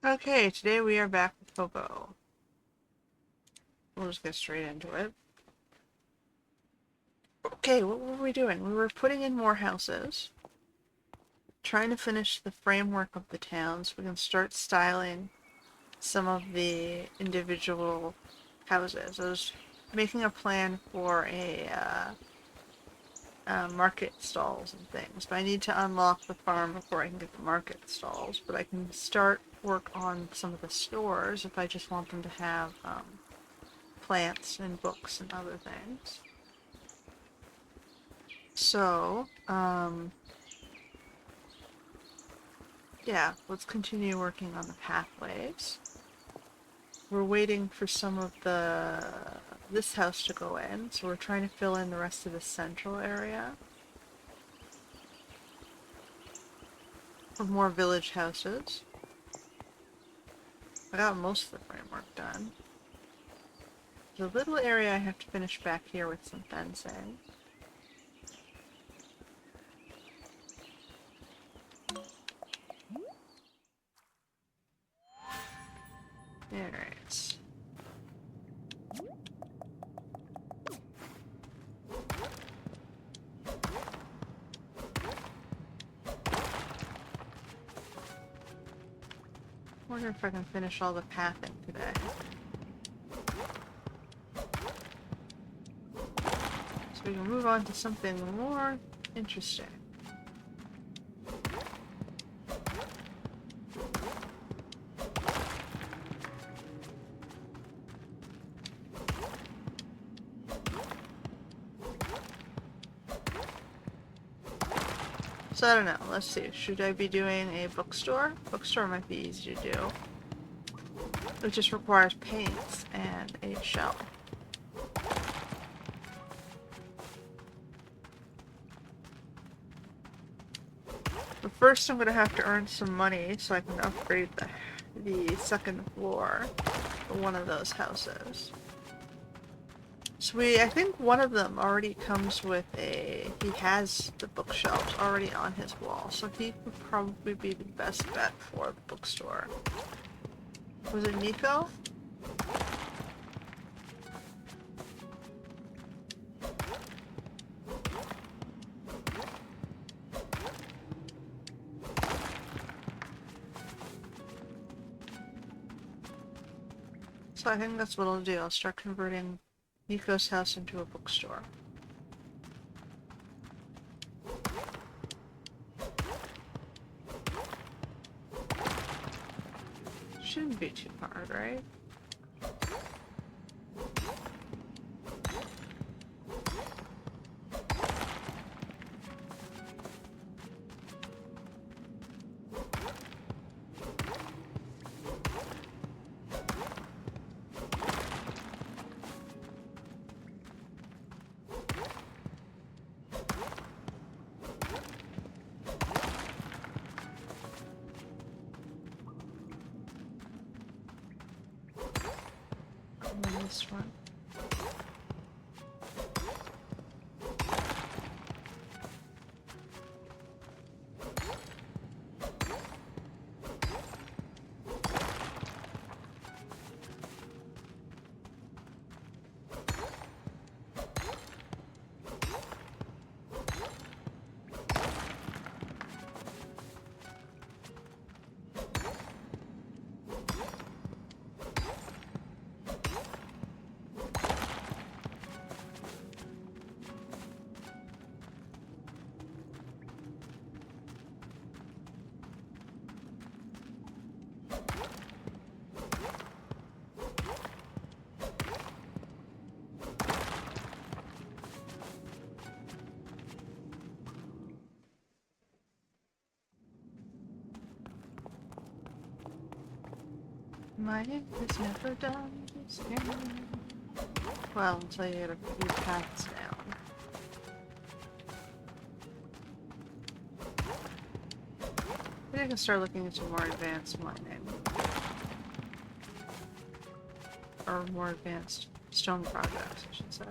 Okay, today we are back with Hokko. We'll just get straight into it. Okay, what were we doing? We were putting in more houses, trying to finish the framework of the town so we can start styling some of the individual houses. I was making a plan for market stalls and things, but I need to unlock the farm before I can get the market stalls. But I can start work on some of the stores if I just want them to have plants and books and other things. So, yeah, let's continue working on the pathways. We're waiting for some of this house to go in, so we're trying to fill in the rest of the central area for more village houses. I got most of the framework done. There's a little area I have to finish back here with some fencing. Alright. Wonder if I can finish all the pathing today. So we can move on to something more interesting. So I don't know, let's see, should I be doing a bookstore? Bookstore might be easy to do. It just requires paints and a shelf. But first I'm going to have to earn some money so I can upgrade the second floor for one of those houses. So I think one of them already comes with he has the bookshelves already on his wall, so he would probably be the best bet for the bookstore. Was it Nico? So I think that's what I'll do. I'll start converting Nico's house into a bookstore. Shouldn't be too hard, right? And then this one. My ink is never done scanning. Well, until you get a few paths down. Maybe I can start looking into more advanced mining. Or more advanced stone projects, I should say.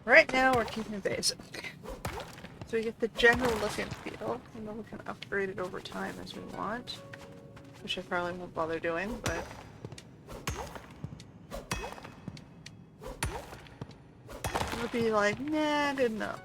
Right now, we're keeping it basic. So we get the general look and feel, and then we can upgrade it over time as we want. which I probably won't bother doing, but it would be like, nah, good enough.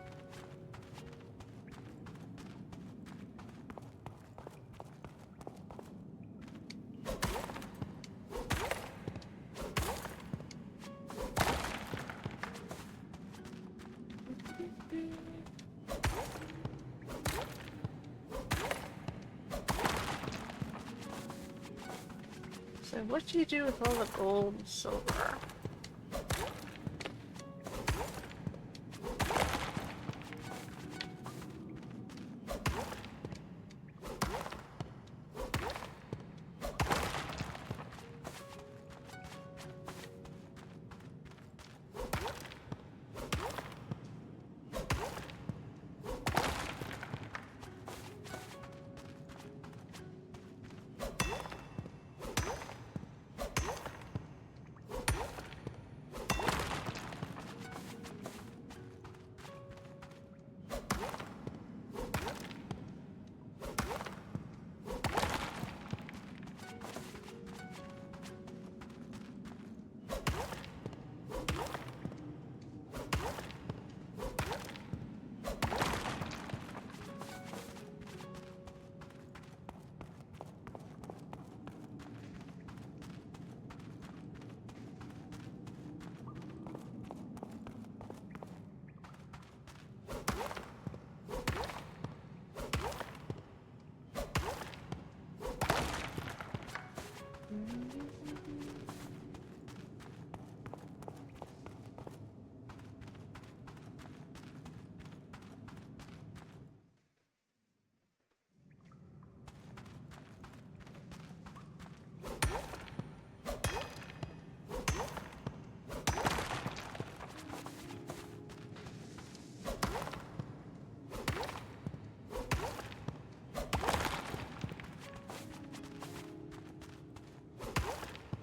So what do you do with all the gold and silver?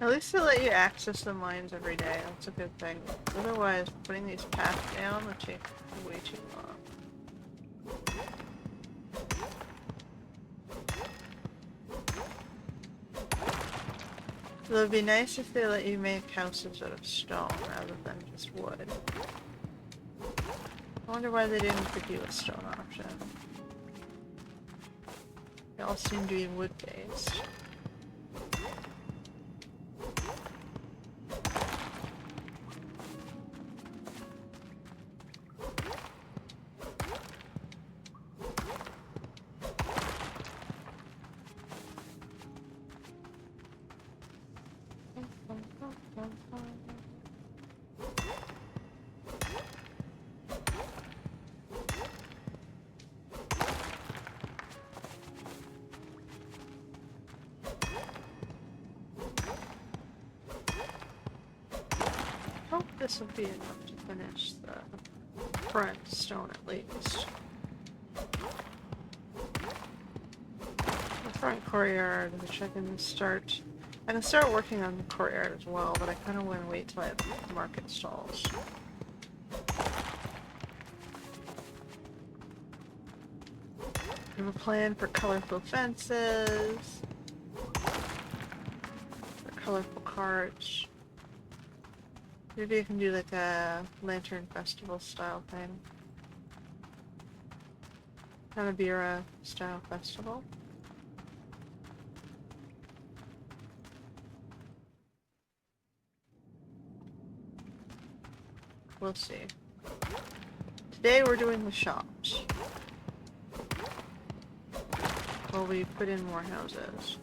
At least they let you access the mines every day. That's a good thing. Otherwise, putting these paths down would take way too long. It would be nice if they let you make houses out of stone rather than just wood. I wonder why they didn't give you a stone option. They all seem to be wood-based. This will be enough to finish the front stone at least. The front courtyard, which I can start working on the courtyard as well, but I kind of want to wait till I have market stalls. I have a plan for colorful fences, for colorful carts. Maybe I can do like a lantern festival style thing. Hanabira style festival. We'll see. Today we're doing the shops. Well, we put in more houses.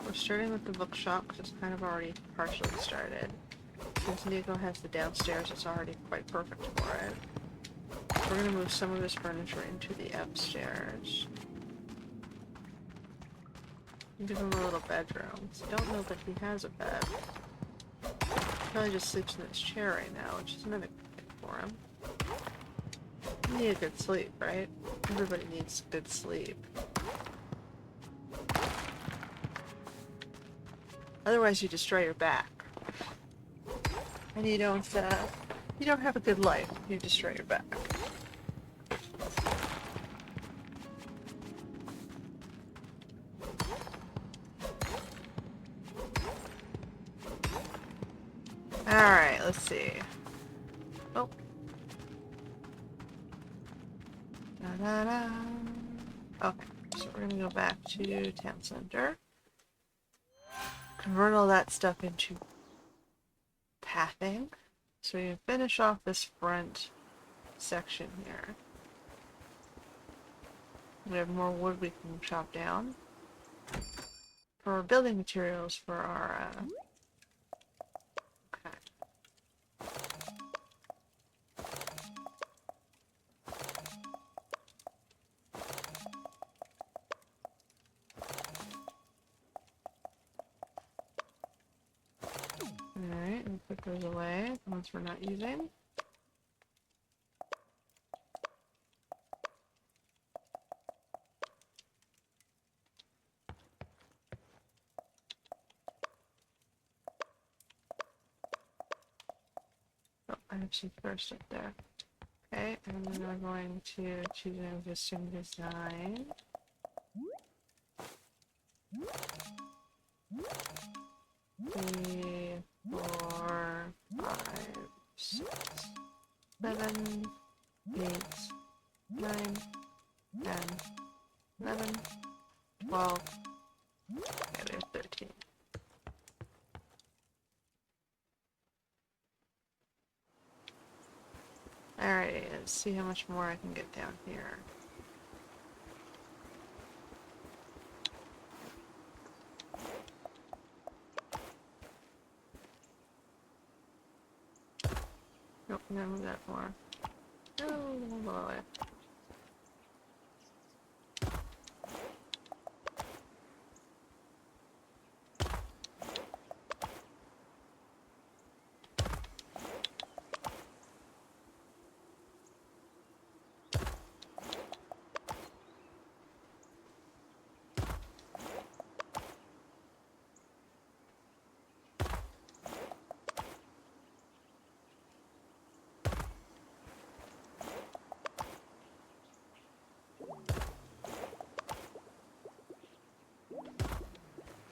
We're starting with the bookshop because it's kind of already partially started. Since Nico has the downstairs, it's already quite perfect for it. We're going to move some of his furniture into the upstairs. Give him a little bedroom. I don't know that he has a bed. He probably just sleeps in his chair right now, which is another thing for him. You need a good sleep, right? Everybody needs good sleep. Otherwise you destroy your back. And you don't You don't have a good life. You destroy your back. Alright, let's see. Oh. Da-da-da. Okay, so we're gonna go back to town center. Convert all that stuff into pathing. So we can finish off this front section here. We have more wood we can chop down. For building materials for our, okay. Alright, and put those away, the ones we're not using. Oh, I have some first up there. Okay, and then we're going to choose an existing design. Three, 4, 5, 6, 7, 8, 9, 10, 11, 12. Okay, we have 13. Alright, let's see how much more I can get down here. Nope, I'm gonna move that more. No, below it.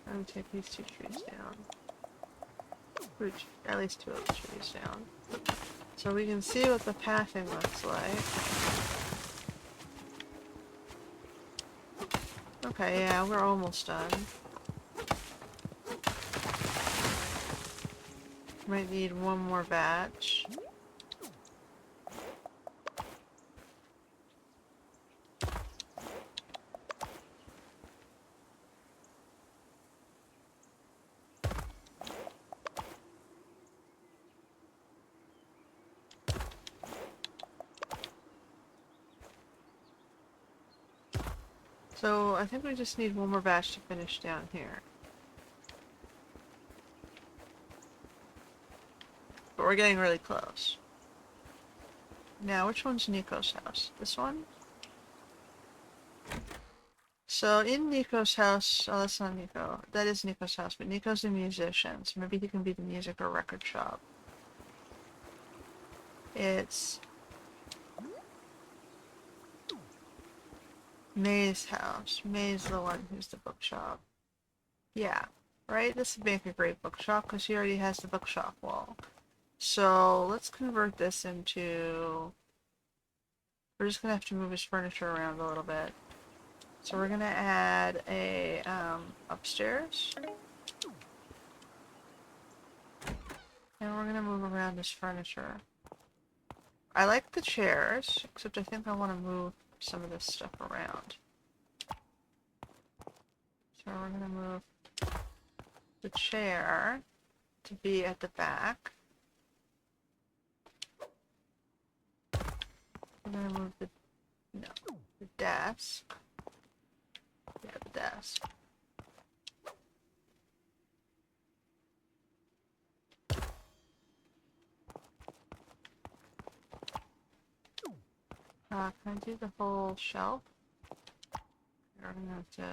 I'm gonna take these 2 trees down. Which, at least 2 of the trees down. So we can see what the pathing looks like. Okay, yeah, we're almost done. Might need one more batch. So I think we just need one more batch to finish down here. But we're getting really close. Now, which one's Nico's house? This one? So in Nico's house, oh, that's not Nico. That is Nico's house, but Nico's a musician, so maybe he can be the music or record shop. It's May's house. May's the one who's the bookshop. Yeah, right? This would make a great bookshop because she already has the bookshop wall. So let's convert this into... We're just going to have to move his furniture around a little bit. So we're going to add a upstairs. And we're going to move around his furniture. I like the chairs, except I think I want to move some of this stuff around. So we're going to move the chair to be at the back. We're going to move the desk. Yeah, the desk. Can I do the whole shelf? We're going to have to...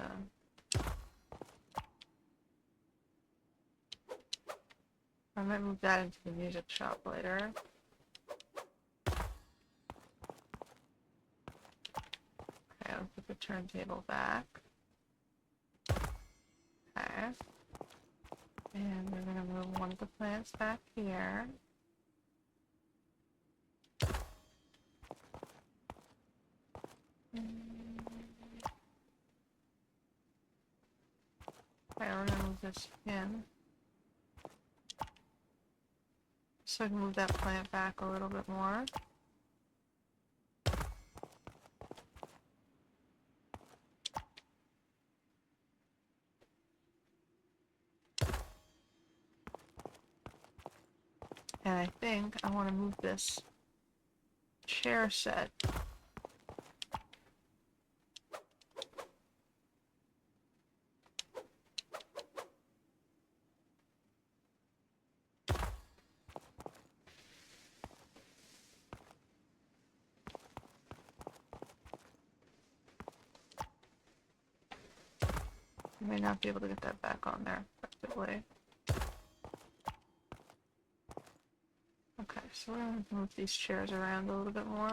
I might move that into the music shop later. gonna put the turntable back. Okay. And we're gonna move one of the plants back here. Okay, we're gonna move this in. So I can move that plant back a little bit more. And I think I want to move this chair set. I may not be able to get that back on there effectively. Okay, so we're going to move these chairs around a little bit more.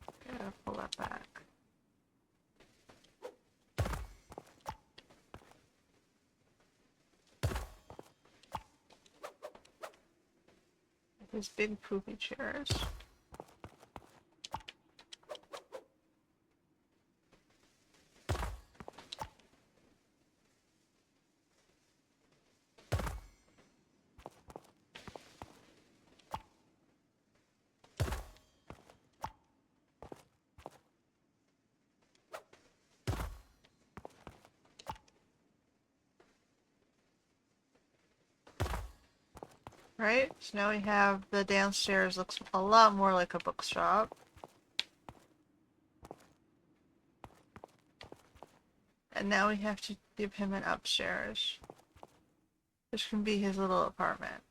Okay, I'll pull that back. These big poopy chairs. Right, so now we have the downstairs looks a lot more like a bookshop. And now we have to give him an upstairs, which can be his little apartment.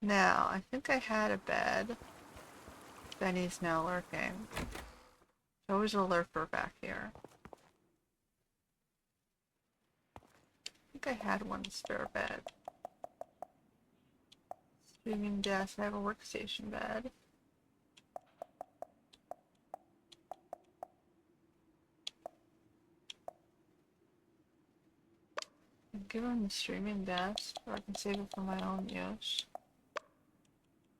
Now, I think I had a bed. Benny's now lurking. There's always a lurker back here. I think I had one spare bed. Streaming desk, I have a workstation bed. I'll give him the streaming desk, or I can save it for my own use.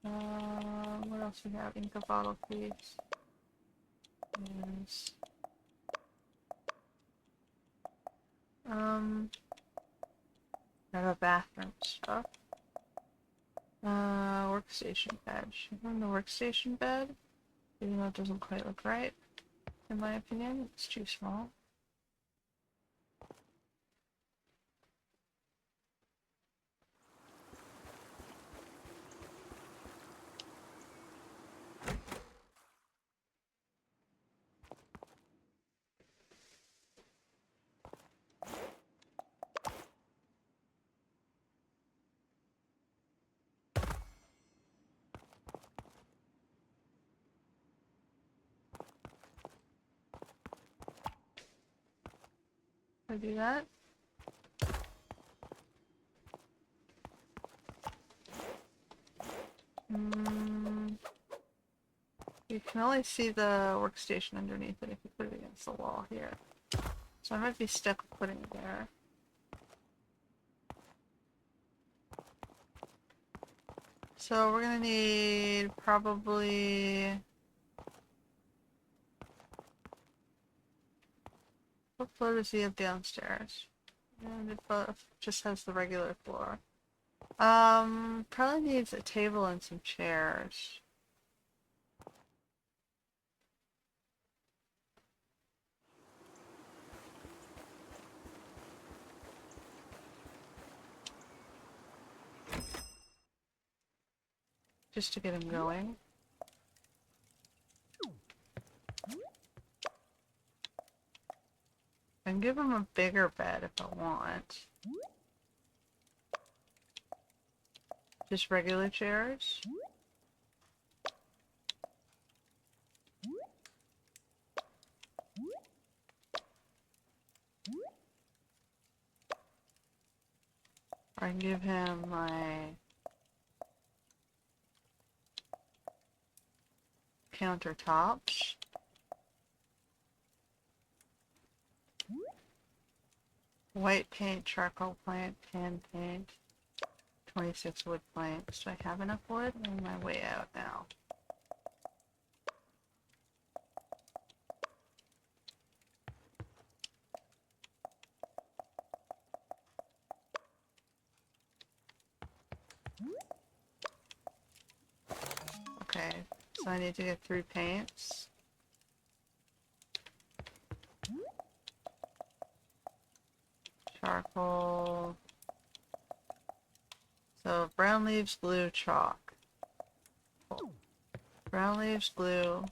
What else we have? Ink bottle, please. Yes. I have a bathroom stuff. Workstation bed. Should I run the workstation bed? Even though it doesn't quite look right. In my opinion, it's too small. Can I do that? You can only see the workstation underneath it if you put it against the wall here. So I might be stuck with putting it there. So we're gonna need probably... What floor does he have downstairs? And it just has the regular floor. Probably needs a table and some chairs. Just to get him going. I can give him a bigger bed if I want. Just regular chairs. I can give him my countertops. White paint, charcoal paint, pan paint, 26 wood planks. Do I have enough wood? I'm on my way out now. Okay, so I need to get 3 paints. Charcoal. So brown leaves, blue, chalk. Cool. Brown leaves, blue,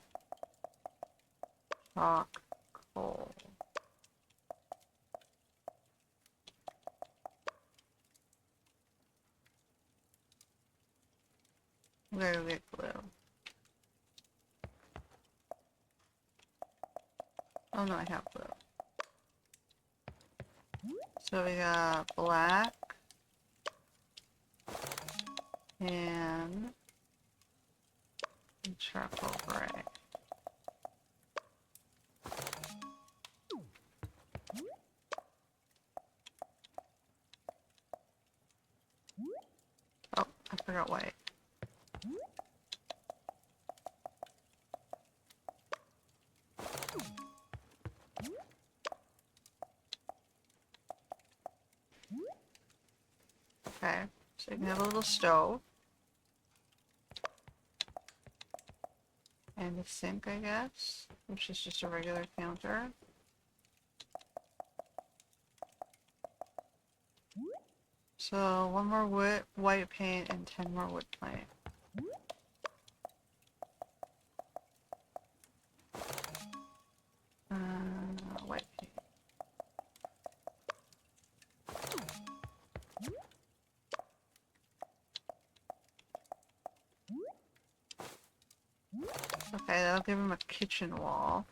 chalk, coal. I'm gonna go get glue. Oh no, I have glue. So we got black and charcoal gray. Oh, I forgot white. Okay, so you can have a little stove. And a sink, I guess, which is just a regular counter. So 1 more wood, white paint and 10 more wood plank. White paint. Okay, that'll give him a kitchen wall.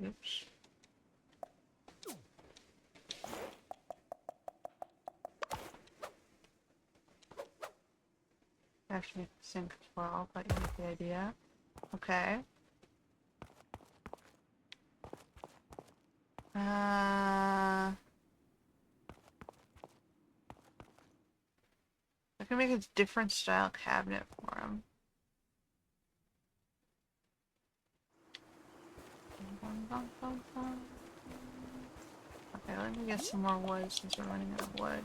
Oops. Actually, make the sink as well, but you get the idea. Okay. I can make a different style cabinet for him. Okay, let me get some more wood since we're running out of wood.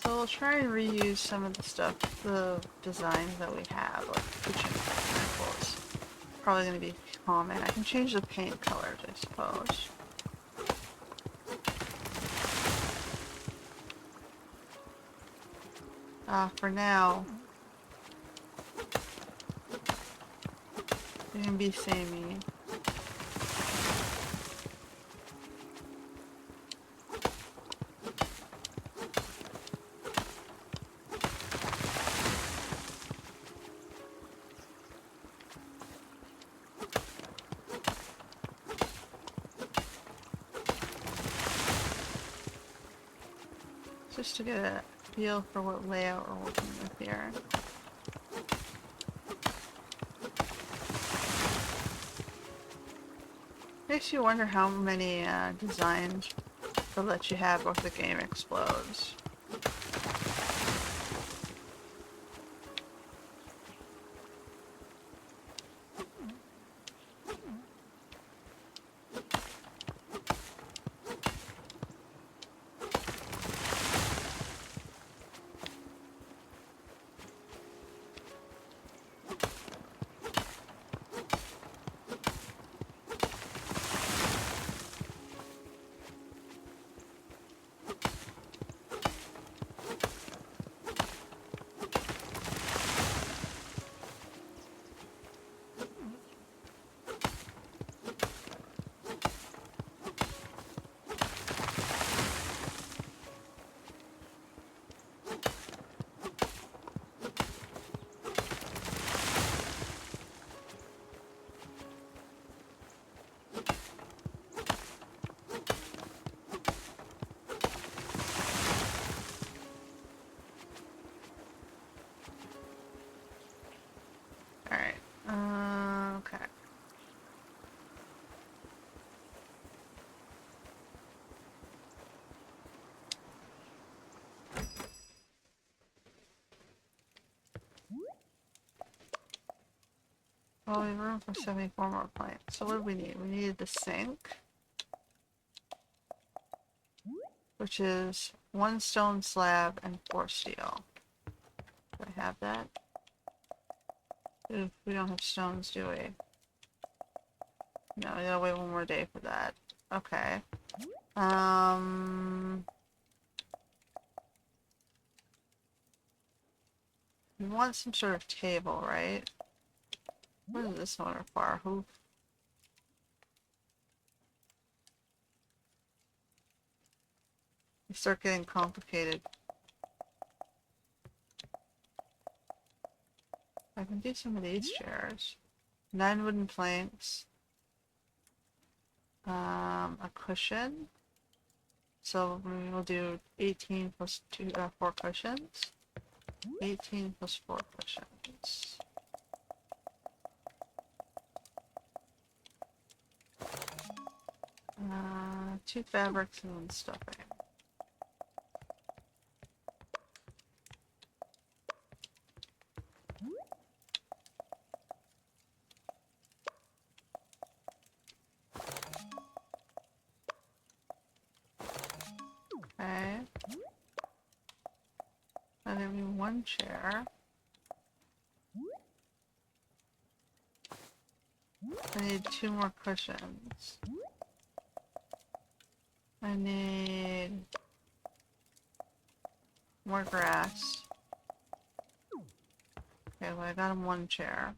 So we'll try and reuse some of the stuff, the designs that we have, like kitchen examples. Probably going to be common. I can change the paint colors, I suppose. For now, it can be samey. Just to get a feel for what layout we're working with here. makes you wonder how many designs they'll let you have before the game explodes. Alright. Okay. Well, we have room for 74 more planks. So what do we need? We needed the sink, which is 1 stone slab and 4 steel. Do I have that? Ooh, we don't have stones, do we? No, we gotta wait 1 more day for that. Okay. We want some sort of table, right? What does this one require? Who? They start getting complicated. I can do some of these chairs. 9 wooden planks. A cushion. So we will do 18 plus 4 cushions. 18 plus 4 cushions. Uh, 2 fabrics and 1 stuffing. Okay. And then we need 1 chair. I need 2 more cushions. I need more grass. Okay, well I got him 1 chair.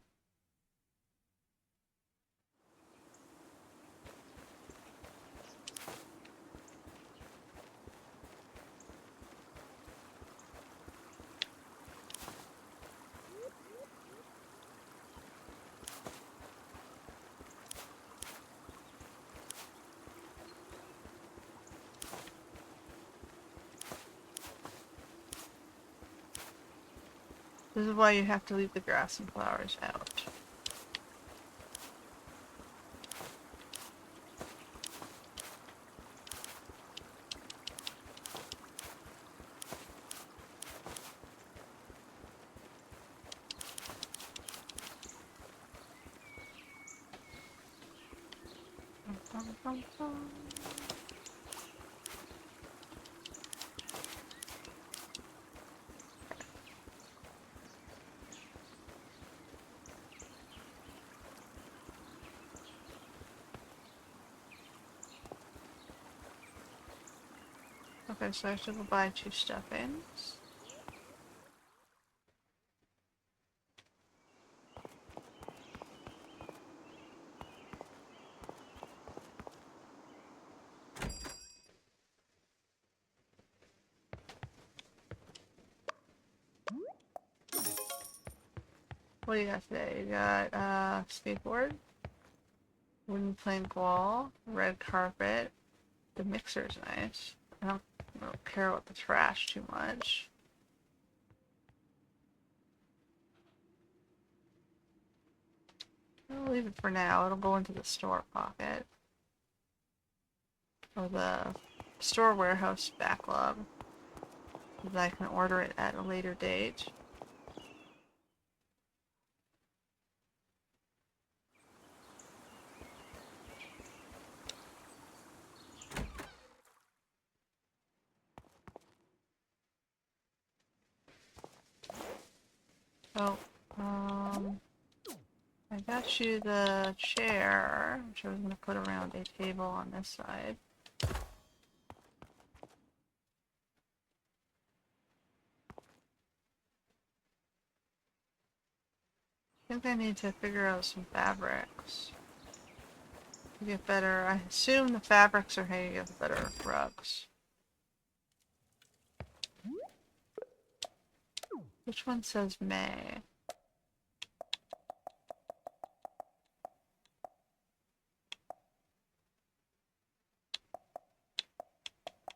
This is why you have to leave the grass and flowers out. Okay, so I have to go buy 2 stuffings. What do you got today? You got skateboard, wooden plank wall, red carpet. The mixer's nice. I don't care about the trash too much. I'll leave it for now. It'll go into the store pocket. or the store warehouse backlog, so that I can order it at a later date. Oh, I got you the chair, which I was going to put around a table on this side. I think I need to figure out some fabrics to get better. I assume the fabrics are how you get better rugs. Which one says May?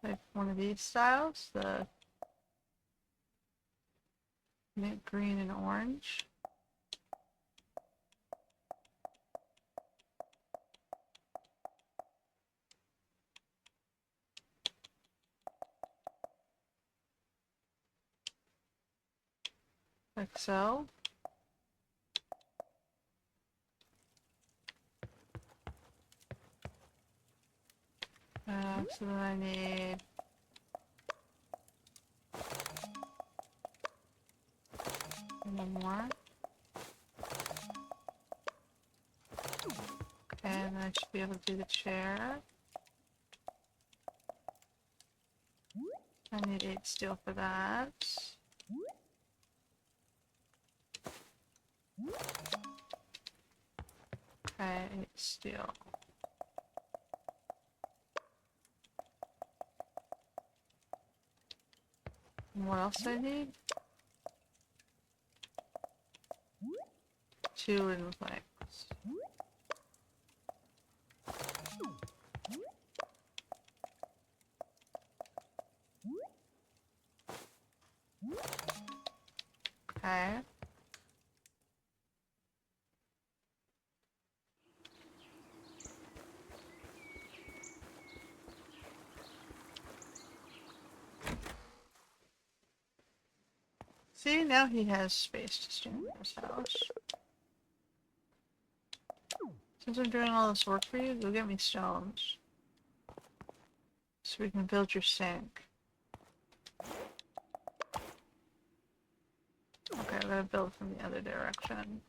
Like one of these styles, the mint green and orange. Like so. So then I need one more. Okay, and then I should be able to do the chair. I need 8 steel for that. Okay, 8 steel. And what else do I need? 2 wooden planks. Okay. See, now he has space to stand in his house. Since I'm doing all this work for you, go get me stones. So we can build your sink. Okay, I'm gonna build from the other direction.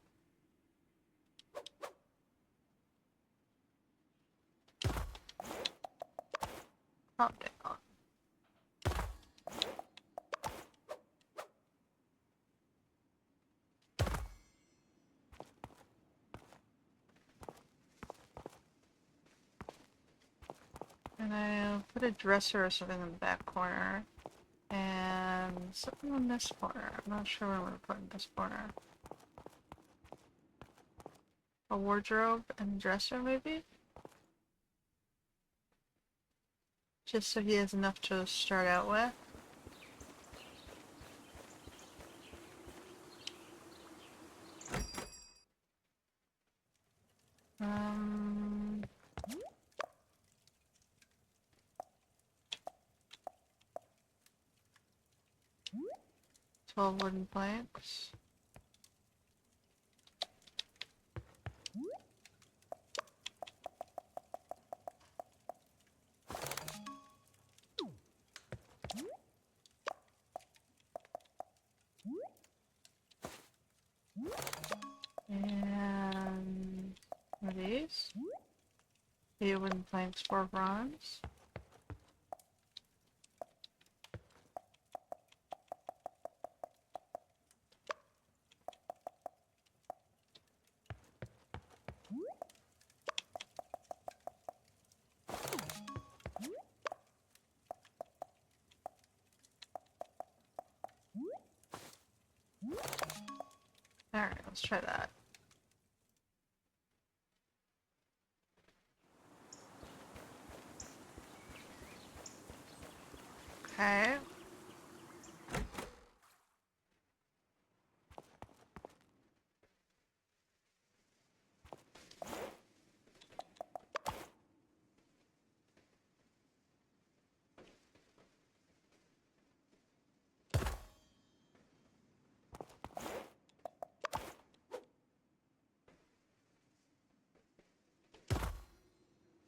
Calm down. And I'll put a dresser or something in the back corner. And something in this corner. I'm not sure what I'm gonna put in this corner. A wardrobe and a dresser, maybe? Just so he has enough to start out with. Um... 12 wooden planks. And what are these? 8 wooden planks, 4 bronze. Alright, let's try that. Okay.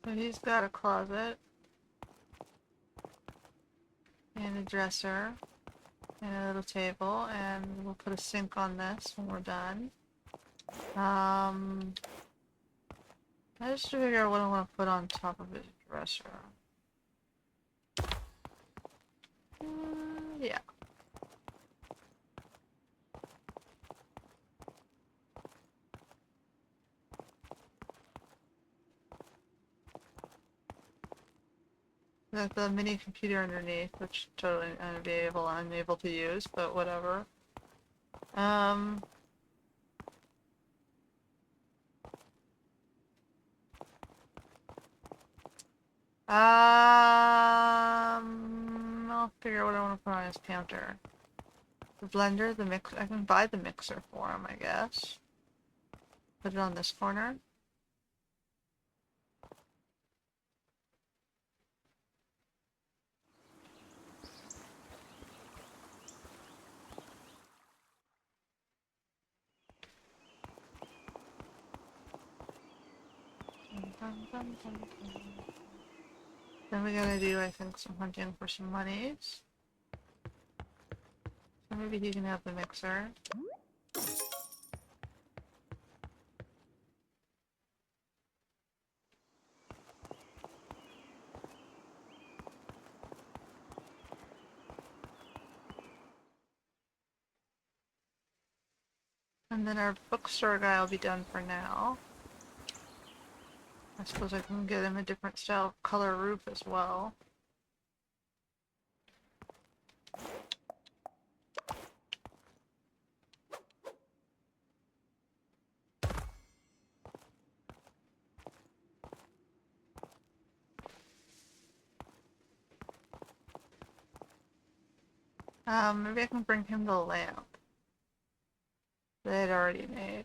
So he's got a closet and a dresser and a little table, and we'll put a sink on this when we're done. I just figure out what I want to put on top of his dresser. Yeah. Got the mini computer underneath, which totally unable to use, but whatever. I'll figure out what I want to put on his counter. The blender, the mix. I can buy the mixer for him, I guess. Put it on this corner. Then we gotta do, I think, some hunting for some monies. So maybe he can have the mixer. And then our bookstore guy will be done for now. I suppose I can get him a different style color roof as well. Maybe I can bring him the lamp that I had already made.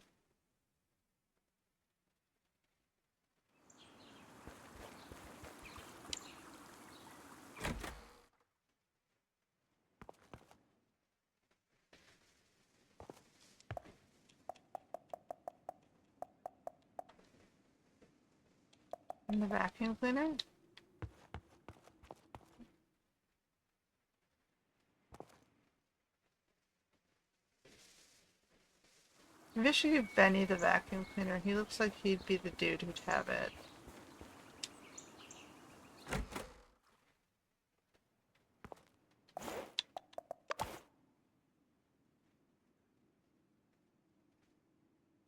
And the vacuum cleaner? Maybe I should give Benny the vacuum cleaner. He looks like he'd be the dude who'd have it.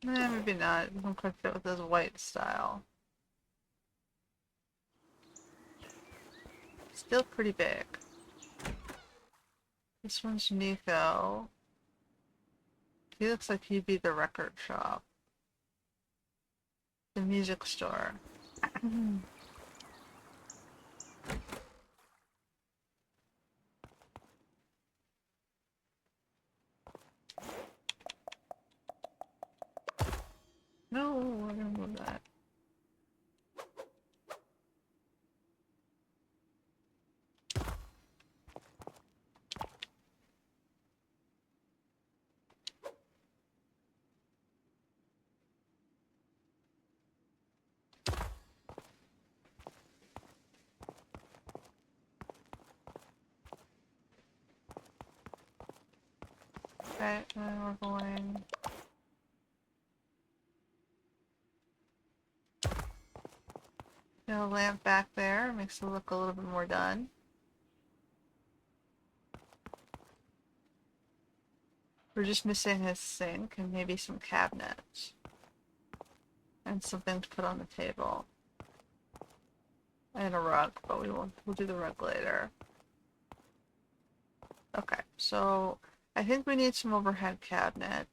Maybe not. It doesn't quite fit with his white style. Still pretty big. This one's Nico. He looks like he'd be the record shop. The music store. No, I didn't move that. Okay, then we're going... Get a lamp back there, makes it look a little bit more done. We're just missing his sink and maybe some cabinets. And something to put on the table. And a rug, but we'll do the rug later. Okay, so I think we need some overhead cabinet.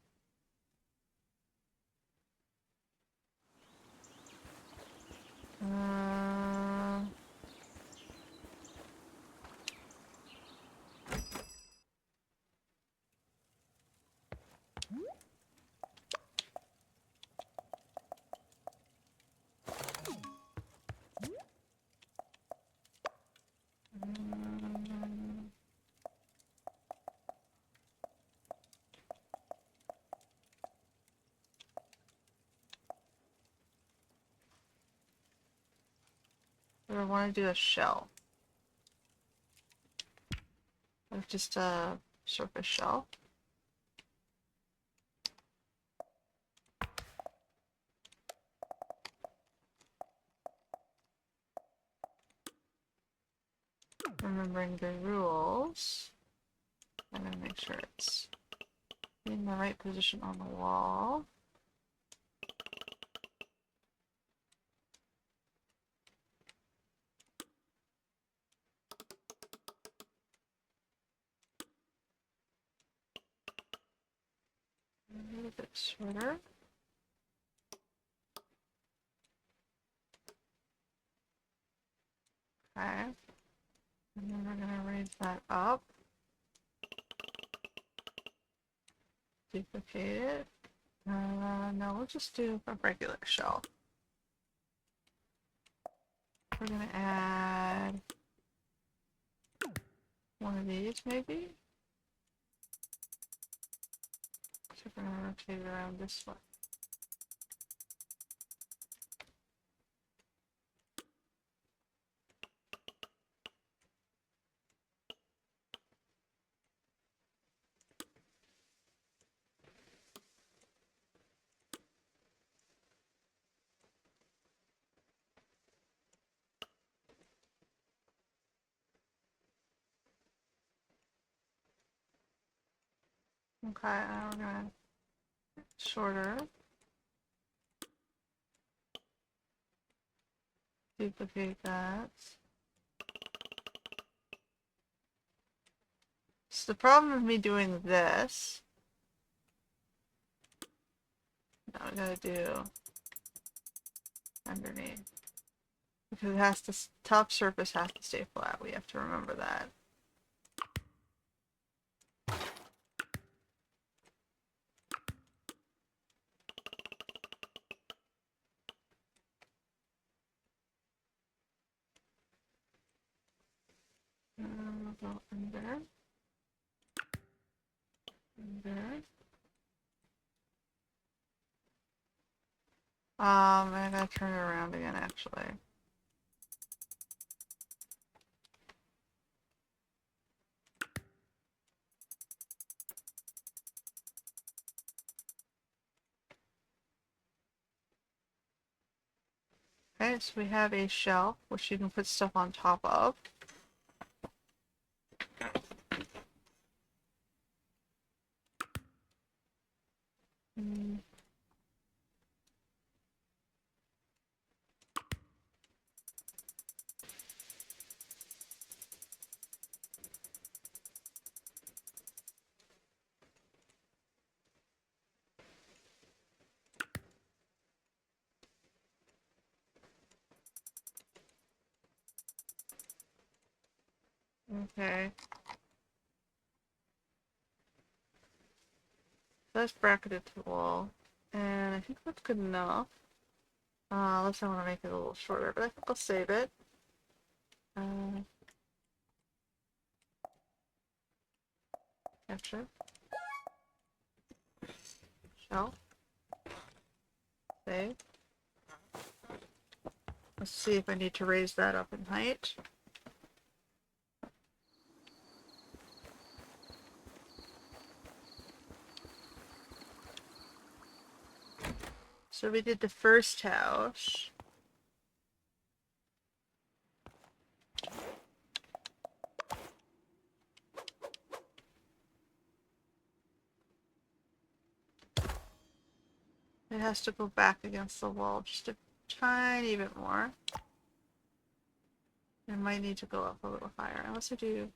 want to do a shell. Like just a surface shell. Remembering the rules. I'm gonna make sure it's in the right position on the wall. A little bit shorter. Okay. And then we're gonna raise that up. Duplicate it. No, we'll just do a regular shell. We're gonna add one of these, maybe? So we're gonna rotate it around this way. Okay, now we're gonna shorter. Duplicate that. So the problem with me doing this, now we gotta do underneath. Because it has to, top surface has to stay flat. We have to remember that. We'll go under. Under. I gotta turn it around again, actually. Okay, so we have a shelf, which you can put stuff on top of. Okay. That's bracketed to the wall. And I think that's good enough. Unless I want to make it a little shorter, but I think I'll save it. Capture. Shelf. Save. Let's see if I need to raise that up in height. So we did the first house. It has to go back against the wall just a tiny bit more. It might need to go up a little higher. Unless I do...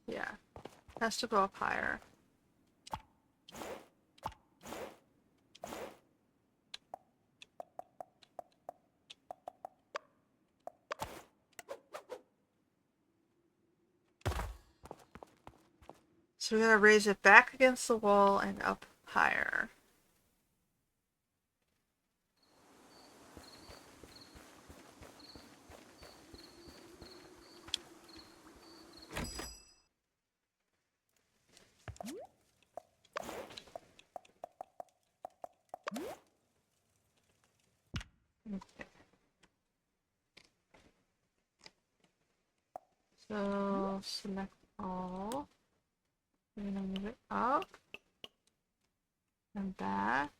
Yeah. It has to go up higher. So we gotta raise it back against the wall and up higher. Okay. So select all. We're gonna move it up and back.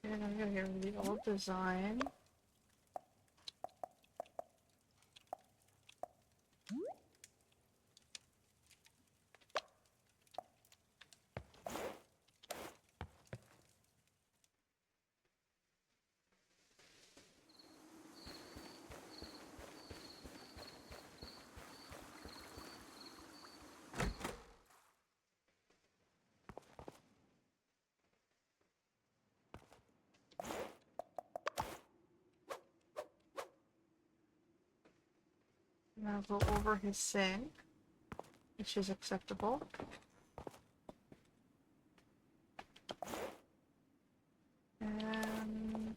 And I'm gonna get rid of the old design. Now go over his sink, which is acceptable. And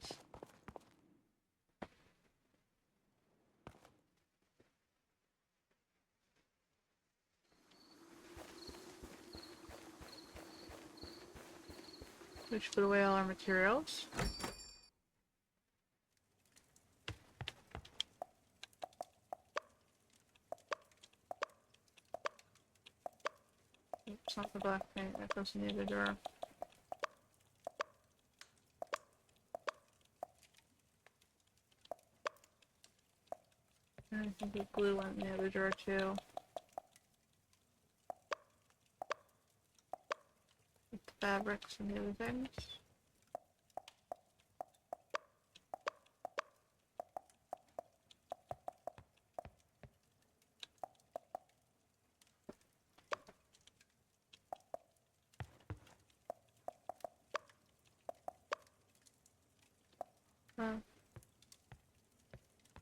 we should put away all our materials. Oops, not the black paint, that goes in the other drawer. And I think the glue went in the other drawer too. With the fabrics and the other things.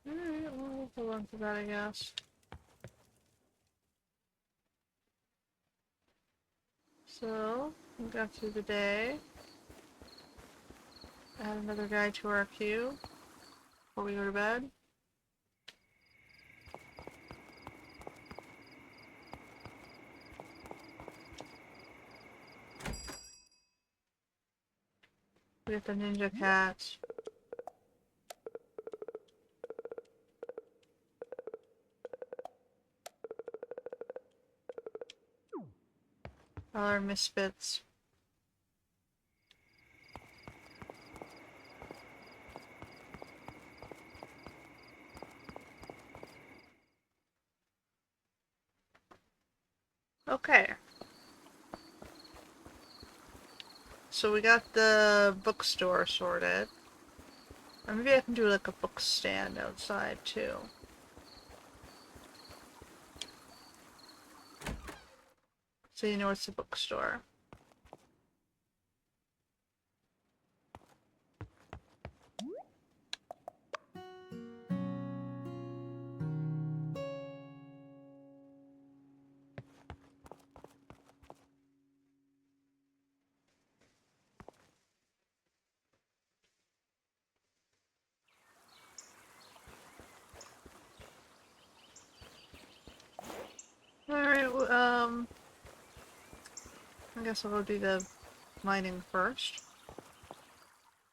Alright, well, we'll hold on to that, I guess. So, we got through the day. Add another guy to our queue before we go to bed. We got the ninja cat. All our misfits. Okay. So we got the bookstore sorted. Or maybe I can do like a book stand outside too. So you know it's a bookstore. Alright, I guess I'll go do the mining first.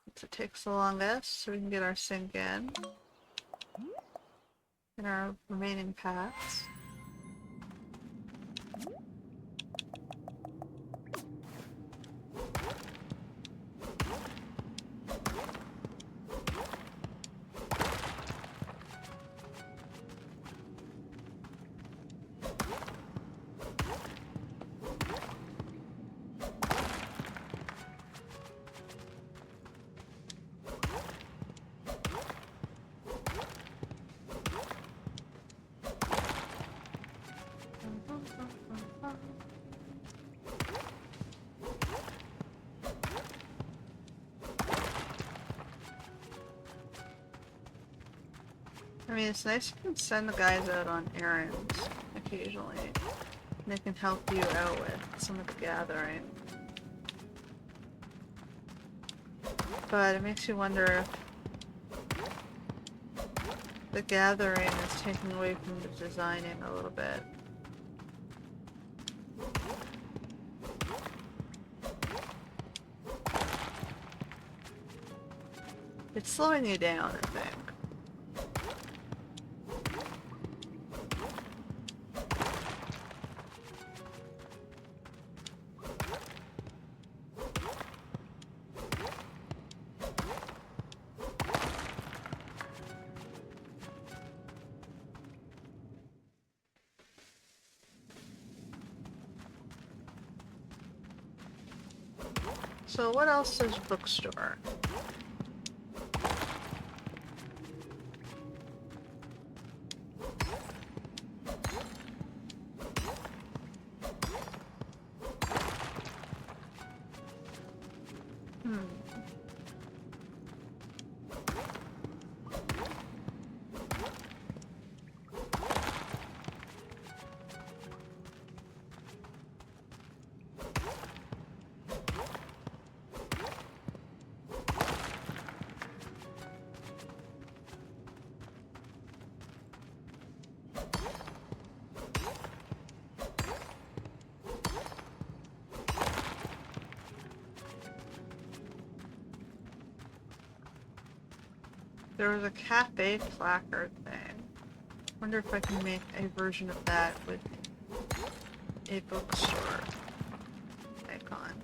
It takes the longest, so we can get our sink in. And our remaining packs. I mean, it's nice you can send the guys out on errands occasionally. And they can help you out with some of the gathering. But it makes you wonder if the gathering is taking away from the designing a little bit. It's slowing you down, I think. So what else says bookstore? There was a cafe placard thing. Wonder if I can make a version of that with a bookstore icon.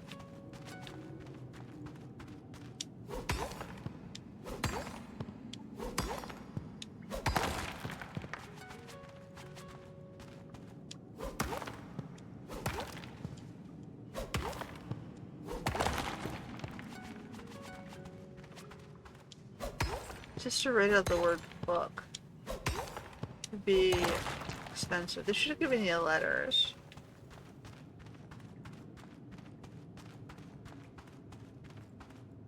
Just to write out the word book would be expensive. They should have given you letters.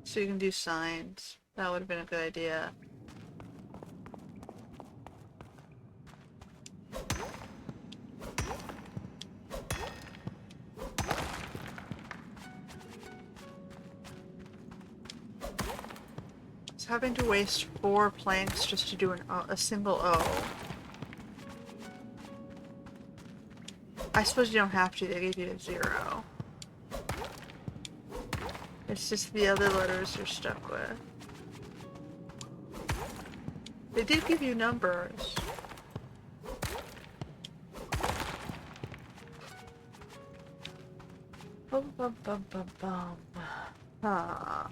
So you can do signs. That would have been a good idea. It's having to waste 4 planks just to do a single O. I suppose you don't have to, they gave you a 0. It's just the other letters you're stuck with. They did give you numbers. Bum bum bum bum bum. Ah.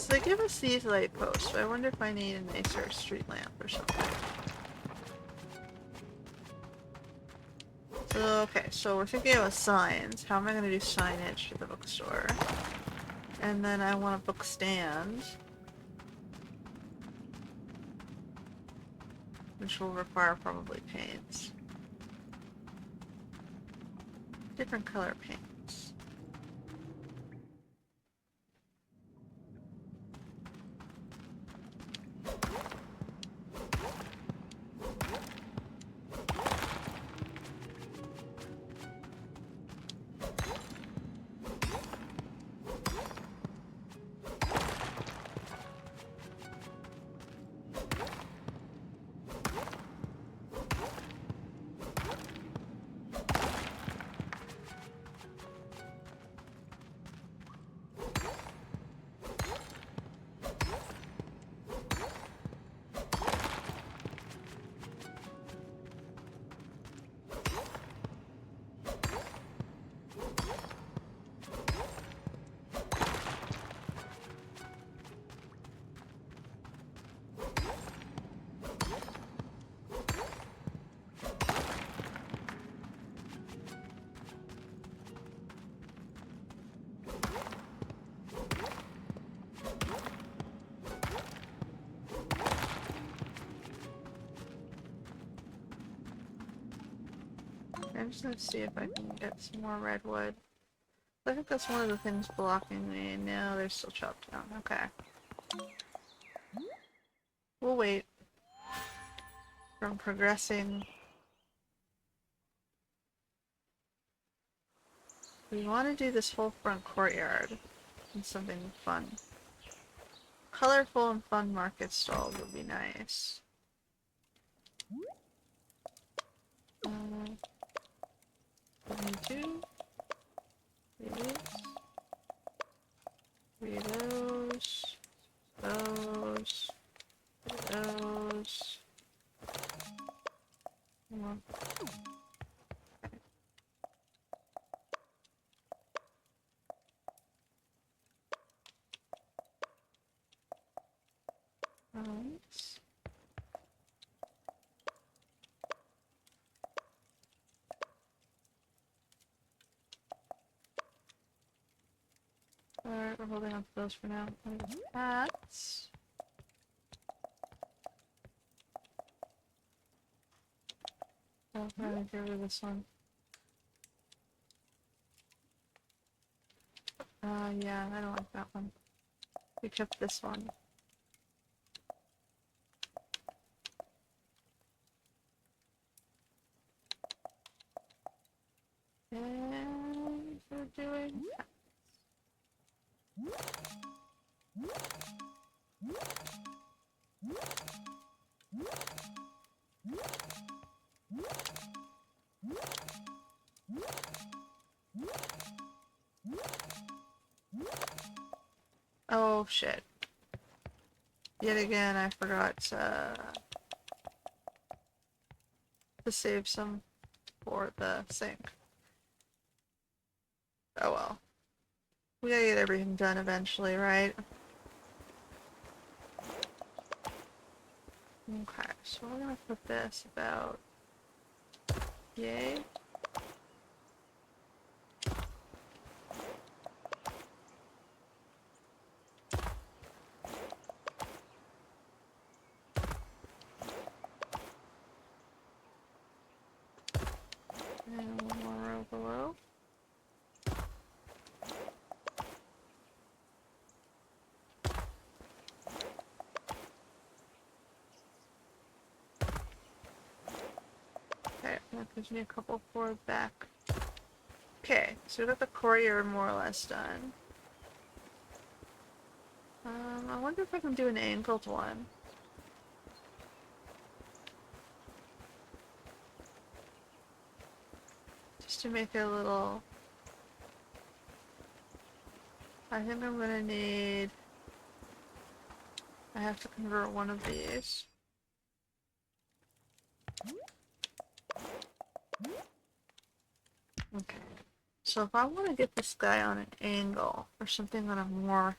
So they give us these light posts, so I wonder if I need a nicer street lamp or something. So, okay, so we're thinking about signs. How am I going to do signage for the bookstore? And then I want a book stand, which will require probably paints. Different color paints. I'm just gonna see if I can get some more redwood. I think that's one of the things blocking me. No, they're still chopped down. Okay. We'll wait. From progressing. We want to do this whole front courtyard and something fun. Colorful and fun market stalls would be nice. Two. Three those. Those. Those. Nice. Alright, we're holding on to those for now. Hats. Oh, I'm gonna get rid of this one. Yeah, I don't like that one. We kept this one. And we're doing hats. Oh shit. Yet again, I forgot to save some for the sink. Oh well. We gotta get everything done eventually, right? Okay, so we're gonna put this about... Yay. And one more row below. Okay, that gives me a couple for back. Okay, so we got the courtyard more or less done. I wonder if I can do an angled one. Just to make it a little... I think I'm gonna need... I have to convert one of these. Okay. So if I want to get this guy on an angle, or something on a more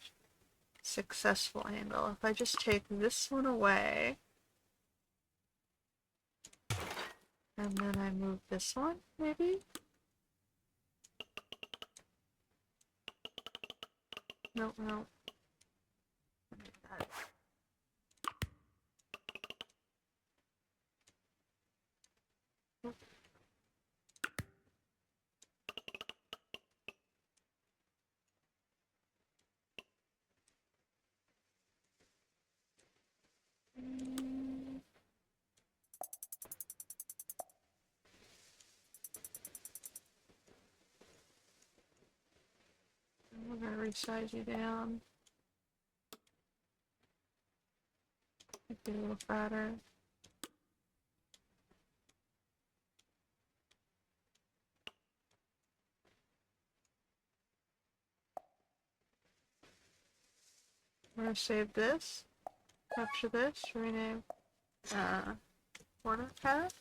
successful angle. If I just take this one away, and then I move this one, maybe? No, no. We're gonna resize you down. Make it a little fatter. We're gonna save this, capture this, rename corner path.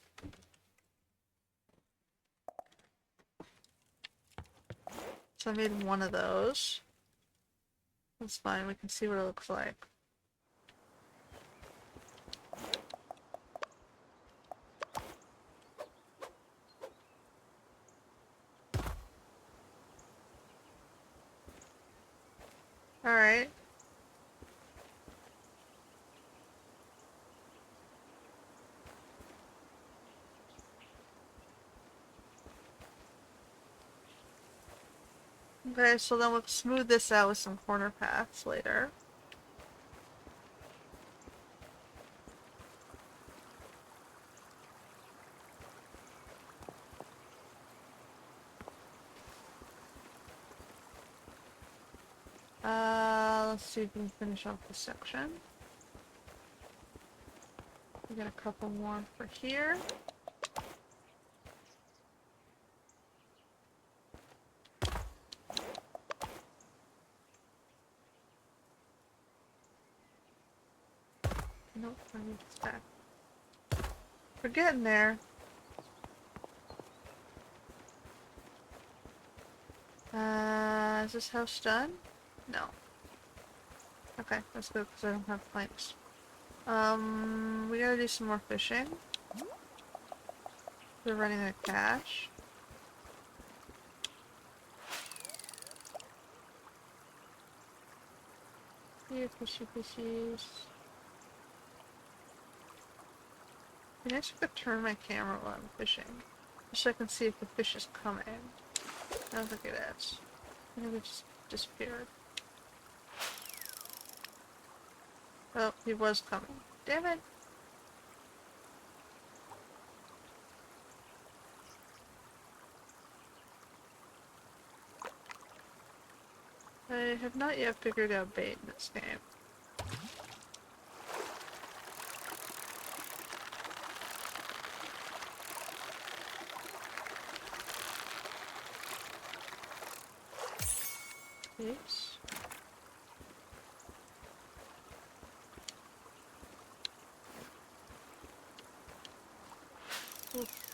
So I made one of those. That's fine, we can see what it looks like. Alright. Okay, so then we'll smooth this out with some corner paths later. Let's see if we can finish off this section. We got a couple more for here. Nope, I need this back. We're getting there. Is this house done? No. Okay, that's good because I don't have planks. We gotta do some more fishing. We're running out of cash. Here, fishy fishies. I guess I could turn my camera while I'm fishing. Just so I can see if the fish is coming. I don't think it is. I think it just disappeared. Oh, he was coming. Damn it! I have not yet figured out bait in this game. Yes. Oof.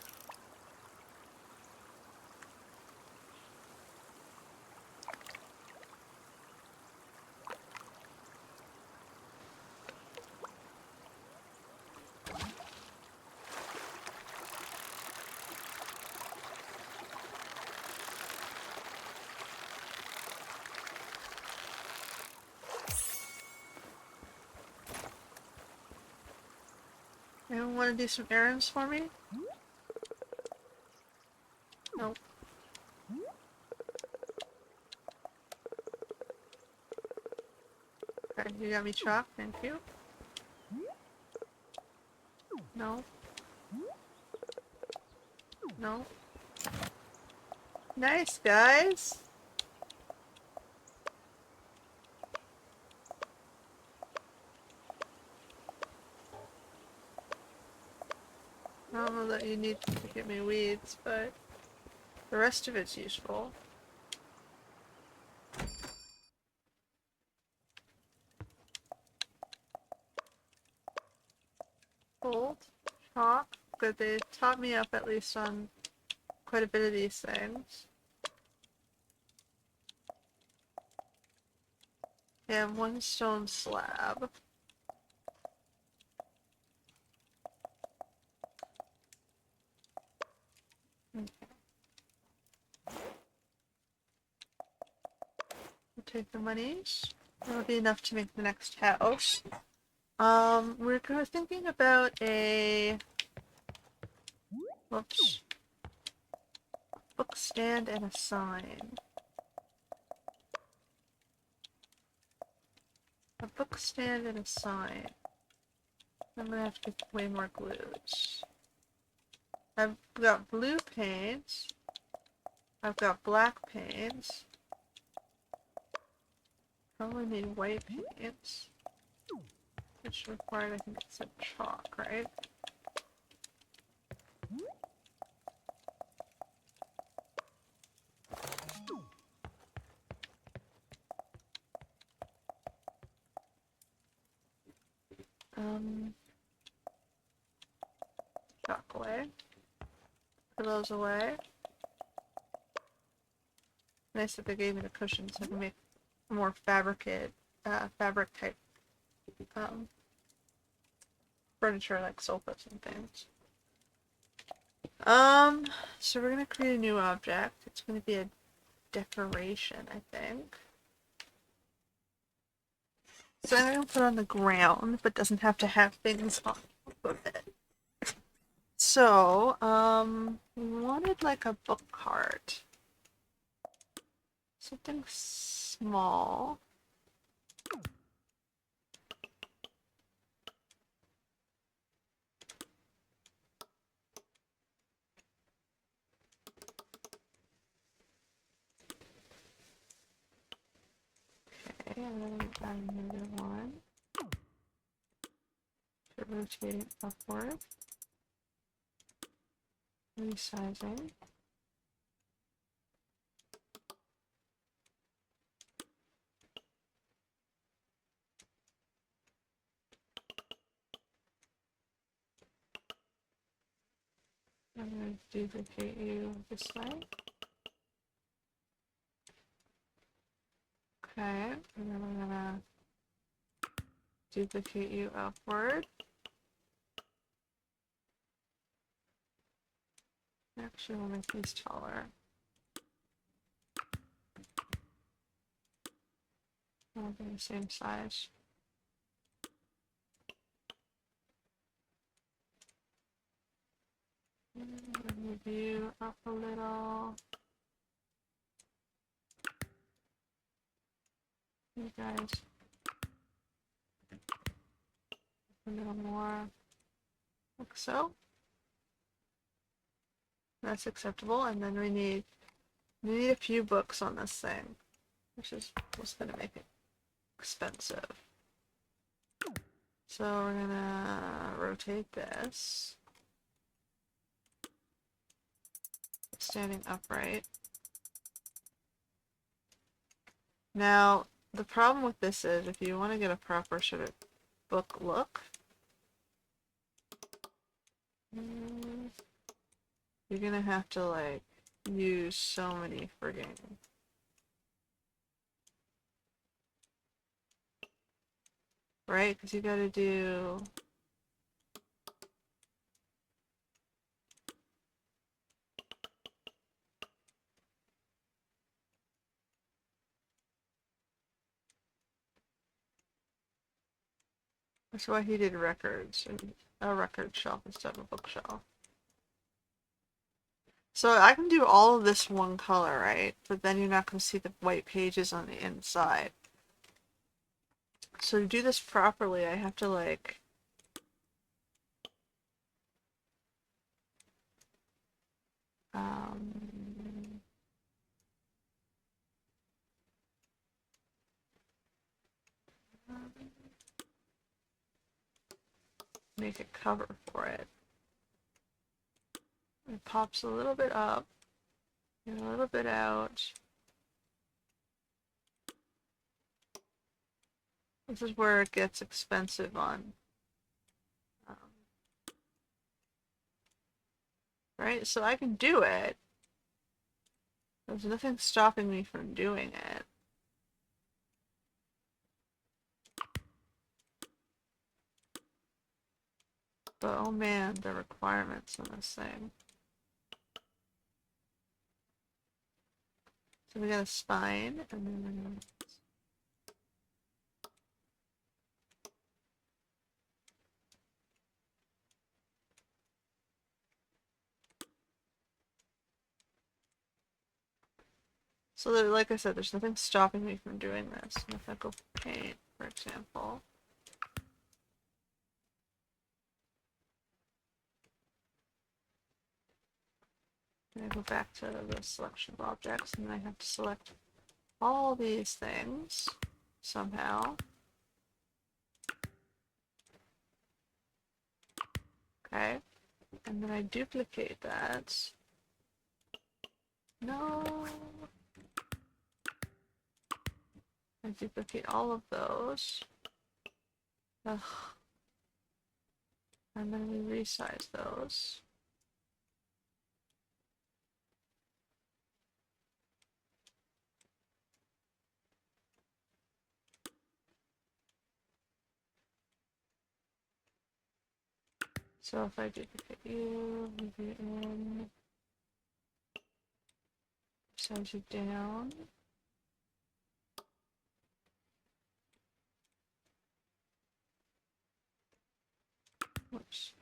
Anyone want to do some errands for me? Nope. Okay, you got me chalk, thank you. No. No. Nice, guys! I don't know that you need to get me weeds, but the rest of it's useful. Gold, chalk. Good, they taught me up at least on quite a bit of these things. And one stone slab. Okay. We'll take the monies. That'll be enough to make the next house. We're thinking about a whoops, book stand and a sign. A book stand and a sign. I'm gonna have to get way more glues. I've got blue paint. I've got black paint. Probably need white paint. Which required, I think it's a chalk, right? Chalk away. Put those away. Nice that they gave me the cushion so I can make a more fabric type furniture like sofas and things. So we're gonna create a new object. It's gonna be a decoration, I think. So I'm gonna put on the ground, but doesn't have to have things on top of it. So, we wanted like a book cart. Something small. Okay, and then we got another one. To rotate it upward. Resizing. I'm going to duplicate you this way. Okay, and then I'm going to duplicate you upward. Actually, we'll make these taller. I'll be the same size. Move you up a little. You guys a little more, like so. That's acceptable. And then we need a few books on this thing, which is what's gonna make it expensive. So we're gonna rotate this. Standing upright. Now, the problem with this is if you want to get a proper sort of book look, you're gonna have to like use so many friggin' right? Because you gotta do that's why he did records and a record shelf instead of a bookshelf. So I can do all of this one color, right? But then you're not going to see the white pages on the inside. So to do this properly, I have to like make a cover for it. It pops a little bit up and a little bit out. This is where it gets expensive on, right? So I can do it. There's nothing stopping me from doing it. But oh man, the requirements on this thing. So we got a spine, and then so there, like I said, there's nothing stopping me from doing this. And if I go paint, for example. I go back to the selection of objects, and then I have to select all these things somehow. Okay, and then I duplicate that. No! I duplicate all of those. Ugh. And then we resize those. So if I duplicate you, move you in, size you down. Whoops.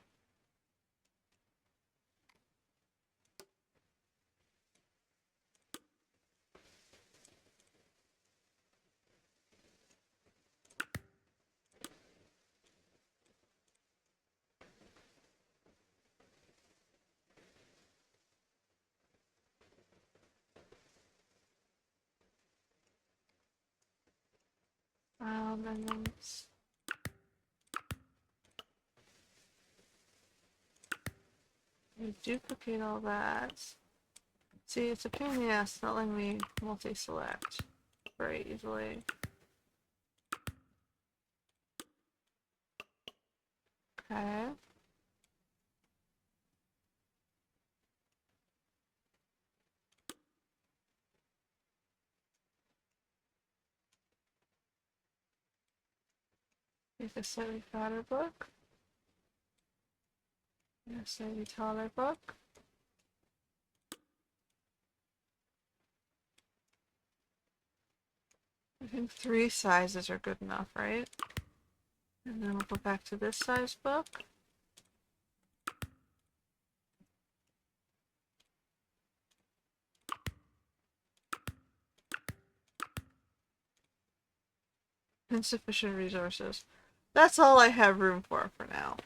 And then we duplicate all that. See, it's a pain in the ass not letting me multi-select very easily. Okay. Make a slightly fatter book. A slightly taller book. I think 3 sizes are good enough, right? And then we'll go back to this size book. Insufficient resources. That's all I have room for now.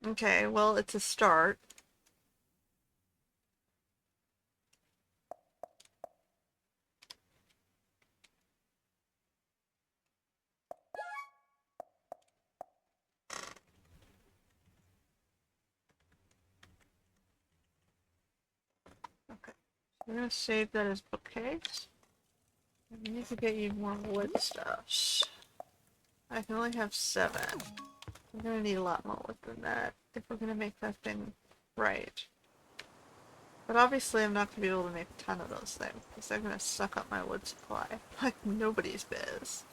Okay, well, it's a start. Okay, we're gonna save that as bookcase. We need to get you more wood stuffs. I can only have 7. We're gonna need a lot more wood than that if we're gonna make that thing right. But obviously I'm not gonna be able to make a ton of those things, because they're gonna suck up my wood supply. Like nobody's biz.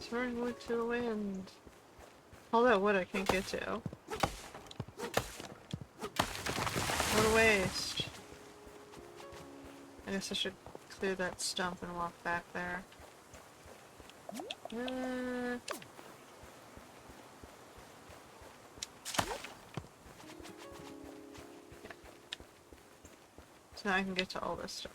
Throwing wood to the wind. All that wood I can't get to. What a waste. I guess I should clear that stump and walk back there. So now I can get to all this stuff.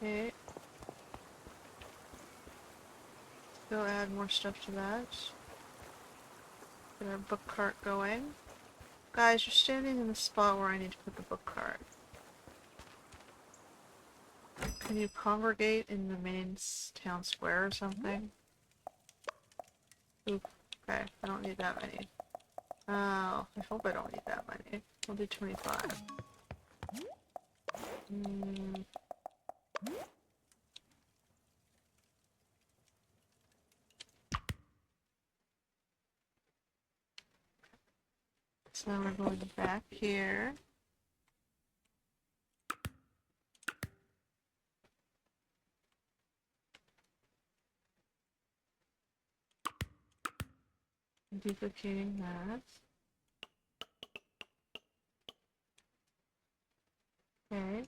Okay. Go add more stuff to that. Get our book cart going. Guys, you're standing in the spot where I need to put the book cart. Can you congregate in the main town square or something? Oop. Okay, I don't need that many. Oh, I hope I don't need that many. We'll do 25. So we're going back here. Duplicating that. Okay.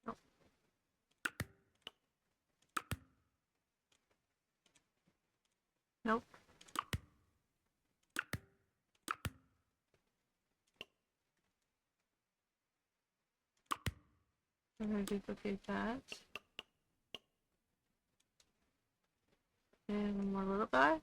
Nope. Nope. I'm going to duplicate that. And one more little guy.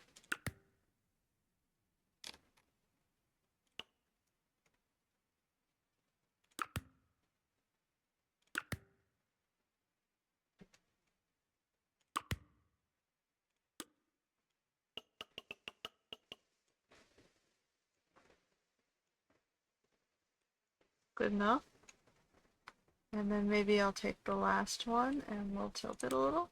Good enough. And then maybe I'll take the last one and we'll tilt it a little.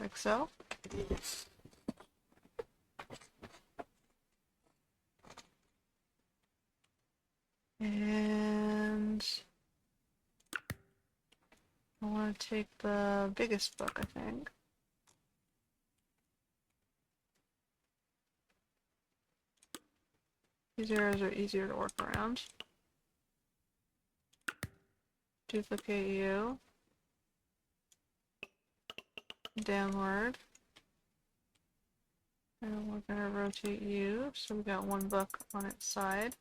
Like so. And I want to take the biggest book, I think. These arrows are easier to work around. Duplicate you. Downward. And we're going to rotate you, so we got one book on its side.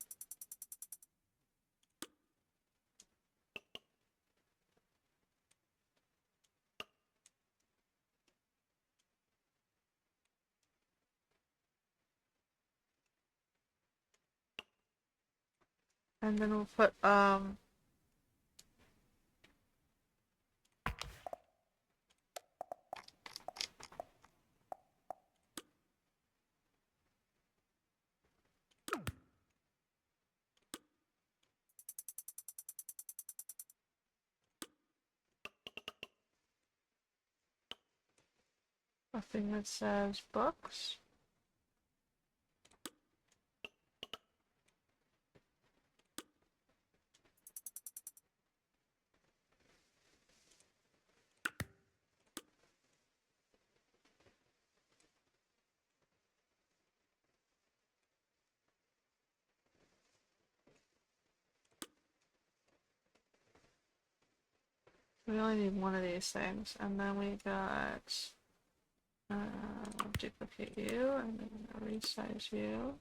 And then we'll put, a thing that says books. We only need one of these things, and then we got duplicate you, and then resize you,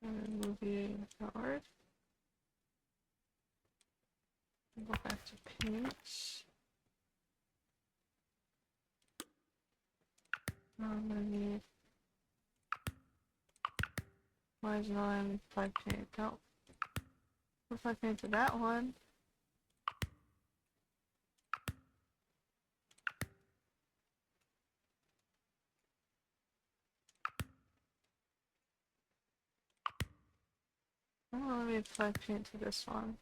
and then move you forward. And go back to paint. I'm gonna need. Why is it not in 5 paint? No. What if I painted that one? Oh, let me apply paint to this one.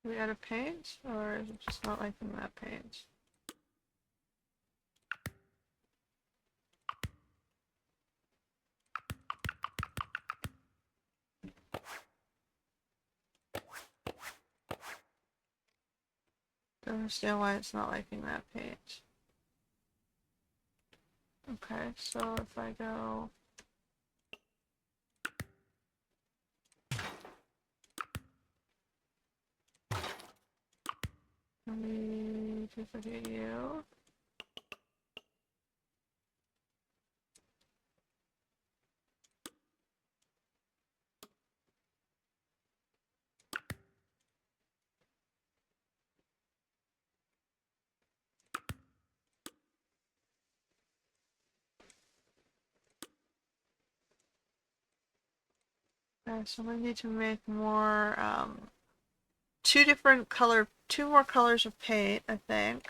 Do we add a paint, or is it just not liking that paint? understand why it's not liking that paint. Okay, so if I go... Let me duplicate you. Okay, so I need to make more, two more colors of paint, I think.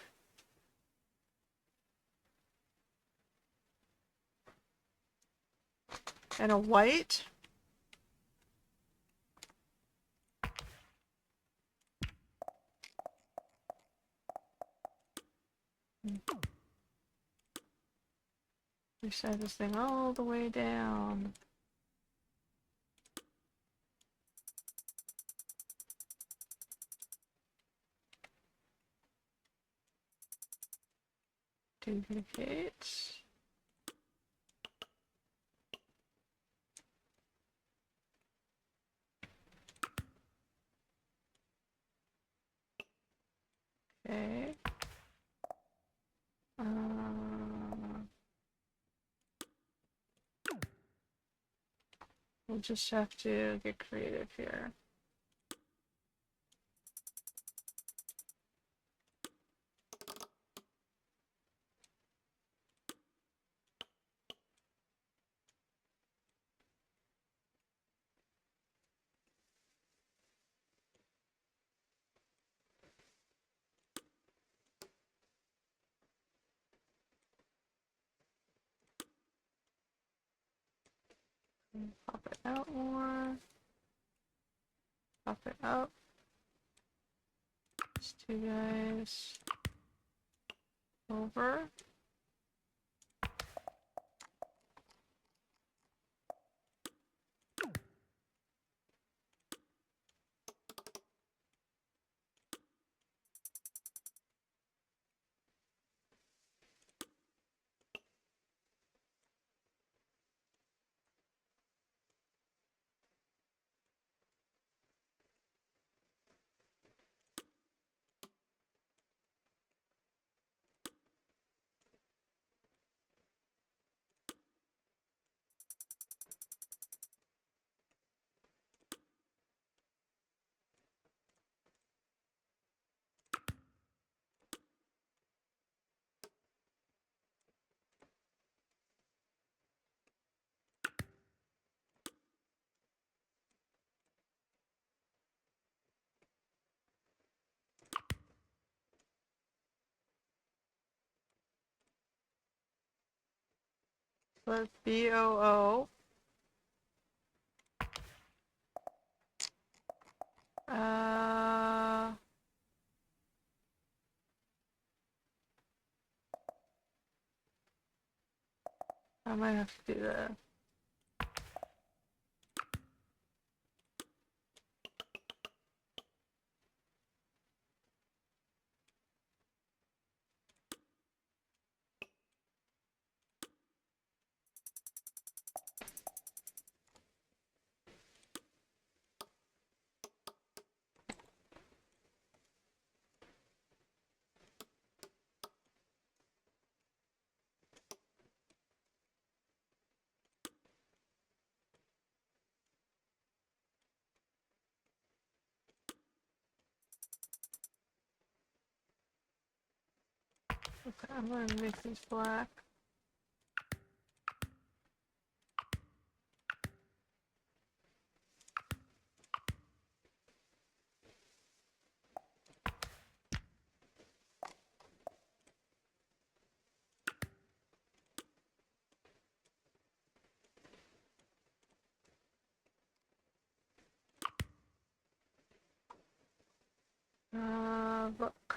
And a white. We set this thing all the way down. Duplicate. Okay. We'll just have to get creative here. Pop it out more. Pop it up. These two guys over. Let's BOO. I might have to do that. Okay, I'm gonna make these black. Book.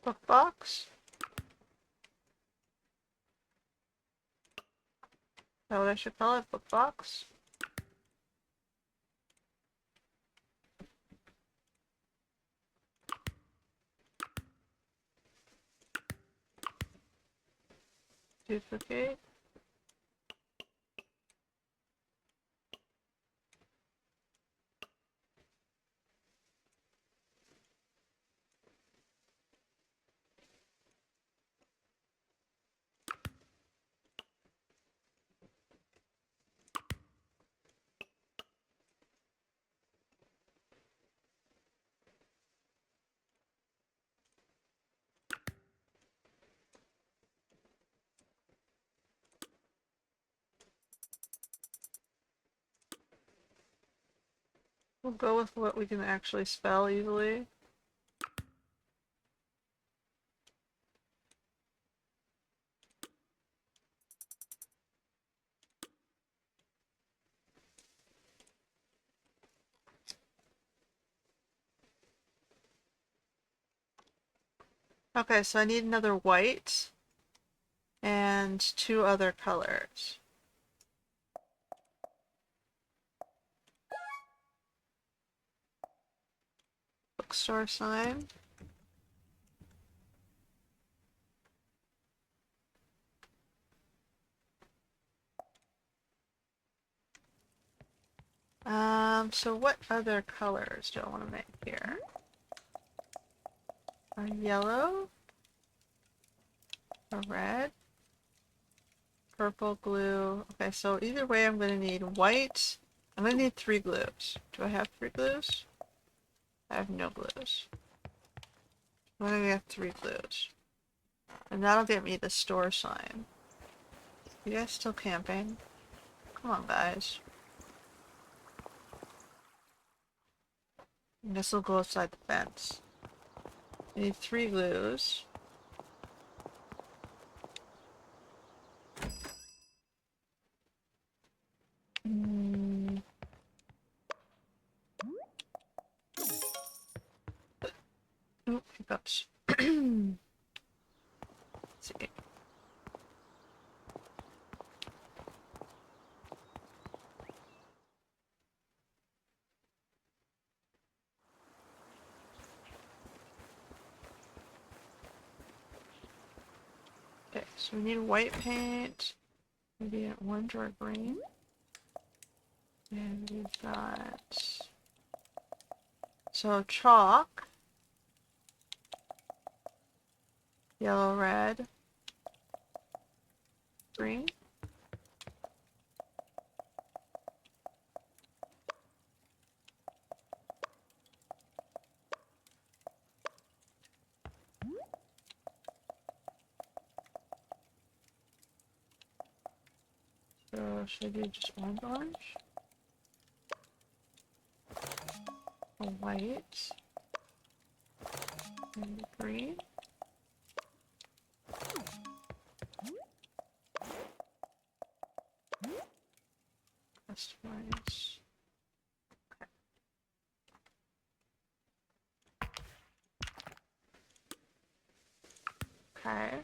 Book box? Is that what I should call it? Book box? Duplicate. We'll go with what we can actually spell easily. Okay, so I need another white and 2 other colors. Bookstore sign. So what other colors do I want to make here? A yellow, a red, purple glue. Okay, so either way I'm going to need white. I'm going to need 3 glues. Do I have 3 glues? I have no glues. I'm going to get 3 glues. And that'll get me the store sign. You guys still camping? Come on, guys. And this will go outside the fence. I need 3 glues. Oh, hiccups. Let's see. Okay, so we need white paint. Maybe an orange or green. And we've got... So chalk. Yellow, red. Green. So should I do just orange? A white. And green. Customize. Okay.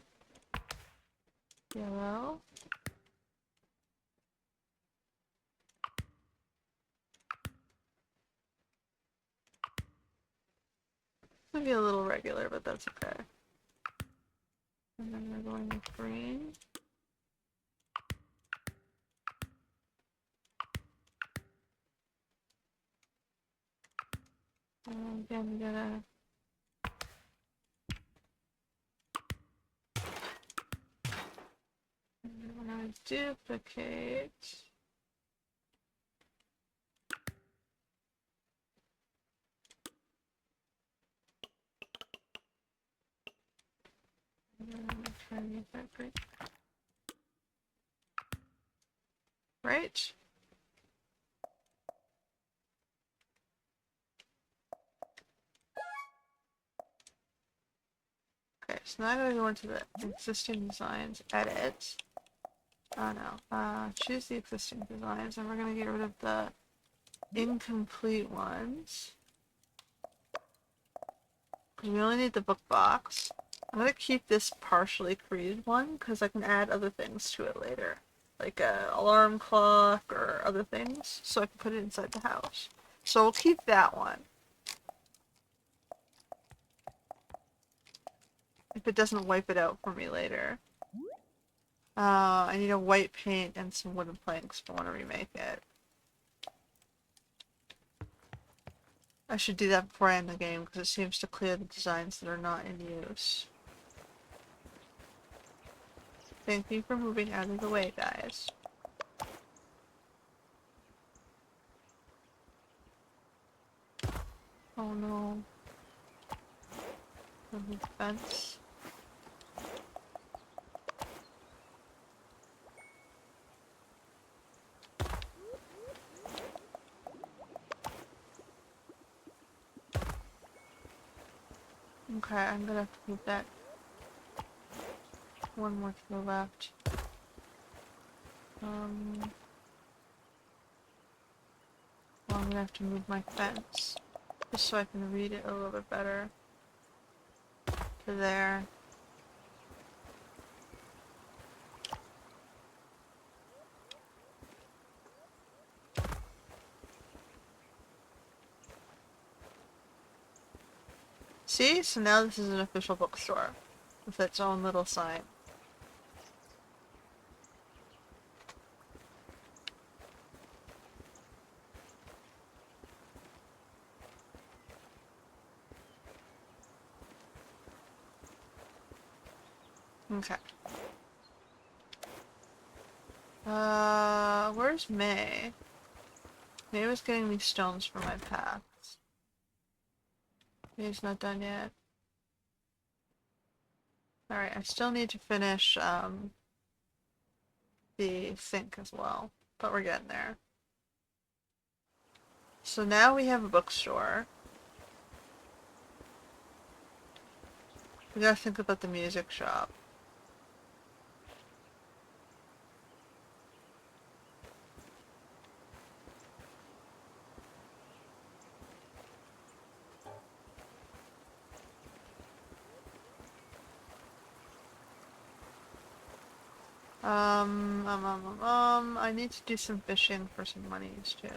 Yellow. Maybe a little regular, but that's okay. And then we're going with green. And again, we gotta... And then we're gonna duplicate. And then I'm gonna try and make that green. Right? Okay, so now I'm gonna go into the existing designs, edit. Oh no, choose the existing designs, and we're gonna get rid of the incomplete ones. Because we only need the book box. I'm gonna keep this partially created one because I can add other things to it later. Like a alarm clock or other things, so I can put it inside the house. So we'll keep that one. If it doesn't wipe it out for me later. I need a white paint and some wooden planks if I want to remake it. I should do that before I end the game because it seems to clear the designs that are not in use. Thank you for moving out of the way, guys. Oh no. The fence. Okay, I'm gonna have to move that one more to the left. Well, I'm gonna have to move my fence just so I can read it a little bit better. To there. See? So now this is an official bookstore with its own little sign. Okay. Where's May? May was getting these stones for my paths. May's not done yet. Alright, I still need to finish, the sink as well. But we're getting there. So now we have a bookstore. We gotta think about the music shop. I need to do some fishing for some monies too.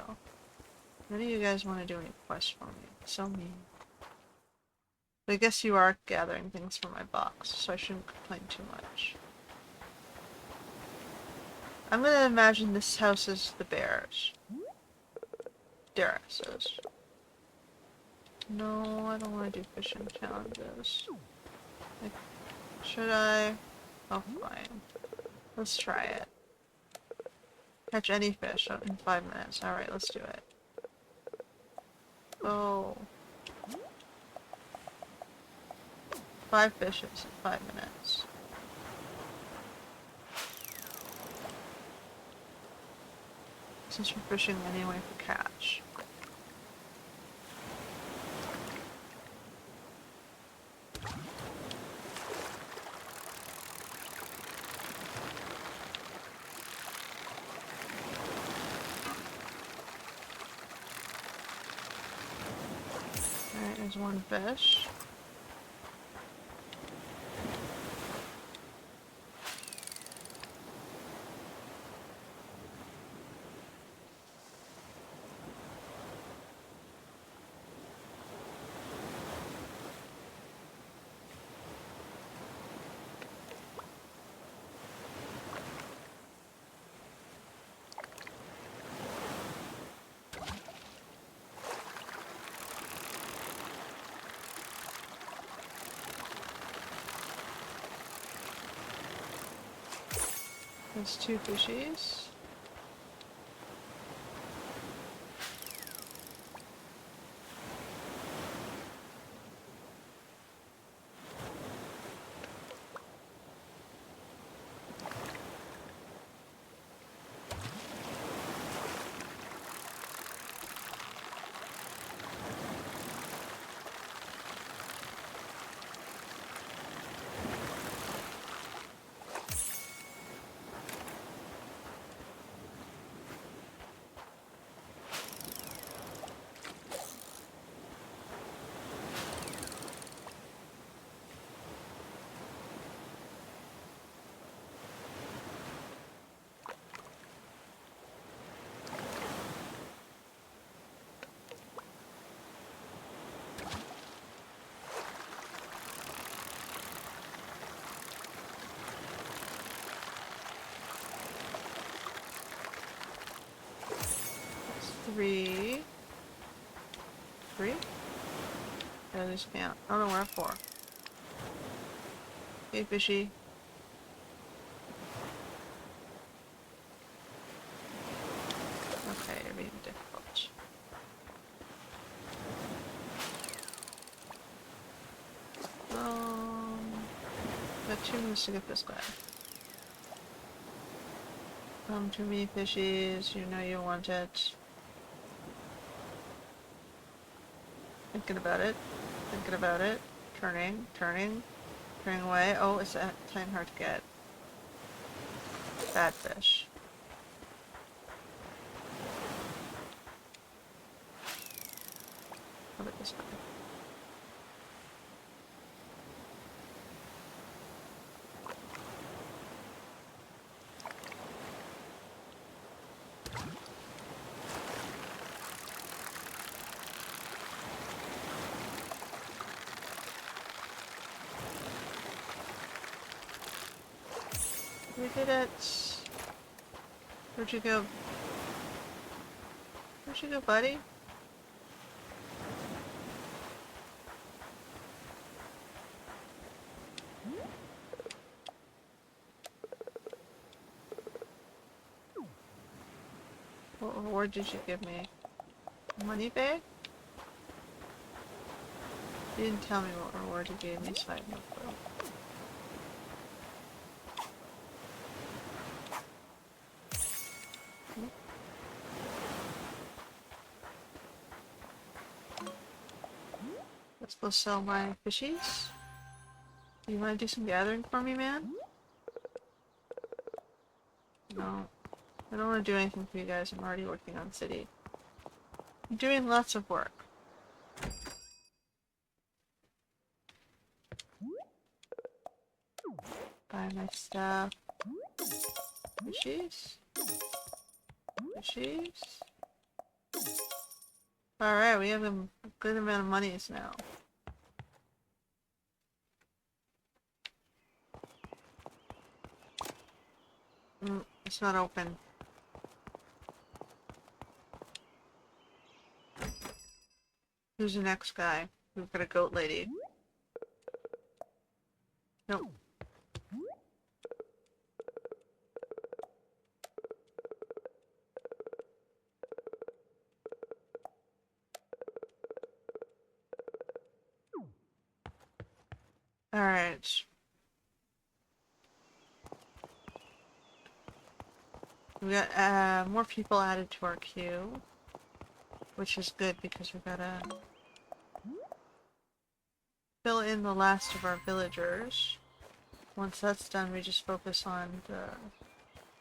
None of you guys want to do any quests for me. So mean. But I guess you are gathering things for my box, so I shouldn't complain too much. I'm gonna imagine this house is the bears. Dara says. No, I don't want to do fishing challenges. Like, should I? Oh, fine. Let's try it. Catch any fish in 5 minutes. Alright, let's do it. Oh. 5 fishes in 5 minutes. Since we're fishing anyway for catch. Alright, there's one fish. There's 2 fishies. 3. 3? I just can't. I don't know where 4. Hey, fishy. Okay, you're being difficult. Got 2 minutes to get this guy. Come to me, fishies. You know you want it. Thinking about it. Thinking about it. Turning. Turning. Turning away. Oh, it's that time hard to get. Bad fish. Look at this guy. We did it. Where'd you go? Where'd you go, buddy? What reward did you give me? Money bag? You didn't tell me what reward you gave me, so I don't know. Let's go sell my fishies. Do you want to do some gathering for me, man? No. I don't want to do anything for you guys. I'm already working on city. I'm doing lots of work. Buy my stuff. Fishies. Fishies. Alright, we have a good amount of monies now. It's not open. Who's the next guy? We've got a goat lady. Nope. Alright. We got more people added to our queue, which is good because we gotta fill in the last of our villagers. Once that's done, we just focus on the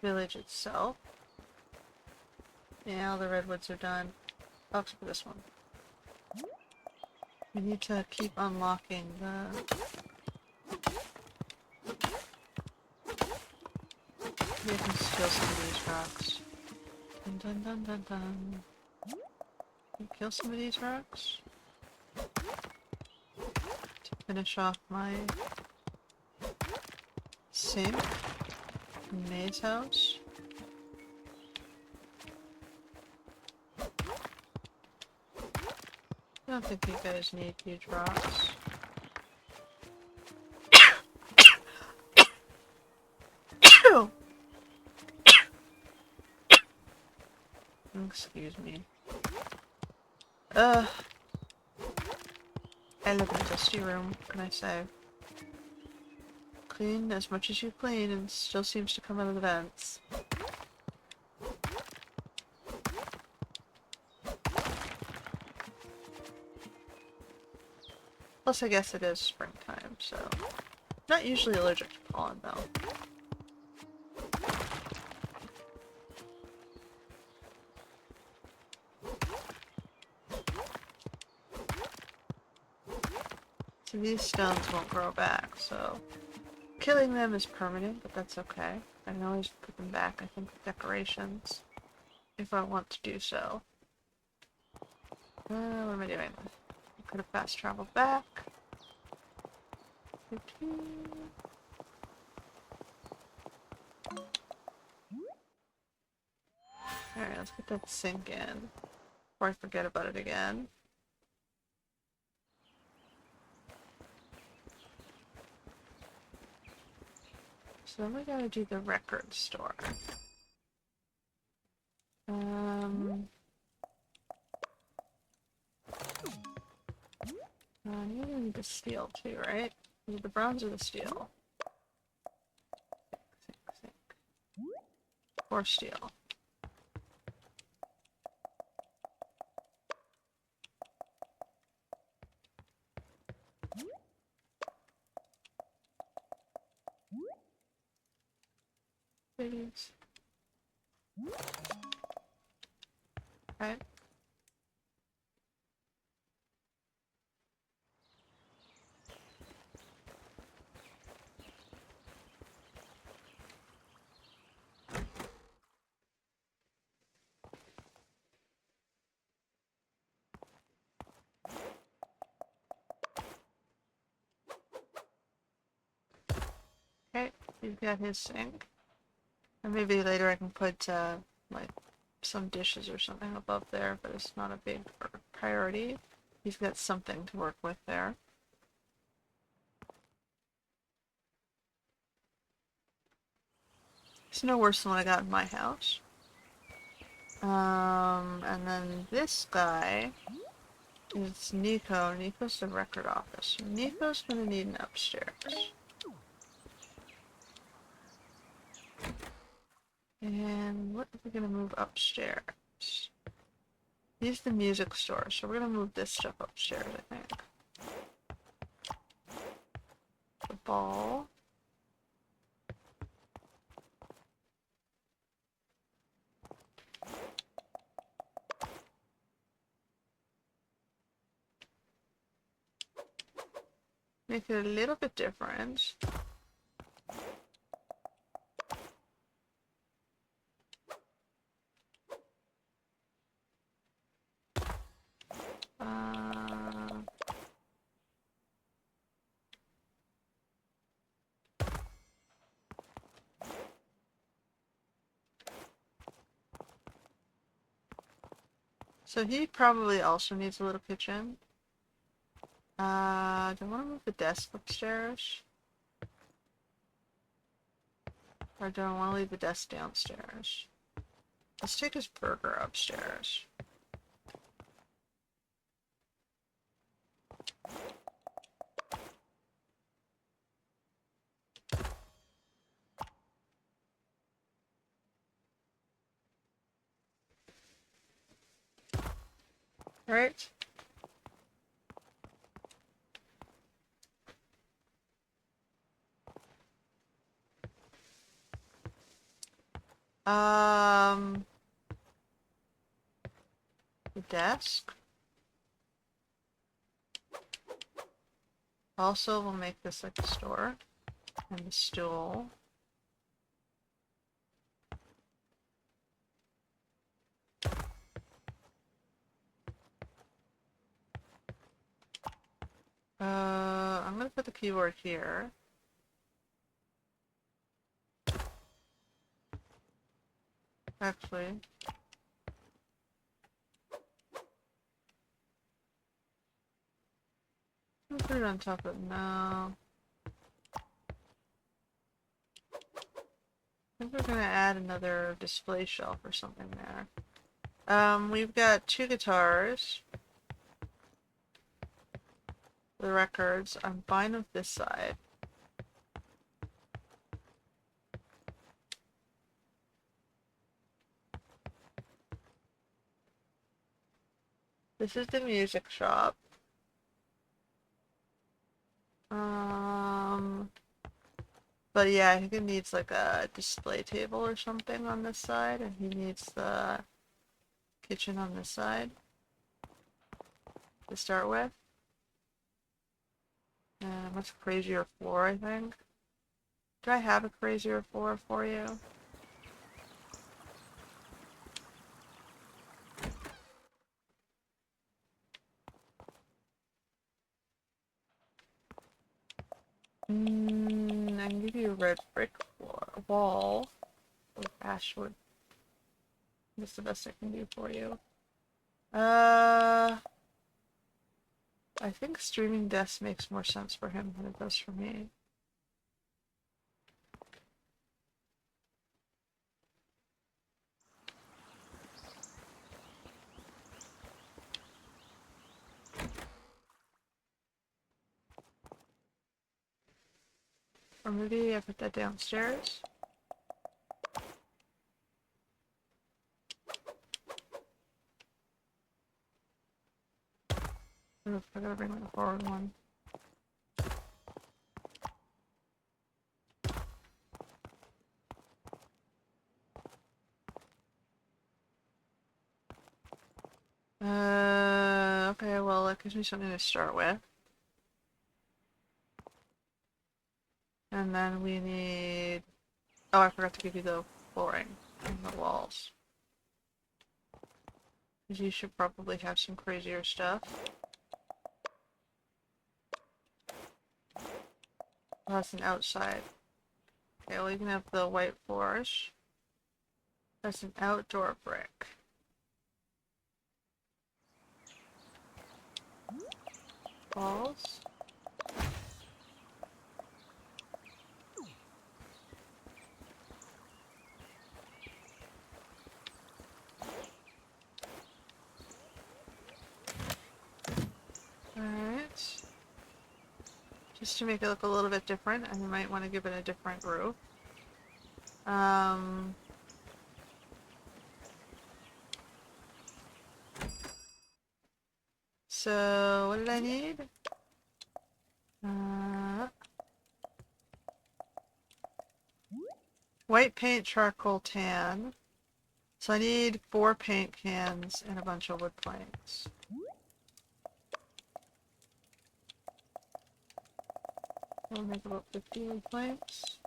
village itself. Yeah, all the redwoods are done. Oh, except for this one. We need to keep unlocking the... Maybe I can steal some of these rocks. Dun dun dun dun dun. Can you kill some of these rocks? To finish off my sink in May's house. I don't think you guys need huge rocks. Excuse me. I live in a dusty room, what can I say? Clean as much as you clean and still seems to come out of the vents. Plus I guess it is springtime, so... Not usually allergic to pollen though. So these stones won't grow back, so... Killing them is permanent, but that's okay. I can always put them back, I think, with decorations. If I want to do so. What am I doing? I could have fast traveled back. Alright, let's get that sink in. before I forget about it again. So then we gotta do the record store. You need the steel too, right? Is it the bronze or the steel? Sink. Or steel. Please. Right. Okay, he's got his sink. And maybe later I can put, like, some dishes or something above there, but it's not a big priority. He's got something to work with there. It's no worse than what I got in my house. And then this guy is Nico. Nico's the record office. Nico's gonna need an upstairs. And what are we gonna move upstairs? He's the music store, so we're gonna move this stuff upstairs, I think. The ball. Make it a little bit different. So he probably also needs a little kitchen. Do I want to move the desk upstairs? Or do I want to leave the desk downstairs? Let's take his burger upstairs. Right? The desk. Also, we'll make this like a store. And the stool. I'm gonna put the keyboard here. Actually. I'll put it on top of no. I think we're gonna add another display shelf or something there. We've got 2 guitars. The records. I'm fine with this side. This is the music shop. But yeah, I think it needs like a display table or something on this side, and he needs the kitchen on this side to start with. And a much crazier floor, I think. Do I have a crazier floor for you? I can give you a red brick wall with ash wood. That's the best I can do for you. I think streaming desk makes more sense for him than it does for me. Or maybe I put that downstairs. Oof, I gotta bring the forward one. Okay, well, that gives me something to start with. And then we need... Oh, I forgot to give you the flooring and the walls. Because you should probably have some crazier stuff. Oh, that's an outside. Okay, well, you can have the white floors. That's an outdoor brick. Walls. Alright. Just to make it look a little bit different, and you might want to give it a different roof. So, what did I need? White paint, charcoal, tan. So I need 4 paint cans and a bunch of wood planks. I'll make about 50 wood planks.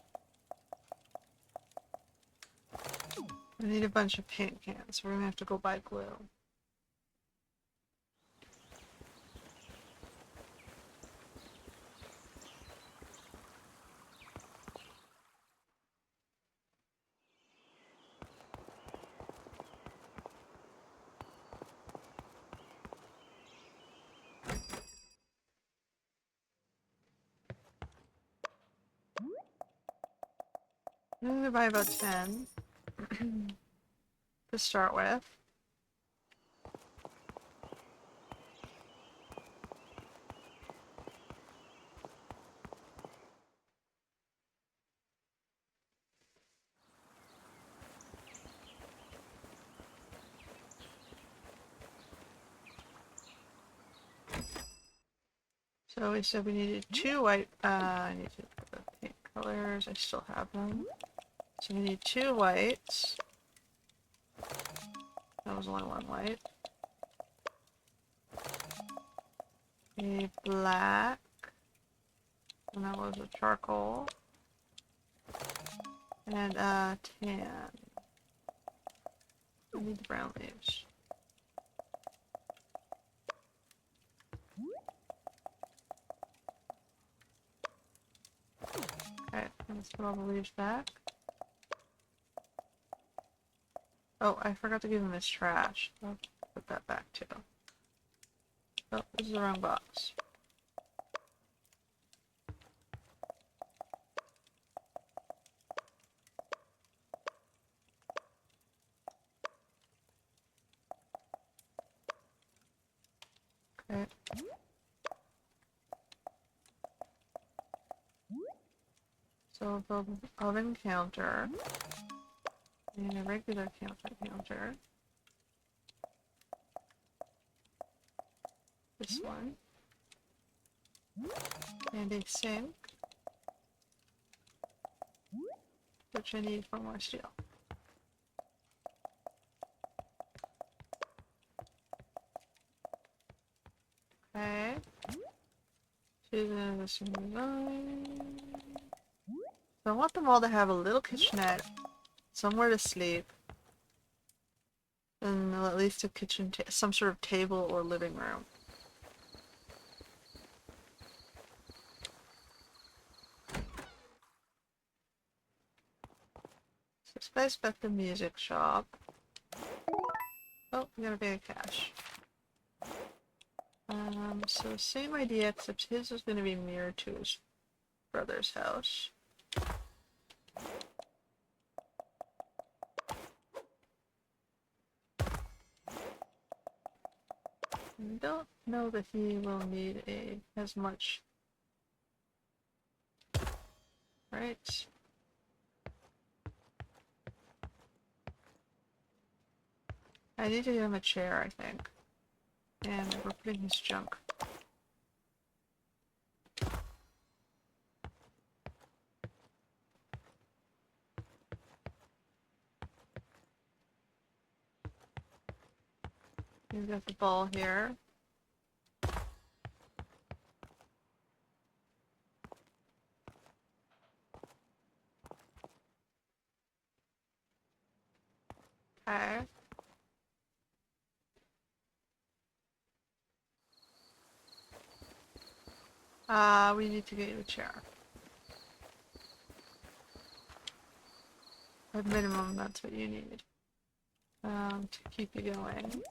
I need a bunch of paint cans, so we're gonna have to go buy glue. I'm gonna buy about 10 to start with. So we said we needed 2 white, I need to put the paint colors, I still have them. So we need 2 whites. That was only 1 white. A black. And that was a charcoal. And a tan. I need the brown leaves. Okay, let's put all the leaves back. Oh, I forgot to give him his trash. I'll put that back too. Oh, this is the wrong box. Okay. So the oven counter and a regular counter. This one. And a sink, which I need for more steel. Okay. Choosing this design. So I want them all to have a little kitchenette, somewhere to sleep, and at least a kitchen, some sort of table or living room. So Spice got the music shop. Oh, we got a bag of cash. So same idea, except his is going to be mirrored to his brother's house. I don't know that he will need as much. Right. I need to get him a chair, I think. And we're putting his junk. We've got the ball here. Okay. We need to get you a chair. At minimum, that's what you need. To keep you going.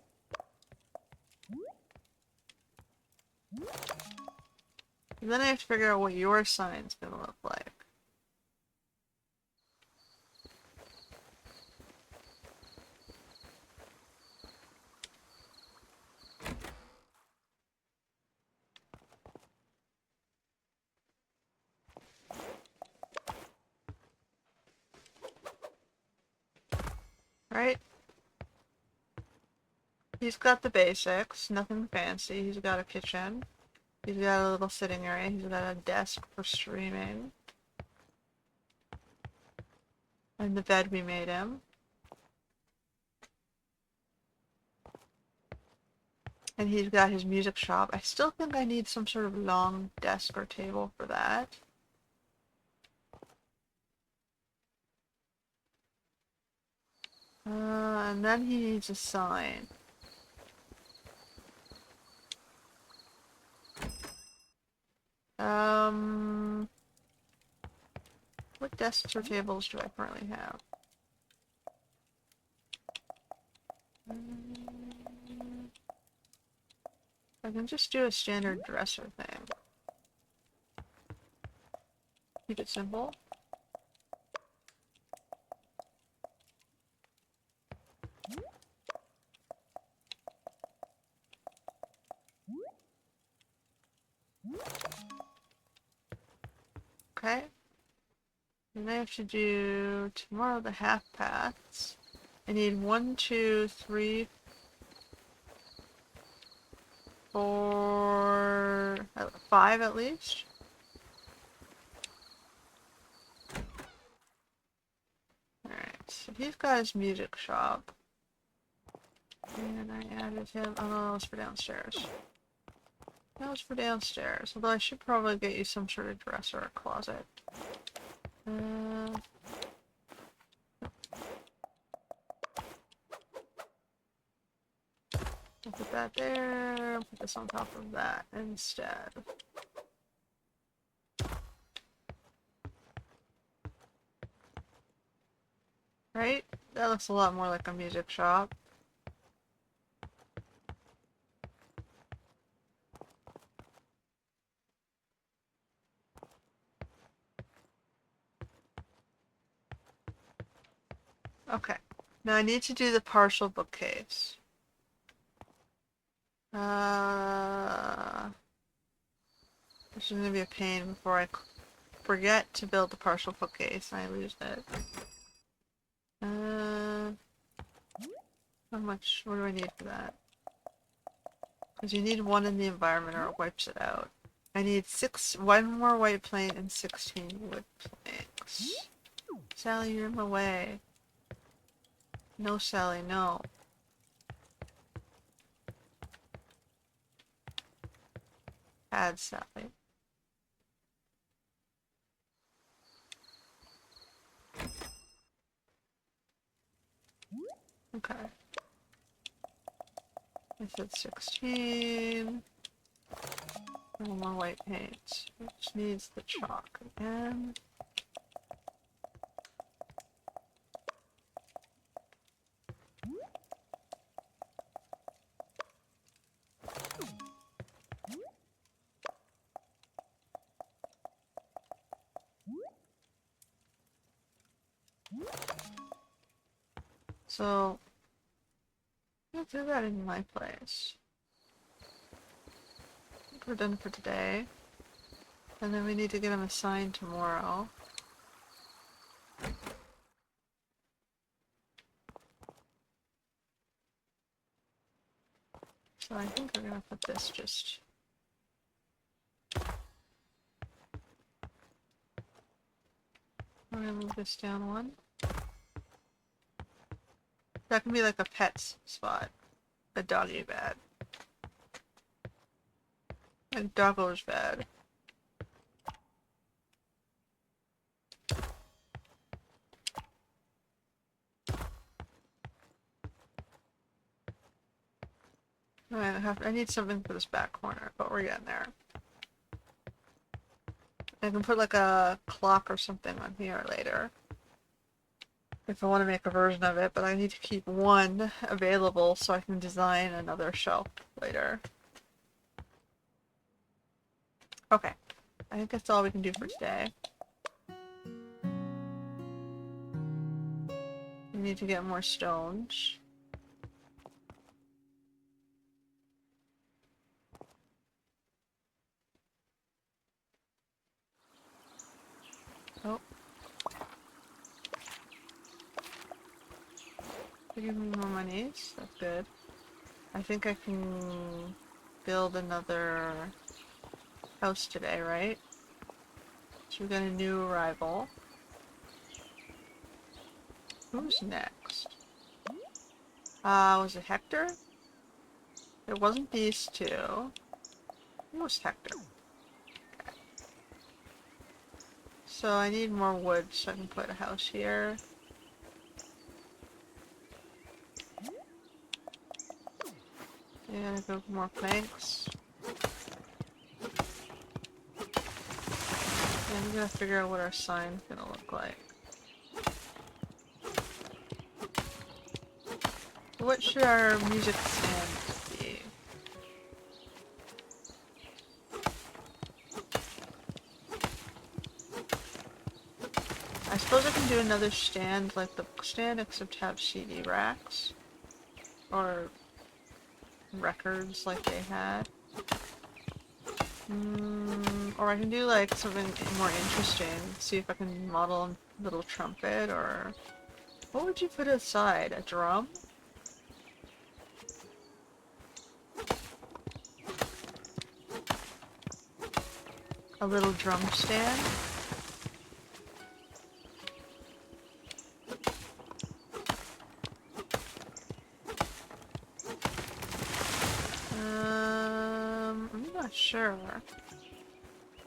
And then I have to figure out what your sign's gonna look like. Right? He's got the basics, nothing fancy. He's got a kitchen. He's got a little sitting area. He's got a desk for streaming. And the bed we made him. And he's got his music shop. I still think I need some sort of long desk or table for that. And then he needs a sign. What desks or tables do I currently have? I can just do a standard dresser thing. Keep it simple. Okay. And I have to do tomorrow the half paths. I need 1, 2, 3, 4, 5 at least. Alright, so he's got his music shop. And I added him. Oh no, that was for downstairs. That was for downstairs. Although I should probably get you some sort of dresser or closet. I'll put that there. I'll put this on top of that instead. Right? That looks a lot more like a music shop. Okay. Now I need to do the partial bookcase. This is gonna be a pain before I forget to build the partial bookcase and I lose it. How much? What do I need for that? Because you need one in the environment or it wipes it out. I need 1 more white plank and 16 wood planks. Sally, you're in my way. No, Sally, no. Add Sally. Okay. I said 16. And more white paint, which needs the chalk again. So, I'll do that in my place. I think we're done for today. And then we need to get him a sign tomorrow. So I think we're gonna put this just... I'm gonna move this down one. That can be like a pet's spot. A doggy bed. A doggo's bed. I need something for this back corner, but we're getting there. I can put like a clock or something on here later. If I want to make a version of it, but I need to keep one available so I can design another shelf later. Okay. I think that's all we can do for today. We need to get more stones. Oh. They give me more monies. That's good. I think I can build another house today, right? So we got a new arrival. Who's next? Was it Hector? It wasn't these two. Who was Hector? Okay. So I need more wood so I can put a house here. And I go for more planks. And I'm gonna figure out what our sign's gonna look like. What should our music stand be? I suppose I can do another stand like the bookstand, except have CD racks. Or records like they had. Or I can do like something more interesting. See if I can model a little trumpet or... What would you put aside? A drum? A little drum stand? I'm not sure.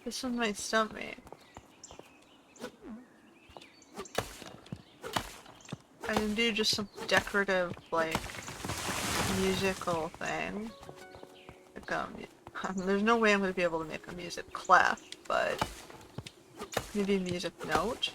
This one might stump me. I can do just some decorative, like, musical thing. Like, there's no way I'm gonna be able to make a music clef, but maybe a music note.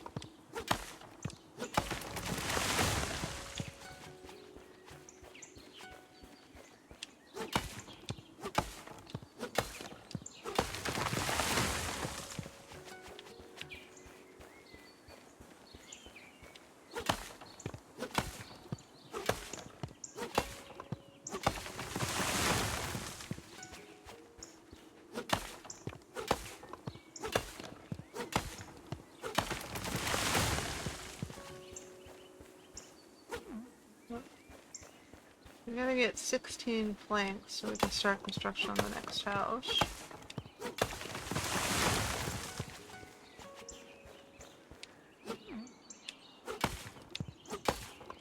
We gotta get 16 planks so we can start construction on the next house.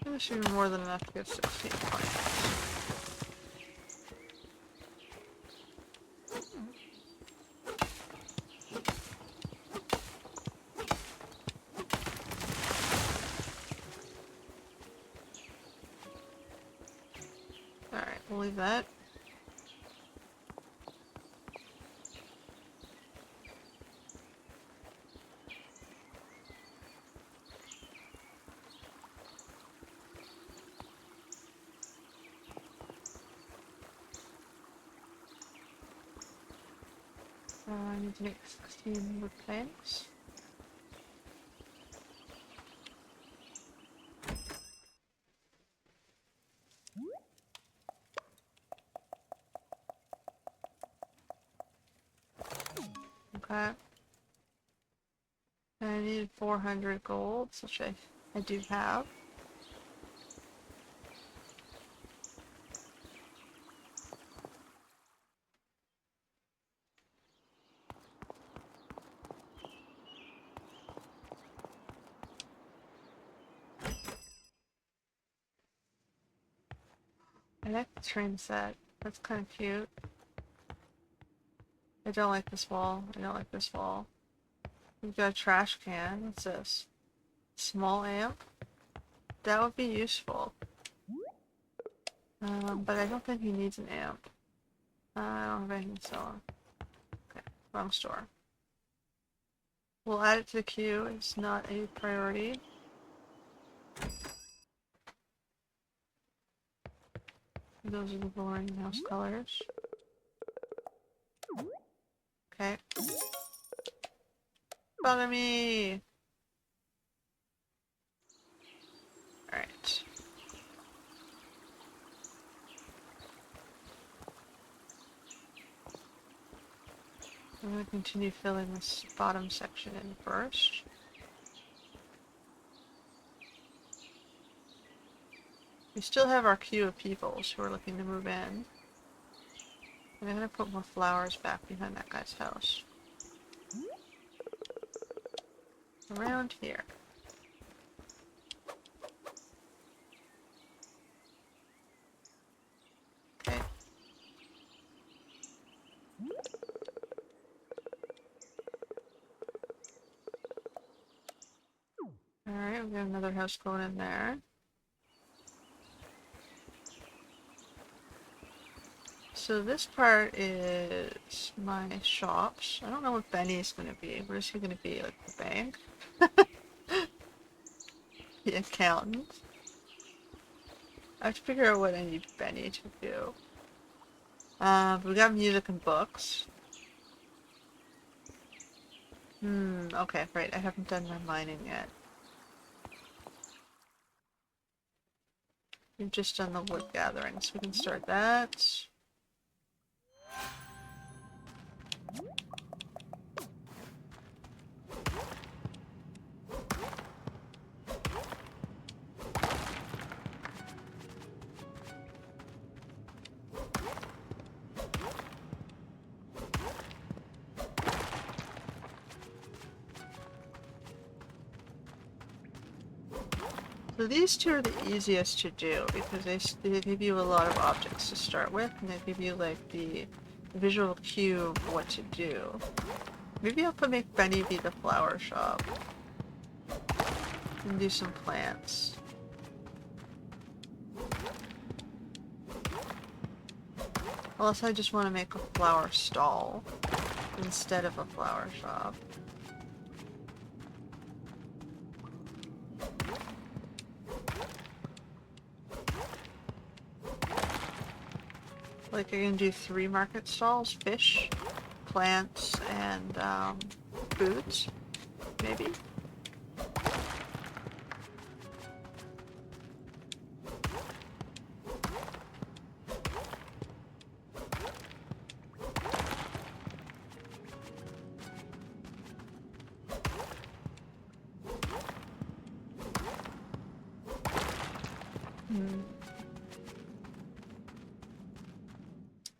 That should be more than enough to get 16 planks. Alright, we'll leave that. I need to make 16 wood planks. Okay. And I need 400 gold, which I do have. I like the train set. That's kind of cute. I don't like this wall. I don't like this wall. We've got a trash can. What's this? Small amp? That would be useful. But I don't think he needs an amp. I don't have anything to sell him. Okay, wrong store. We'll add it to the queue. It's not a priority. Those are the boring house colors. Okay. Follow me! Alright. I'm going to continue filling this bottom section in first. We still have our queue of peoples who are looking to move in. And I'm going to put more flowers back behind that guy's house. Around here. Okay. Alright, we got another house going in there. So this part is my shops. I don't know what Benny's gonna be. What is he gonna be? Like the bank? The accountant? I have to figure out what I need Benny to do. We got music and books. Okay, right. I haven't done my mining yet. We've just done the wood gathering, so we can start that. So these two are the easiest to do because they give you a lot of objects to start with, and they give you like the visual cue of what to do. Maybe I'll make Benny be the flower shop and do some plants. Unless I just want to make a flower stall instead of a flower shop. Like I can do 3 market stalls, fish, plants, and foods, maybe?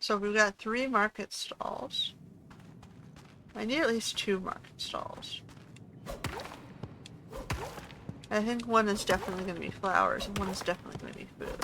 So we've got 3 market stalls. I need at least 2 market stalls. I think one is definitely going to be flowers, and one is definitely going to be food.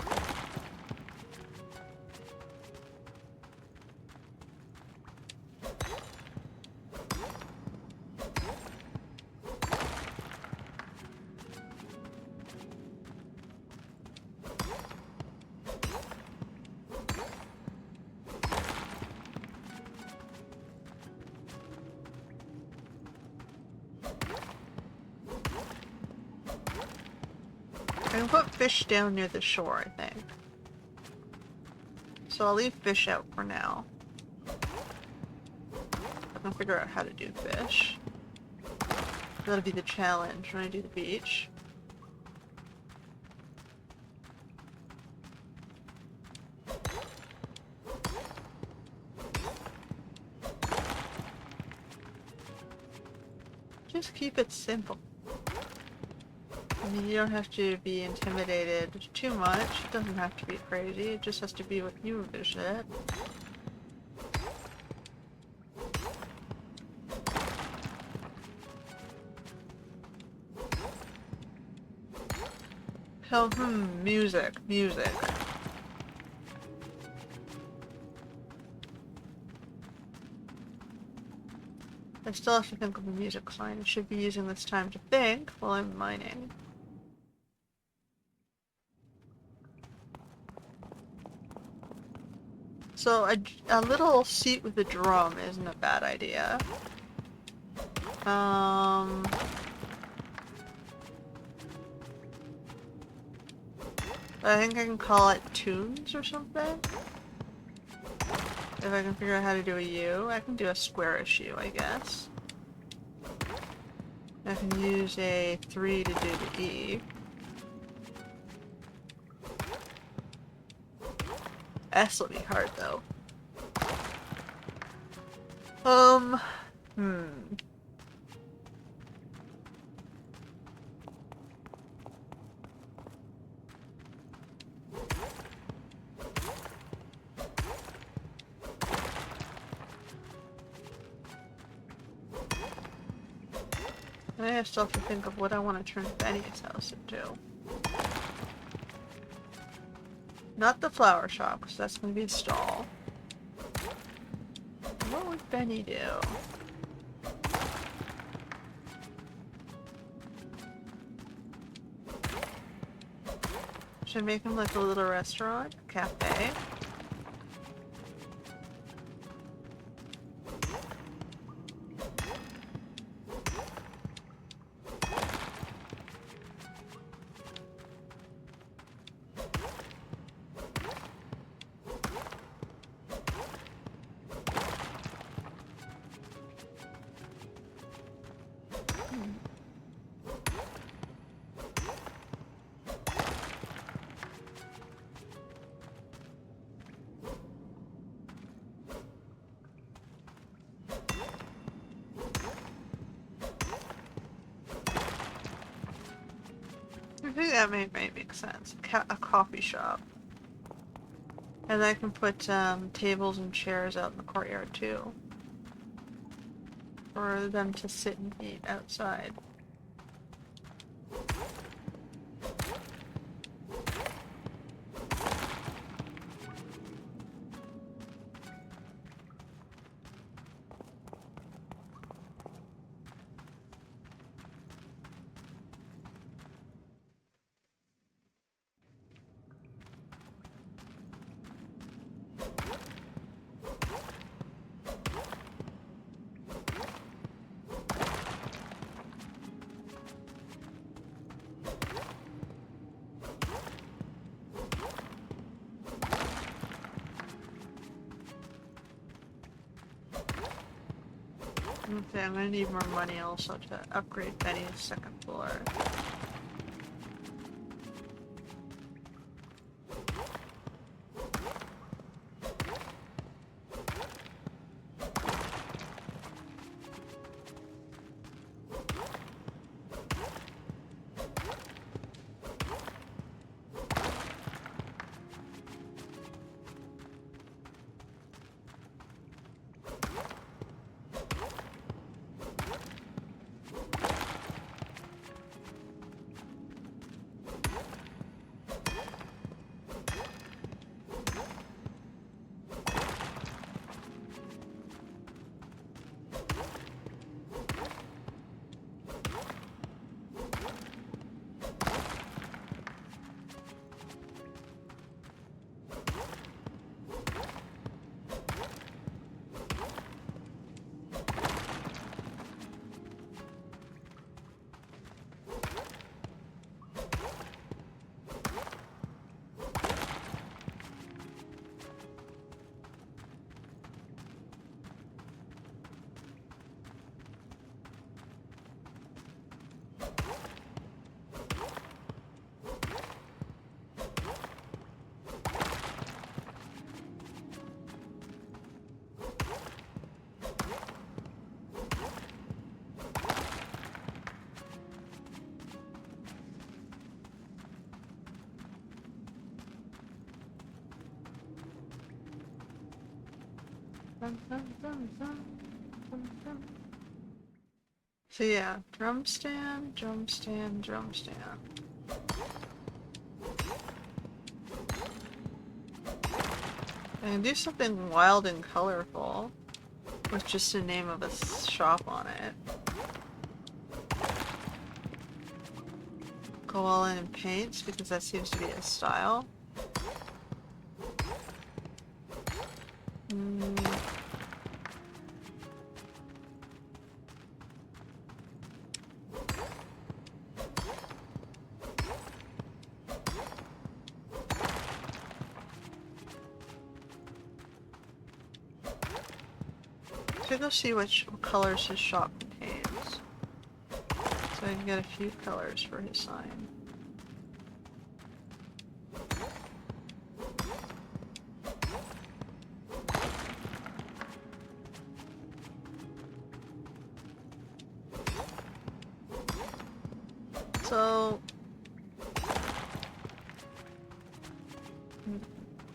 I can put fish down near the shore, I think. So I'll leave fish out for now. I can figure out how to do fish. That'll be the challenge when I do the beach. just keep it simple. I mean, you don't have to be intimidated too much. It doesn't have to be crazy. It just has to be what you envision it. So, music. I still have to think of a music line. I should be using this time to think while I'm mining. So a little seat with a drum isn't a bad idea. I think I can call it tunes or something. If I can figure out how to do a U, I can do a squarish U, I guess. I can use a 3 to do the E. S will be hard though. I still have to think of what I want to turn Benny's house into. Not the flower shop, because that's going to be a stall. What would Benny do? Should I make him like a little restaurant? A cafe? I think that may make sense. A coffee shop. And I can put tables and chairs out in the courtyard too. For them to sit and eat outside. Okay, I'm gonna need more money also to upgrade Benny's second floor. Dun, dun, dun, dun, dun, dun. So yeah, drum stand, drum stand, drum stand. I can do something wild and colorful with just the name of a shop on it. Go all in paints because that seems to be a style. So go see what colors his shop contains. So I can get a few colors for his sign. So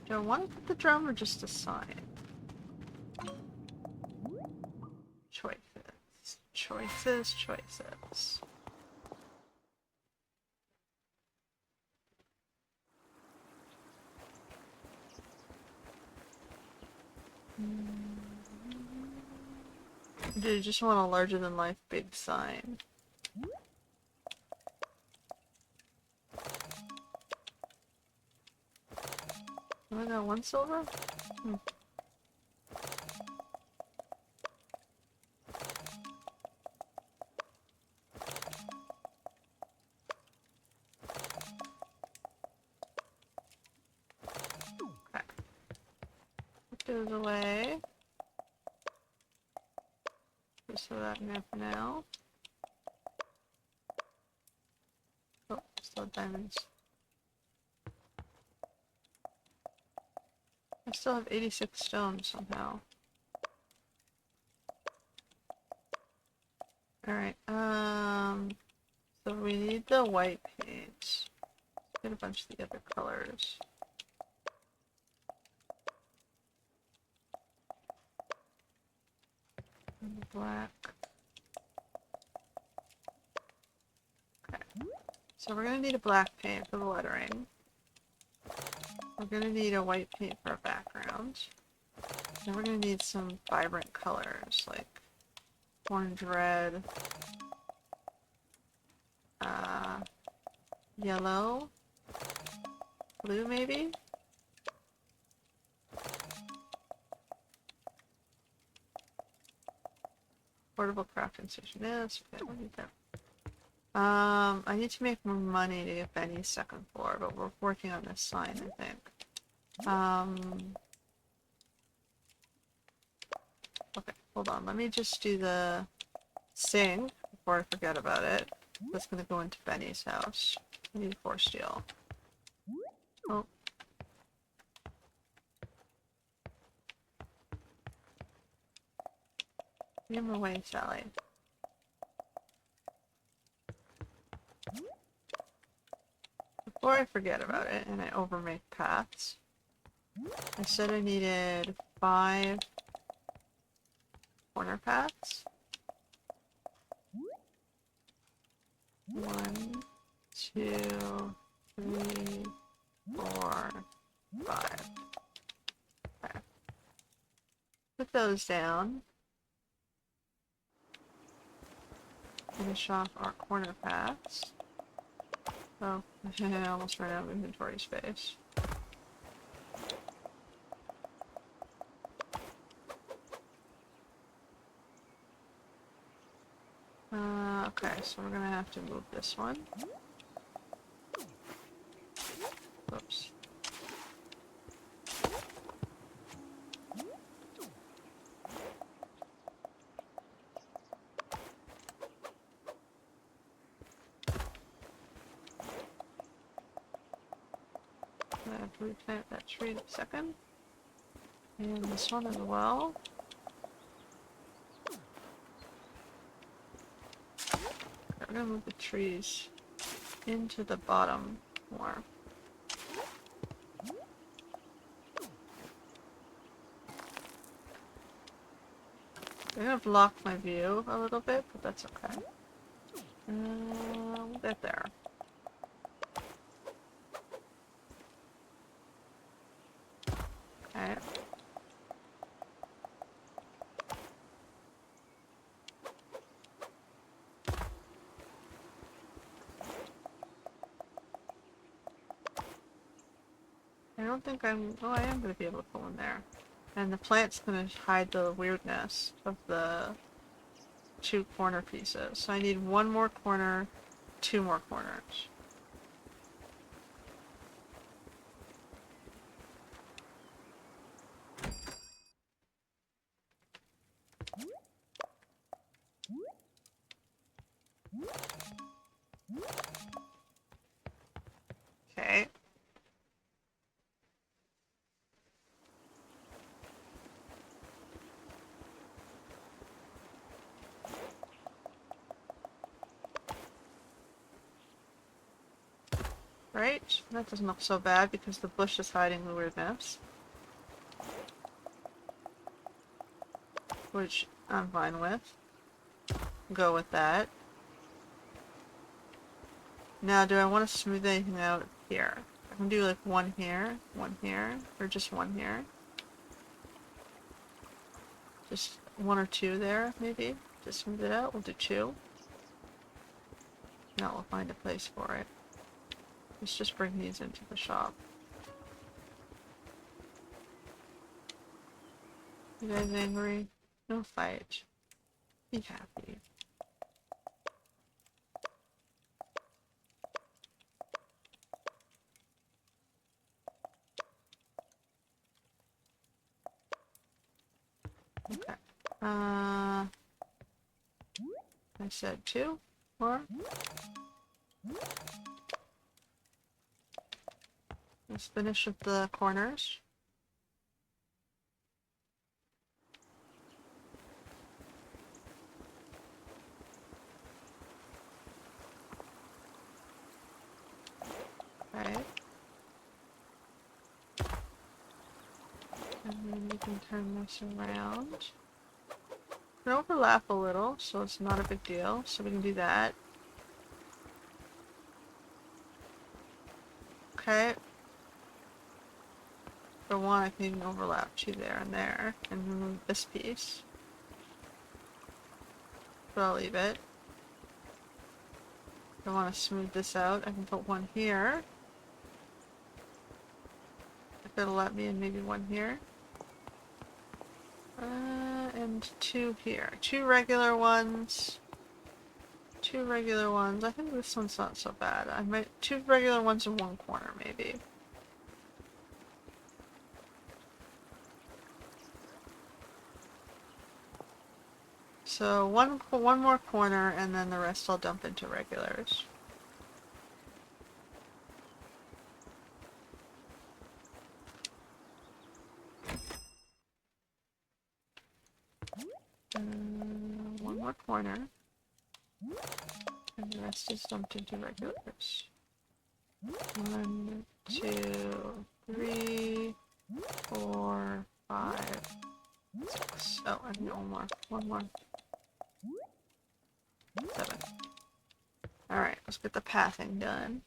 do I want to put the drum or just a sign? Choices. Choices, choices. Do you just want a larger than life big sign? I got one silver? Okay. Put those away. Just throw that in there for now. Oh, still diamonds. I still have 86 stones somehow. Alright, so we need the white paint. Get a bunch of the other colors. And the black. Okay. So we're gonna need a black paint for the lettering. We're gonna need a white paint for a background. And we're gonna need some vibrant colors, like orange, red, yellow, blue maybe? Portable crafting station. Yes, okay, we need that. I need to make more money to get Benny's second floor, but we're working on this sign, I think. Okay, hold on. Let me just do the sing before I forget about it. That's gonna go into Benny's house. I need 4 steel. Oh. Get him away, Sally. Before I forget about it and I overmake paths, I said I needed 5 corner paths. 1, 2, 3, 4, 5. Okay. Put those down. Finish off our corner paths. Oh, I almost ran out of inventory space. Okay, so we're gonna have to move this one. Oops. I have to replant that tree in a second. And this one as well. We're gonna move the trees into the bottom more. They're gonna block my view a little bit, but that's okay. We'll get there. Okay. I don't think I'm... Oh, I am going to be able to pull in there. And the plant's going to hide the weirdness of the 2 corner pieces. So I need 1 more corner, 2 more corners. Okay. Right? That doesn't look so bad because the bush is hiding the weirdness. Which I'm fine with. Go with that. Now, do I want to smooth anything out here? I can do like 1 here, or just 1 here. Just 1 or 2 there, maybe. To smooth it out, we'll do 2. Now we'll find a place for it. Let's just bring these into the shop. You guys angry? No fight. Be happy. Okay. I said 2 more. Let's finish with the corners. Okay. And then we can turn this around. It can overlap a little, so it's not a big deal. So we can do that. Okay. For 1, I can overlap 2 there and there, and remove this piece. But I'll leave it. If I want to smooth this out, I can put 1 here. If it'll let me, and maybe 1 here. And 2 here. 2 regular ones. 2 regular ones. I think this one's not so bad. I might 2 regular ones in 1 corner, maybe. So one more corner, and then the rest I'll dump into regulars. One more corner, and the rest is dumped into regulars. 1, 2, 3, 4, 5, 6. Oh, I need 1 more. 1 more. 7. Alright, let's get the pathing done.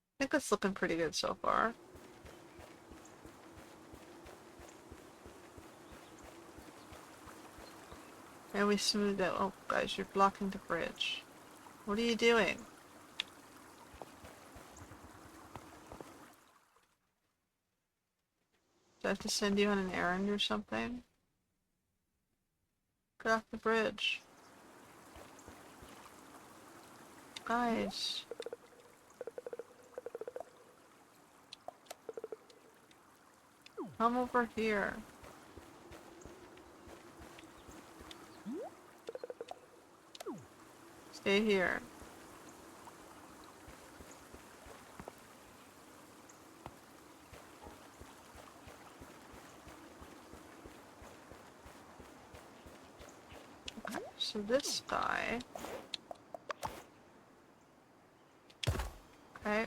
I think it's looking pretty good so far. And we smoothed out. Oh, guys, you're blocking the bridge. What are you doing? Do I have to send you on an errand or something? Get off the bridge. Guys. Come over here. Stay here. Okay, so this guy... Okay.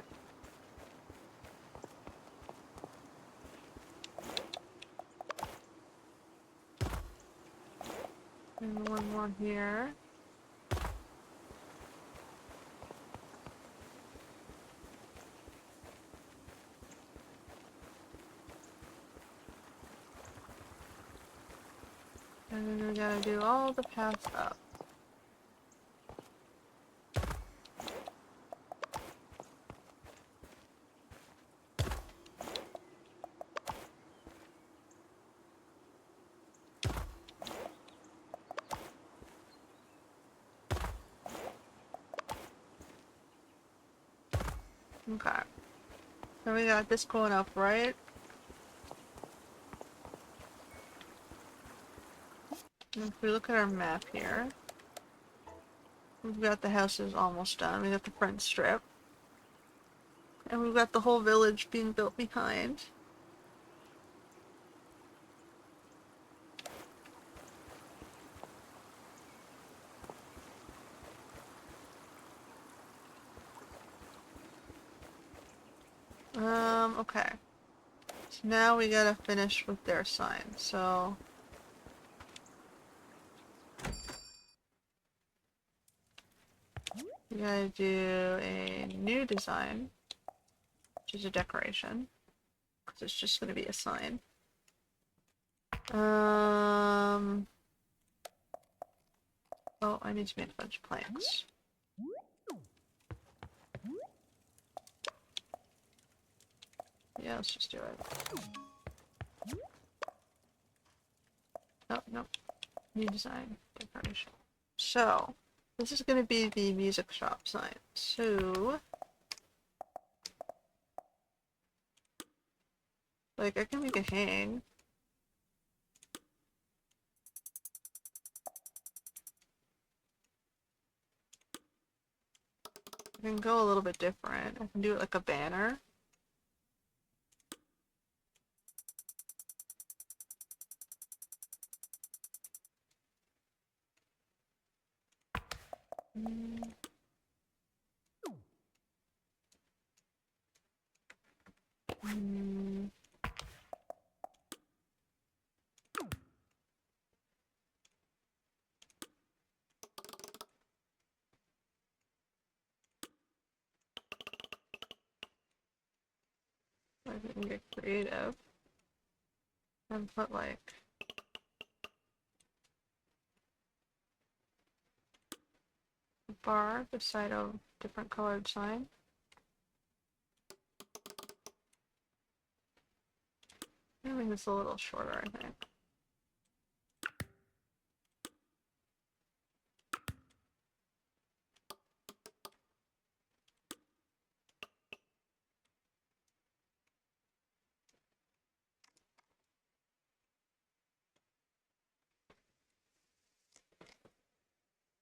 And one more here. And then we gotta do all the paths up. Okay. So we got this going up, right? And if we look at our map here, we've got the houses almost done. We got the front strip. And we've got the whole village being built behind. Okay. So now we gotta finish with their sign, so... we gotta do a new design, which is a decoration, because it's just gonna be a sign. Oh, I need to make a bunch of planks. Yeah, let's just do it. Oh, no. New design, decoration. So, this is gonna be the music shop sign. So... like, I can make it hang. I can go a little bit different. I can do it like a banner. Mm. Mm. I can get creative and put like a bar beside a different colored sign. I think it's a little shorter, I think.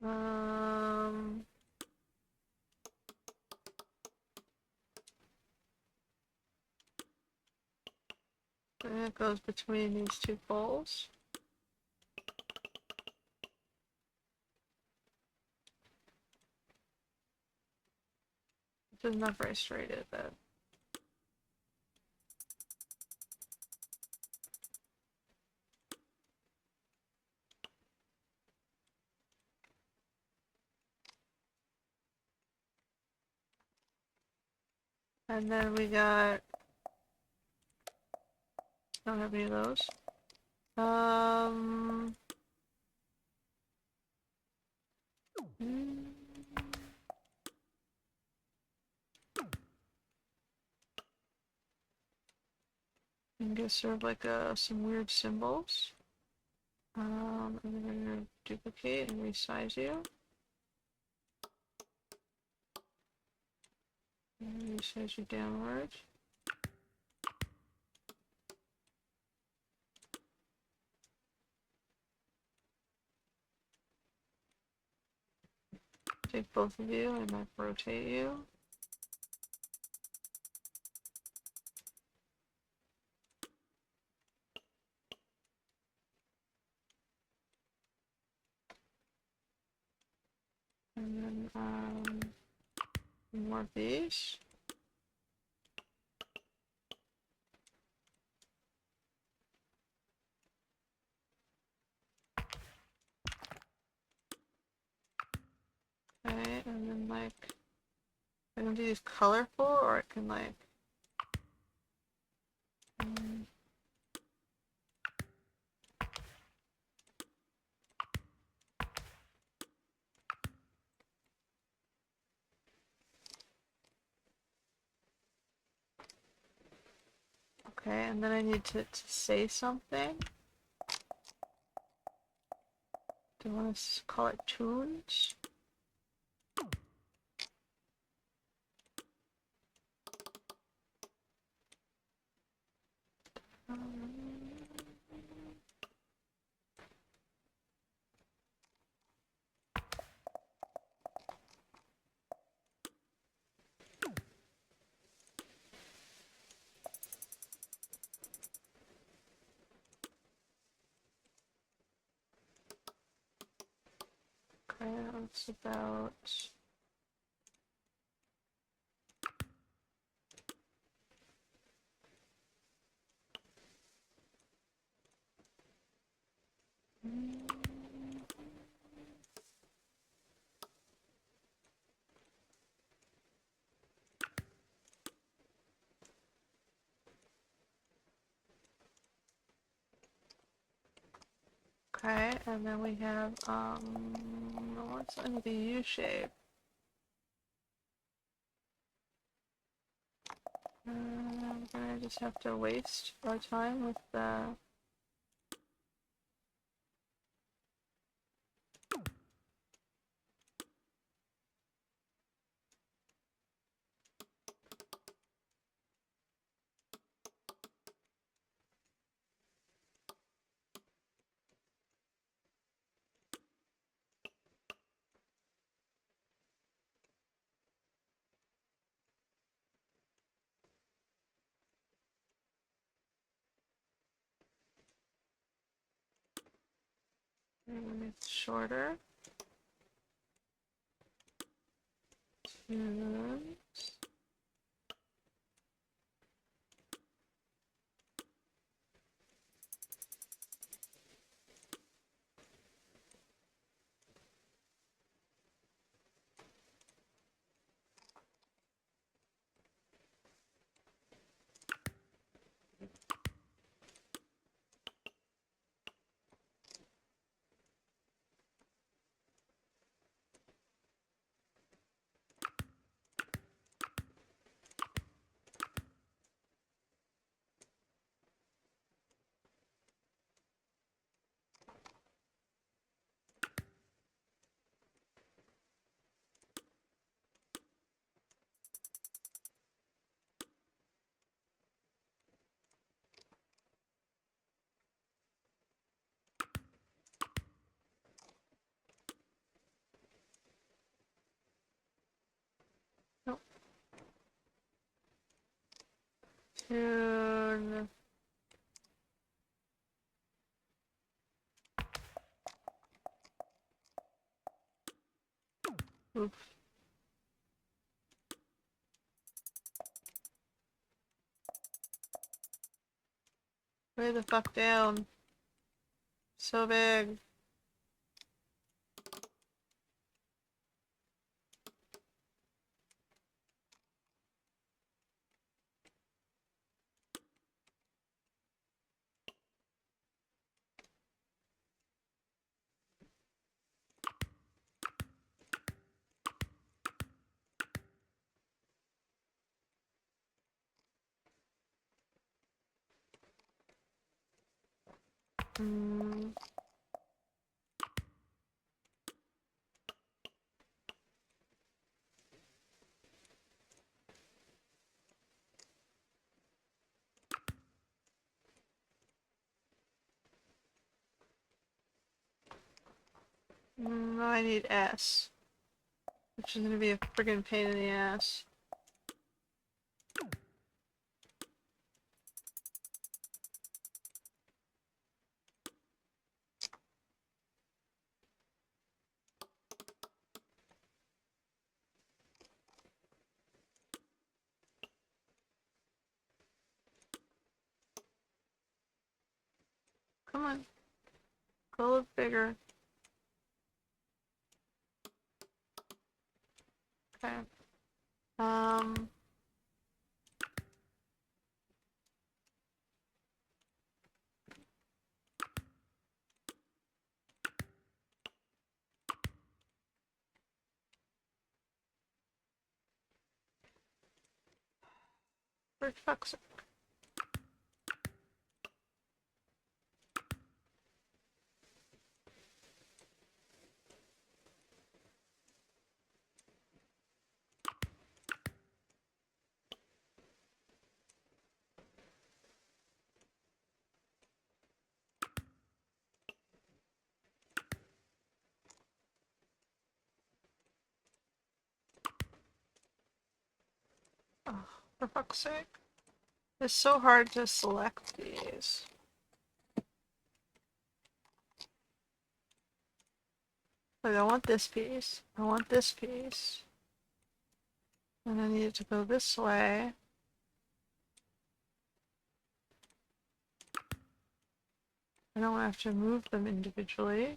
Um, and it goes between these two poles. This is not very straight, is it? And then we got... don't have any of those. Mm, and get sort of like some weird symbols. And then we're gonna duplicate and resize you. And resize you downward. Take both of you and like rotate you. And then more of these. And then like, I can do these colorful, or I can like, okay, and then I need to say something. Do I want to call it tunes? Okay, that's about... Okay, and then we have, what's under the U shape? I'm gonna just have to waste our time with the... It's shorter. Tunes. Nope. Tune. Oof. Way the fuck down. So big. Mm. I need S, which is gonna be a friggin' pain in the ass. Come on. Go look bigger. Okay. Um... For fuck's sake. Oh, for fuck's sake. It's so hard to select these. Like, I want this piece. I want this piece. And I need it to go this way. I don't have to move them individually.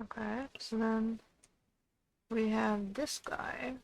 Okay, so then we have this guy.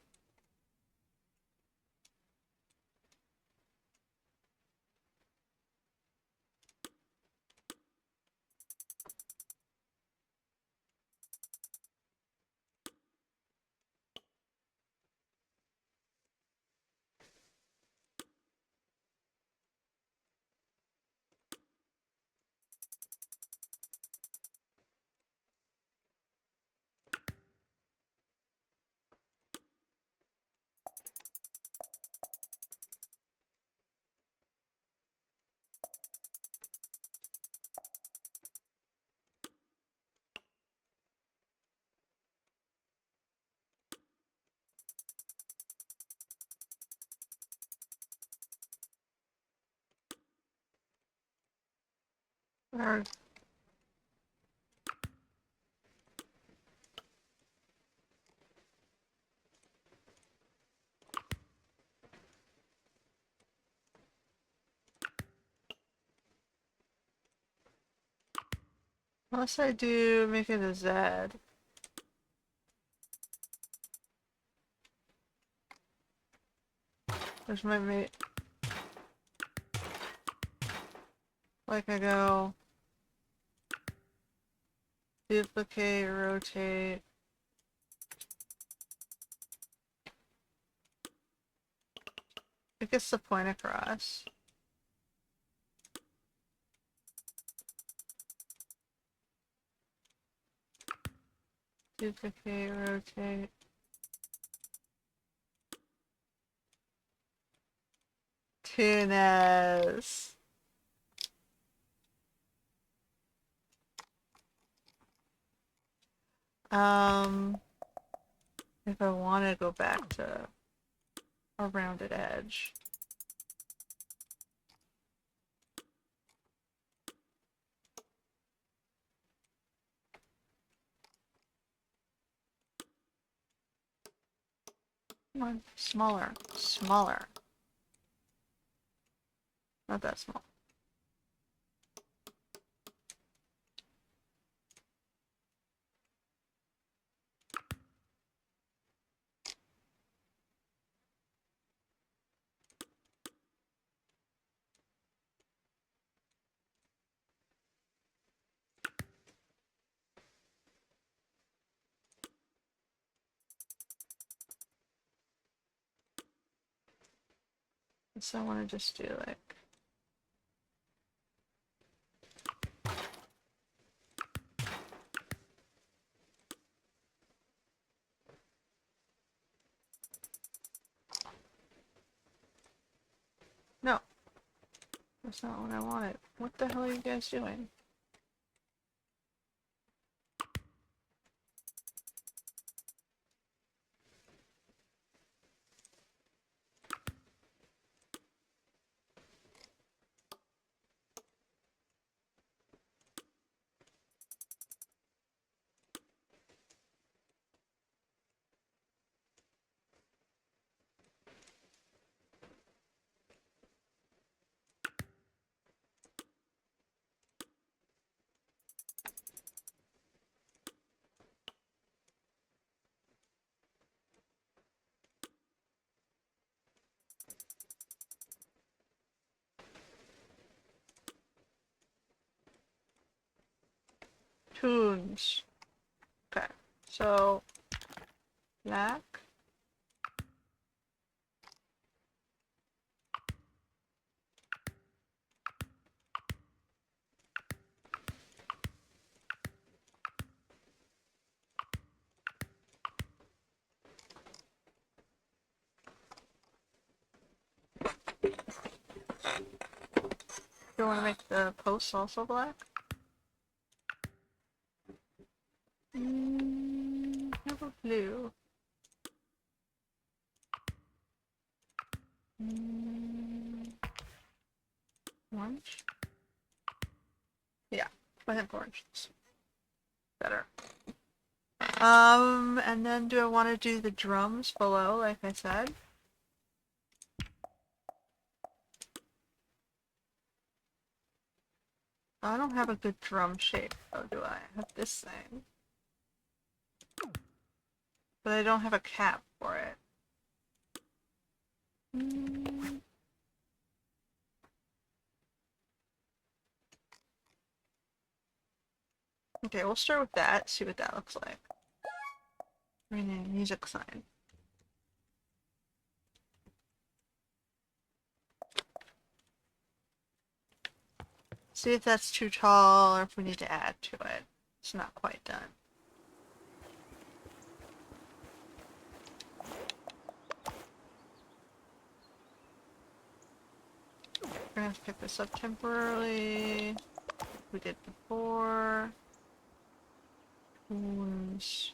Or unless I do make it a Z. There's my mate. Like I go duplicate, rotate. It gets the point across. Duplicate, rotate. Tunes. If I want to go back to a rounded edge. Come on, smaller, smaller. Not that small. So I want to just do like... No, that's not what I wanted. What the hell are you guys doing? Tunes. Okay, so black. Do you want to make the posts also black? How about blue? Orange? Yeah, I think orange is better. And then do I want to do the drums below, like I said? I don't have a good drum shape, though, do I? I have this thing. But I don't have a cap for it. Okay, we'll start with that, see what that looks like. Rename music sign. See if that's too tall or if we need to add to it. It's not quite done. We're gonna have to pick this up temporarily. We did before. Wounds.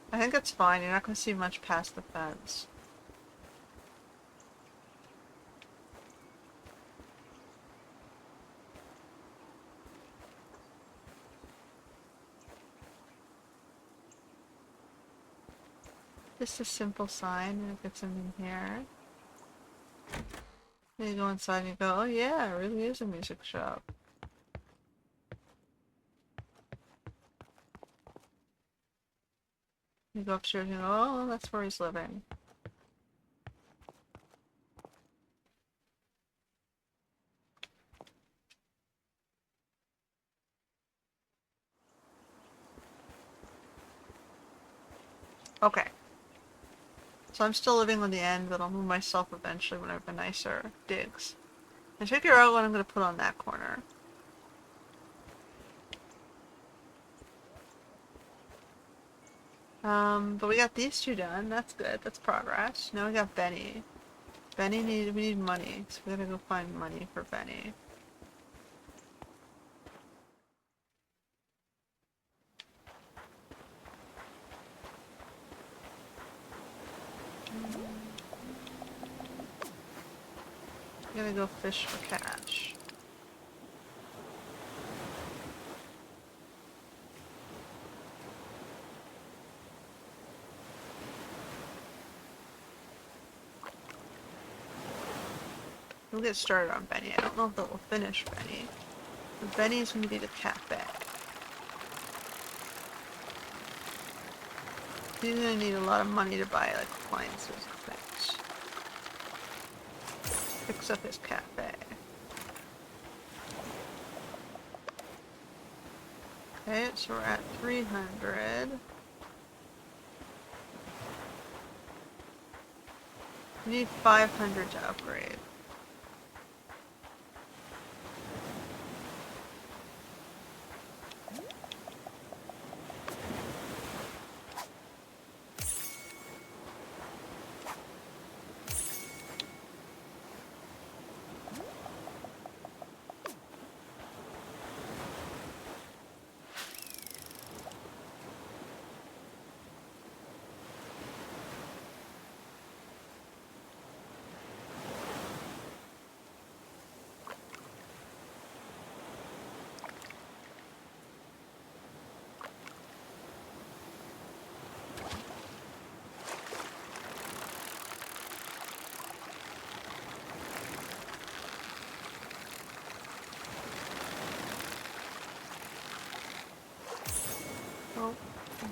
I think it's fine. You're not gonna see much past the fence. Just a simple sign, and it gets them in here. Then you go inside and you go, oh yeah, it really is a music shop. You go upstairs and you go, oh, that's where he's living. Okay. So I'm still living on the end, but I'll move myself eventually when I have a nicer digs. And figure out what I'm going to put on that corner. But we got these two done. That's good. That's progress. Now we got Benny. We need money, so we gotta go find money for Benny. We gotta go fish for cash. We'll get started on Benny. I don't know if that will finish Benny. But Benny's gonna be the cafe. He's gonna need a lot of money to buy like appliances and things. Fix up his cafe. Okay, so we're at 300. We need 500 to upgrade.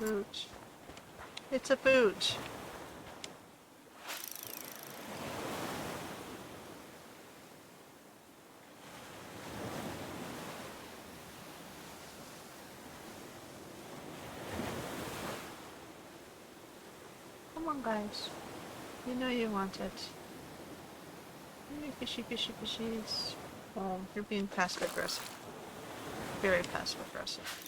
boot. It's a boot. Come on, guys. You know you want it. Hey, fishy, fishy, fishies. Oh, you're being passive aggressive. Very passive aggressive.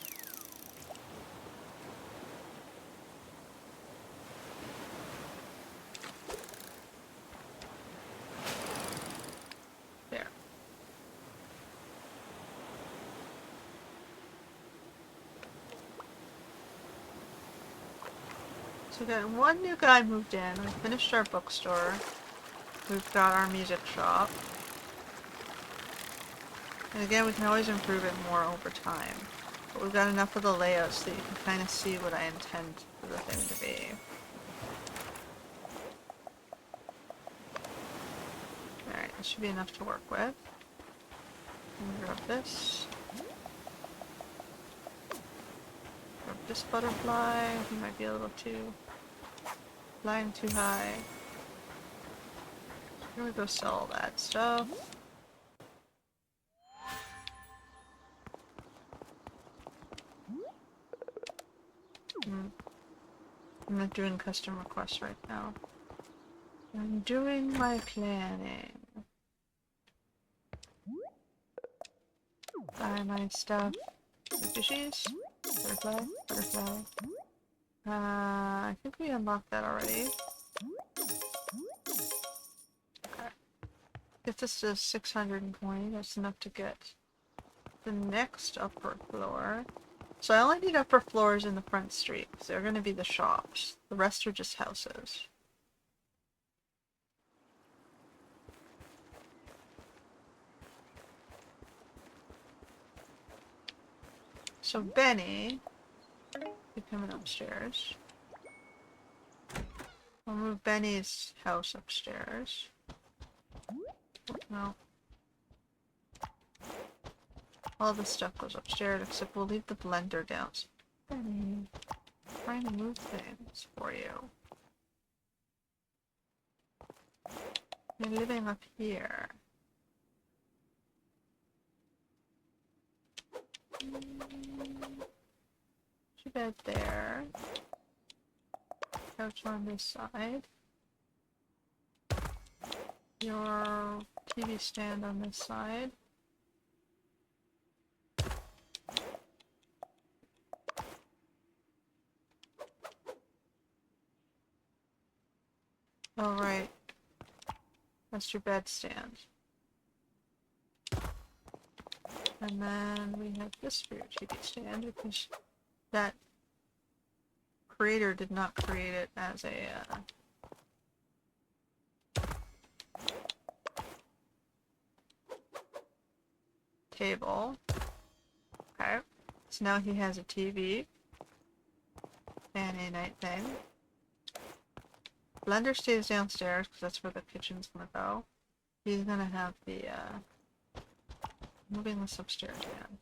There. So we got one new guy moved in. We finished our bookstore. We've got our music shop. And again, we can always improve it more over time. But we've got enough of the layouts that you can kind of see what I intend for the thing to be. Alright, that should be enough to work with. Grab this. Grab this butterfly. He might be a little too... flying too high. I'm gonna go sell all that stuff. I'm not doing custom requests right now. I'm doing my planning. Buy my stuff. Fishies? Butterfly? Butterfly. I think we unlocked that already. Okay. Get this to 620, that's enough to get the next upper floor. So I only need upper floors in the front street, because they're going to be the shops. The rest are just houses. So Benny, keep coming upstairs. I'll move Benny's house upstairs. No. All the stuff goes upstairs, except we'll leave the blender down. Benny, I'm trying to move things for you. You're living up here. Your bed there. Couch on this side. Your TV stand on this side. Oh, right. That's your bed stand. And then we have this for your TV stand, because that creator did not create it as a table. Okay. So now he has a TV and a night thing. Blender stays downstairs because that's where the kitchen's gonna go. He's gonna have the moving this upstairs again.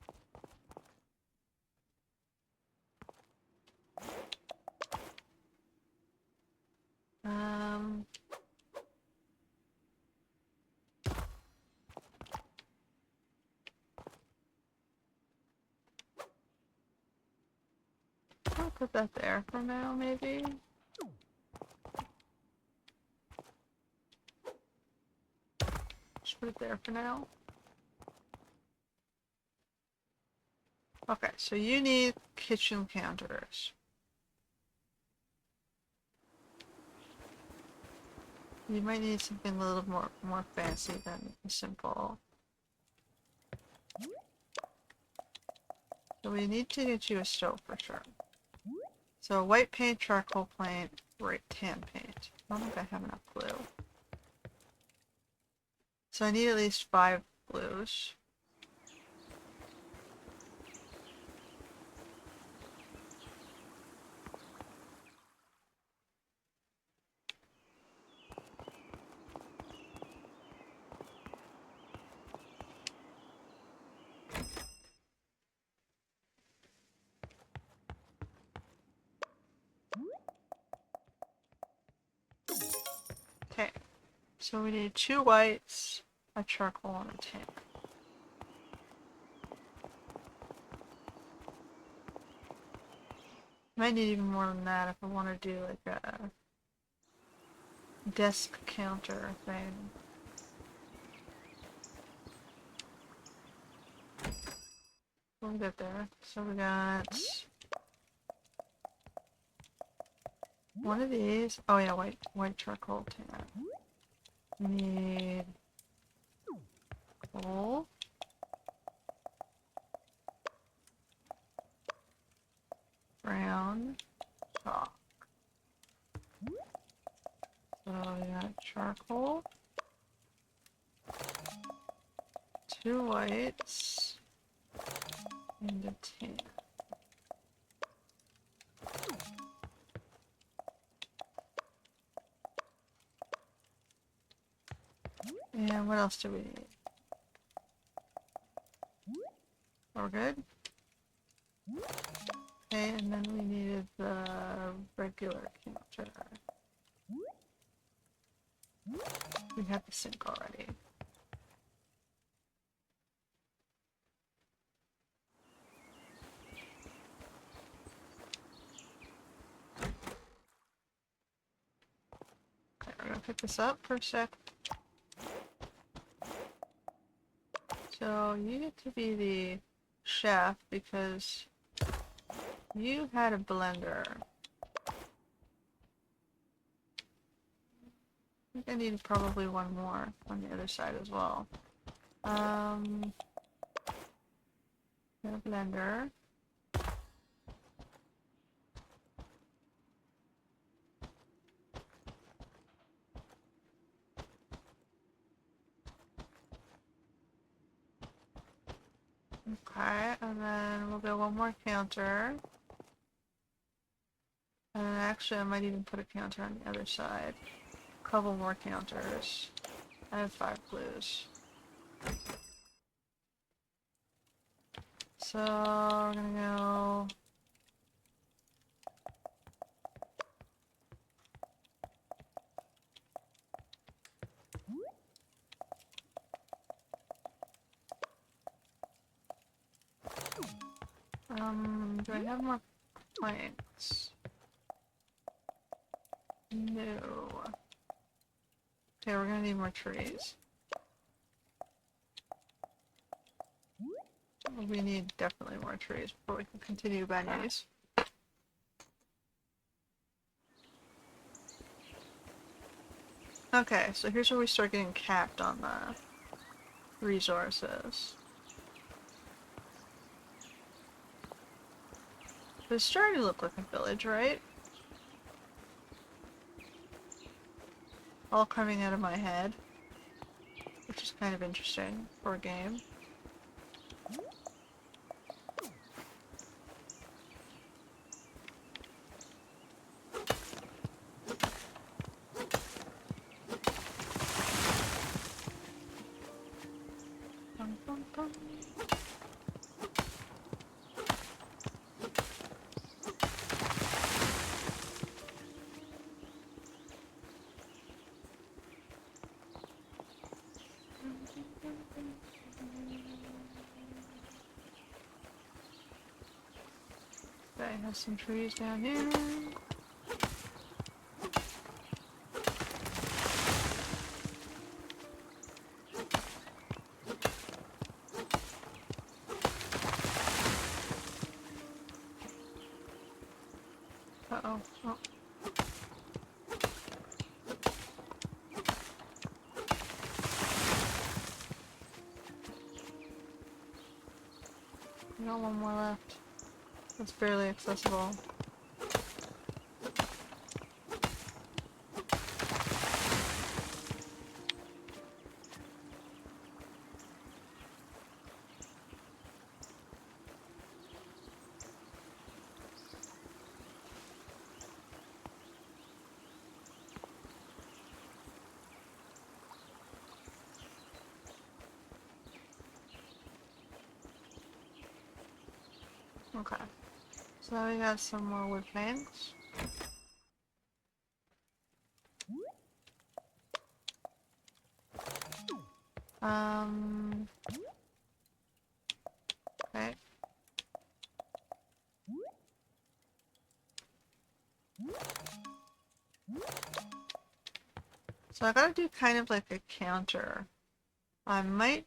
I'll put that there for now, maybe. Just put it there for now. Okay, so you need kitchen counters. You might need something a little more fancy than simple. So we need to get you a stove for sure. So white paint, charcoal paint, right, tan paint. I don't think I have enough glue. So I need at least 5 blues. Okay. So we need 2 whites, a charcoal, and a tan. Might need even more than that if I want to do like a desk counter thing. We'll get there. So we got one of these. Oh yeah, white charcoal tan. We need coal. Brown. Chalk. So we got charcoal. 2 whites. And a tan. And what else do we need? We're good? Okay, and then we needed the regular counter. We have the sink already. Okay, we're gonna pick this up for a sec. So you get to be the chef because you had a blender. I think I need probably one more on the other side as well. A blender. Okay, and then we'll go one more counter. And actually I might even put a counter on the other side. A couple more counters. I have 5 blues. So we're gonna go do I have more planks? No. Okay, we're gonna need more trees. We need definitely more trees before we can continue bennies. Okay, so here's where we start getting capped on the resources. It's starting to look like a village, right? All coming out of my head, which is kind of interesting for a game. Bum, bum, bum. Okay, I have some trees down here. Uh-oh. Oh. We got one more left. It's barely accessible. Okay. So we got some more wood planks. Okay. So I gotta do kind of like a counter. I might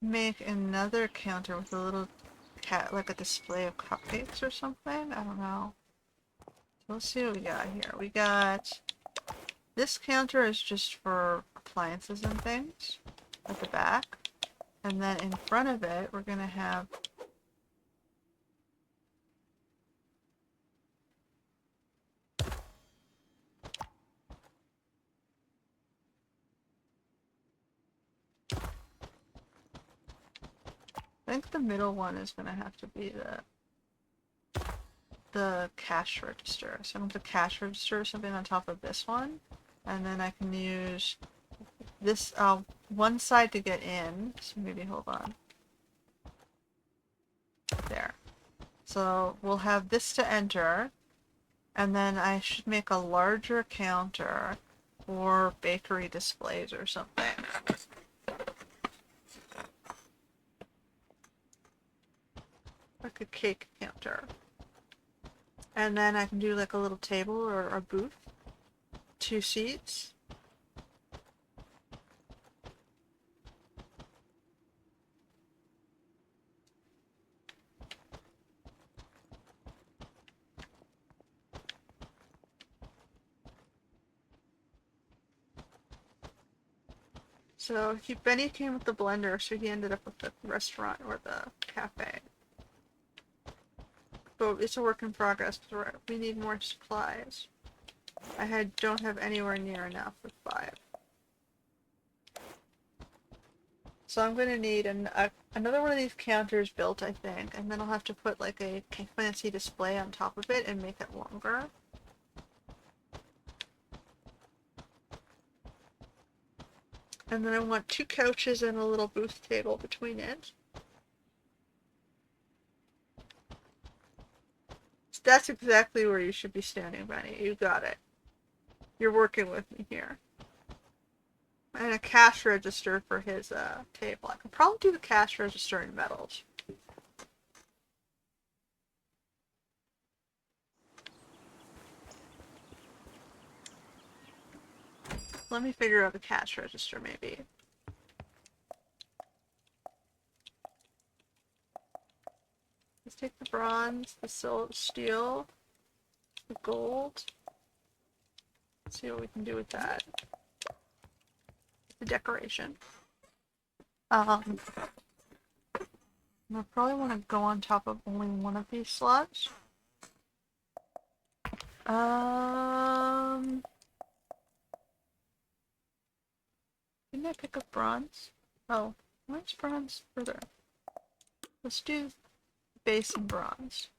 make another counter with a little cat, like a display of cupcakes or something. I don't know. So let's see what we got here. We got this counter is just for appliances and things at the back. And then in front of it, we're gonna have I think the middle one is gonna have to be the cash register. So I'm going to cash register or something on top of this one. And then I can use this one side to get in. So maybe hold on. There. So we'll have this to enter. And then I should make a larger counter for bakery displays or something. Like a cake counter. And then I can do like a little table or a booth. 2 seats. So Benny came with the blender, so he ended up with the restaurant or the cafe. But it's a work in progress because we need more supplies. Don't have anywhere near enough with 5. So I'm going to need another one of these counters built, I think, and then I'll have to put like a fancy display on top of it and make it longer. And then I want 2 couches and a little booth table between it. So that's exactly where you should be standing, Benny. You got it. You're working with me here. And a cash register for his table. I could probably do the cash register in metals. Let me figure out the cash register, maybe. Let's take the bronze, the steel, the gold. Let's see what we can do with that. The decoration. I probably want to go on top of only one of these slots. Didn't I pick up bronze? Oh, where's bronze further? Let's do base and bronze.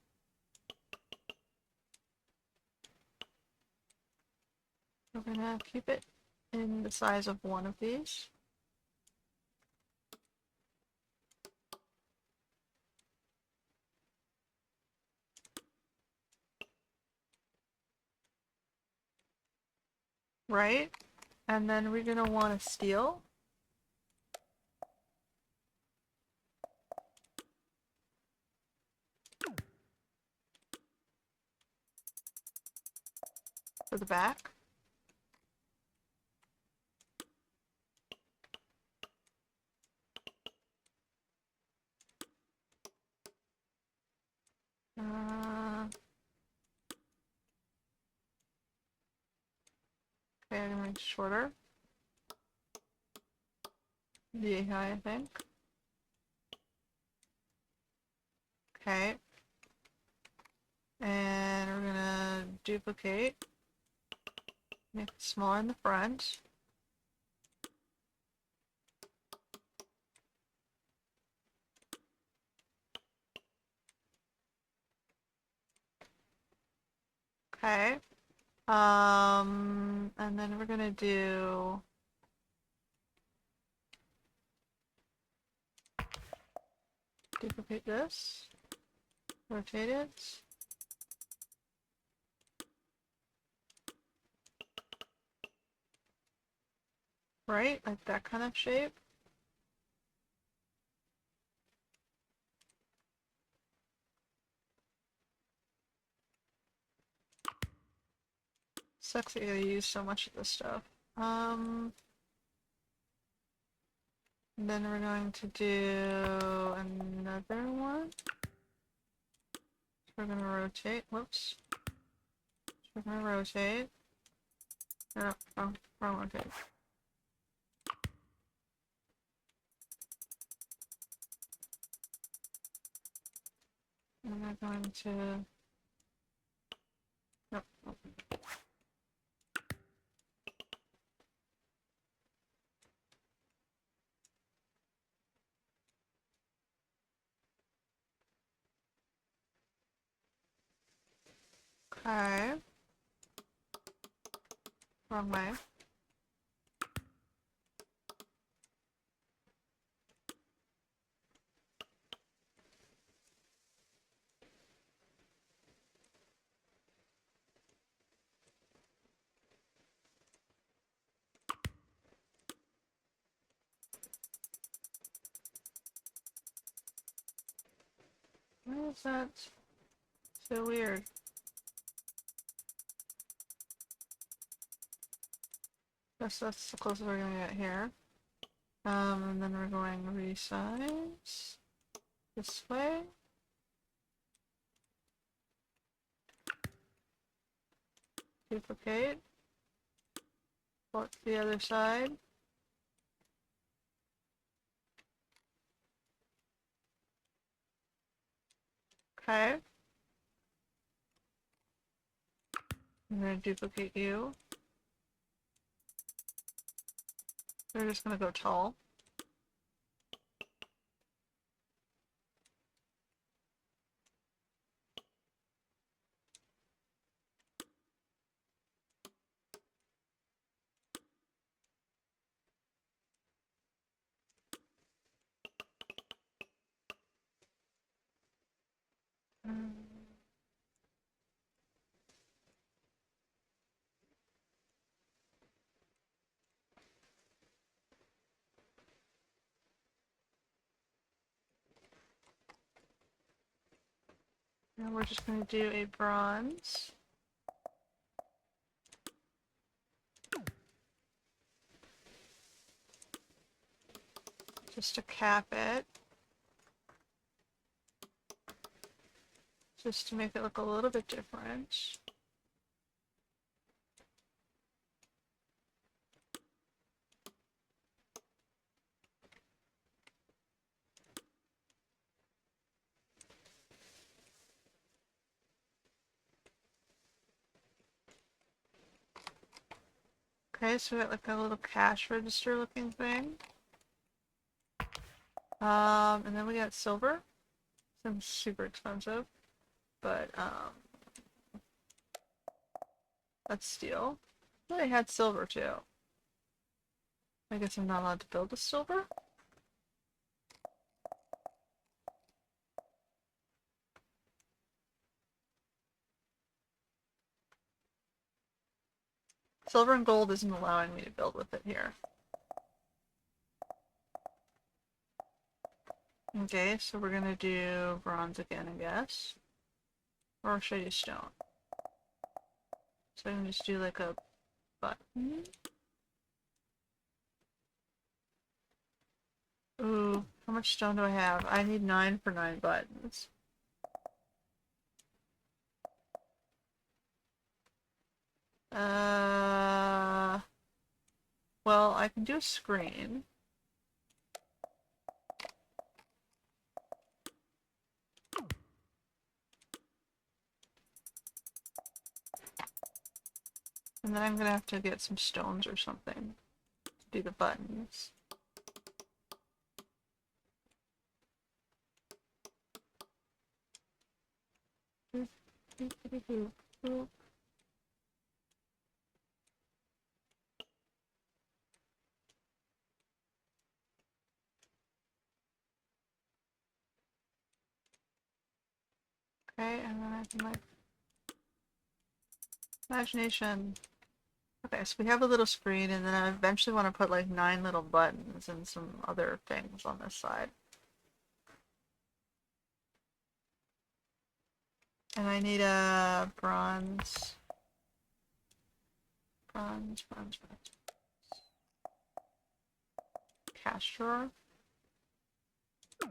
We're gonna keep it in the size of one of these. Right? And then we're gonna want a steel. For the back. Okay, I'm gonna make it shorter. Yay high, I think. Okay. And we're gonna duplicate. Make it smaller in the front. Okay. And then we're gonna duplicate this, rotate it. Right, like that kind of shape. Sucks that you gotta use so much of this stuff. Then we're going to do another one. So we're gonna rotate. Whoops. So we're gonna rotate. No, wrong rotate. And we're going to. Nope. Okay. Wrong way. Why is that so weird? Guess that's the closest we're gonna get here. And then we're going resize this way. Duplicate. Flip to the other side. Okay. I'm gonna duplicate you. We're just gonna go tall. And we're just gonna do a bronze. Just to cap it. Just to make it look a little bit different. Okay, so we got like a little cash register looking thing. And then we got silver. Seems super expensive, but that's steel. They had silver too. I guess I'm not allowed to build with silver. Silver and gold isn't allowing me to build with it here. Okay, so we're gonna do bronze again, I guess. Or should I use stone? So I can just do like a button. Ooh, how much stone do I have? I need 9 for 9 buttons. Well, I can do a screen. And then I'm gonna have to get some stones or something to do the buttons. Okay, and then I can like imagination. Okay, so we have a little screen, and then I eventually want to put like 9 little buttons and some other things on this side. And I need a bronze Buns. Cash drawer. So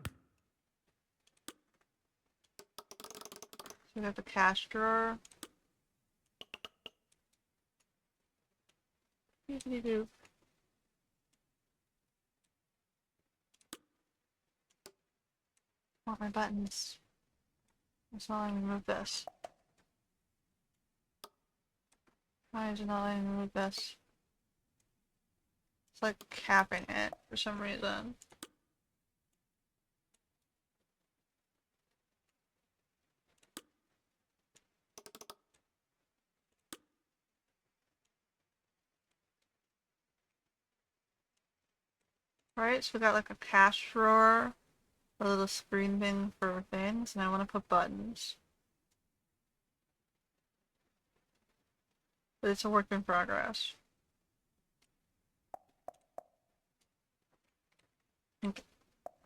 we got the cash drawer. Doop-a-dee-doop. Want my buttons. That's not letting me move this. Why is it not letting me move this? It's like capping it for some reason. Right, so we got like a cash drawer, a little screen thing for things, and I want to put buttons. But it's a work in progress.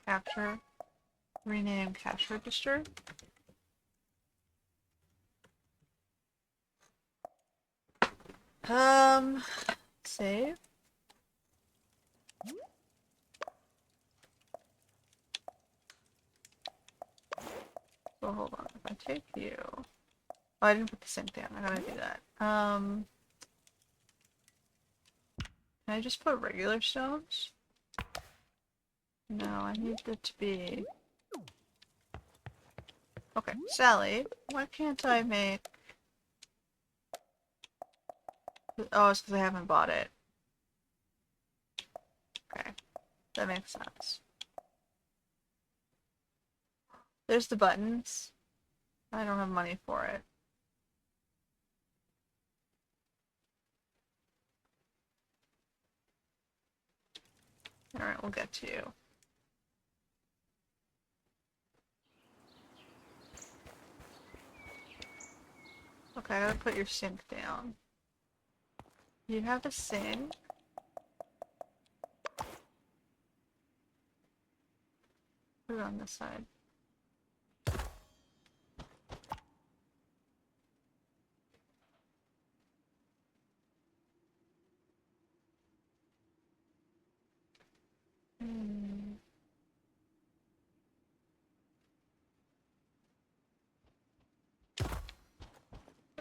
Capture, rename cash register. Save. So hold on, if I take you... Oh, I didn't put the sink down, I gotta do that. Can I just put regular stones? No, I need it to be... Okay, Sally, why can't I make... Oh, it's because I haven't bought it. Okay, that makes sense. There's the buttons. I don't have money for it. Alright, we'll get to you. Okay, I gotta put your sink down. You have a sink? Put it on this side.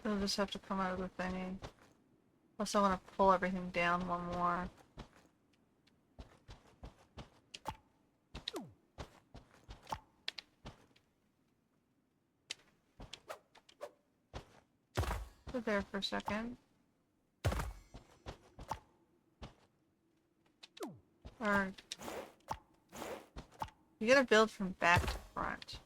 It'll just have to come out of the thingy. Plus I want to pull everything down one more. Sit there for a second. Or... You gotta build from back to front.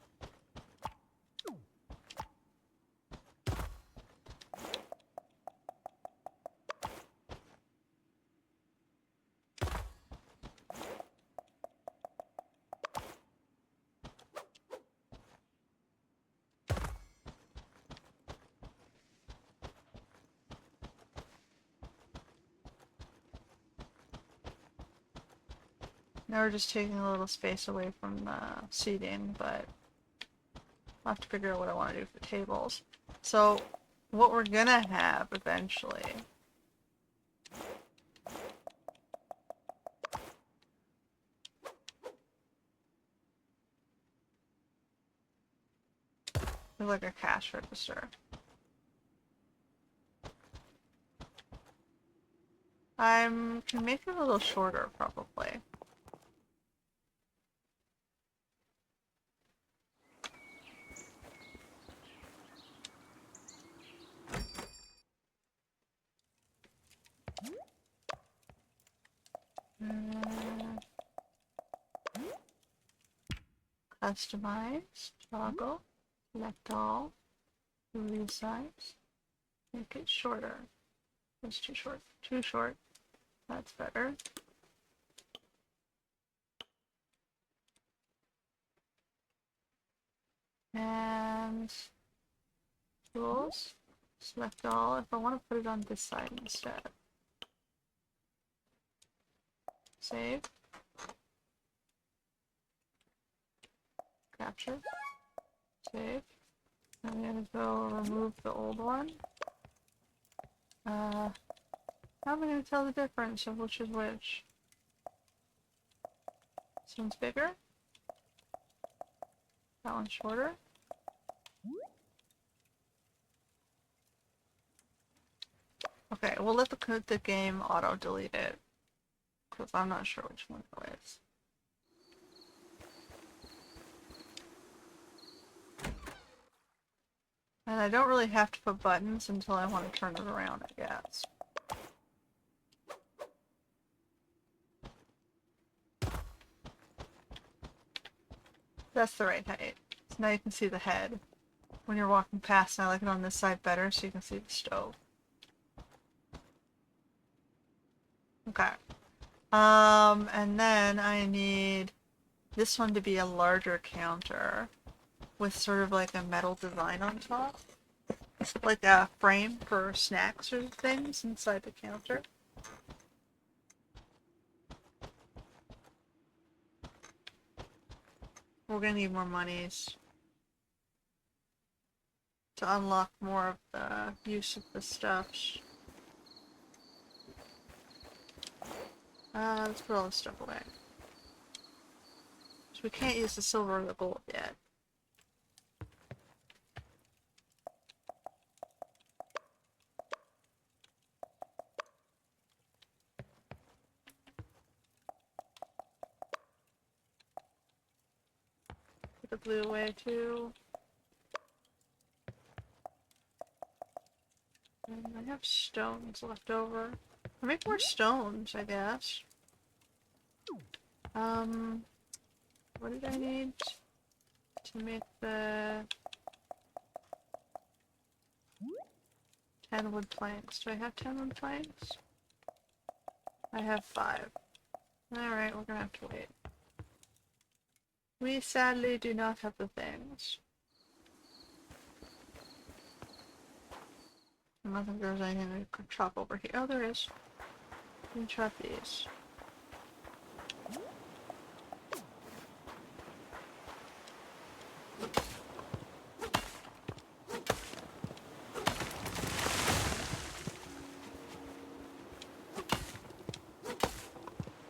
Now we're just taking a little space away from the seating, but I'll have to figure out what I want to do for tables. So, what we're gonna have eventually is like a cash register. I can make it a little shorter, probably. Customize, toggle, select all, resize, make it shorter. It's too short. Too short. That's better. And tools, select all. If I want to put it on this side instead. Save. Capture. Save. I'm gonna go remove the old one. How am I going to tell the difference of which is which? This one's bigger. That one's shorter. Okay, we'll let the game auto-delete it. Because I'm not sure which one it is. And I don't really have to put buttons until I want to turn it around, I guess. That's the right height. So now you can see the head when you're walking past, and I like it on this side better so you can see the stove. Okay. And then I need this one to be a larger counter with sort of like a metal design on top. Like a frame for snacks or things inside the counter. We're gonna need more monies to unlock more of the use of the stuffs. Let's put all this stuff away. So we can't use the silver or the gold yet. Put the blue away too. And I have stones left over. I'll make more stones, I guess. What did I need to make the 10 wood planks? Do I have 10 wood planks? I have 5. Alright, we're gonna have to wait. We sadly do not have the things. I don't think there's anything we could chop over here. Oh, there is. We can chop these.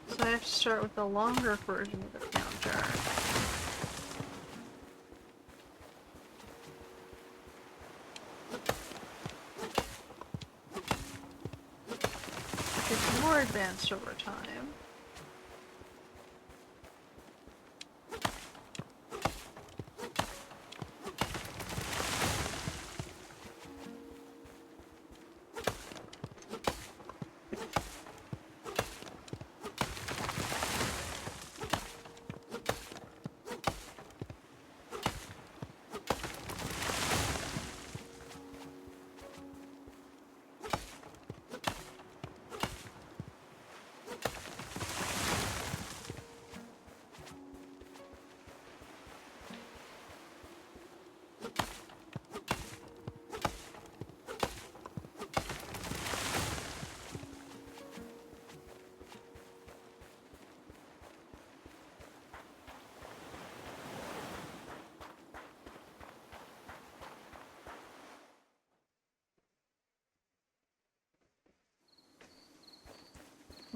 So I have to start with the longer version of the counter. It's more advanced over time.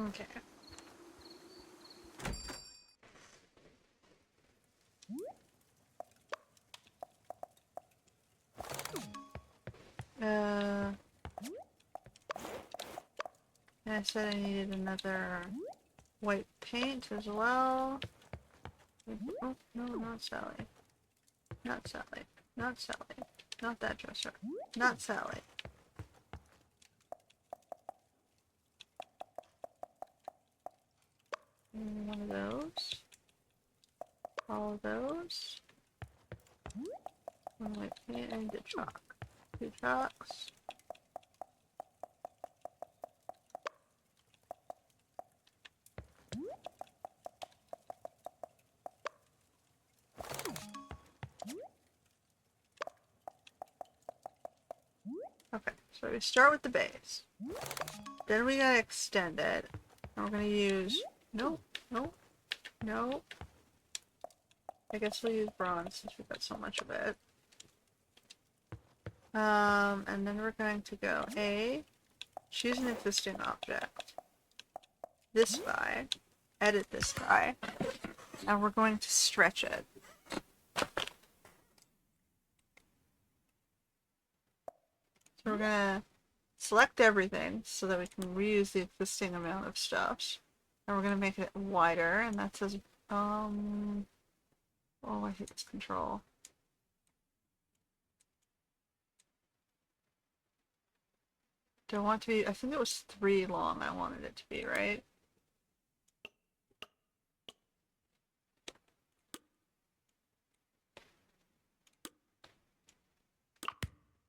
Okay. I said I needed another white paint as well. Oh, no, not Sally. Not Sally. Not Sally. Not that dresser. Not Sally. One of those. All of those. One white paint and the chalk. 2 chalks. Okay, so we start with the base. Then we gotta extend it. And we're gonna use... Nope, nope, nope. I guess we'll use bronze since we've got so much of it. And then we're going to go A, choose an existing object. This guy, edit this guy, and we're going to stretch it. So we're gonna select everything so that we can reuse the existing amount of stuff. And we're gonna make it wider, and that says, oh, I hate this control. Do I want to be, I think it was 3 long I wanted it to be, right?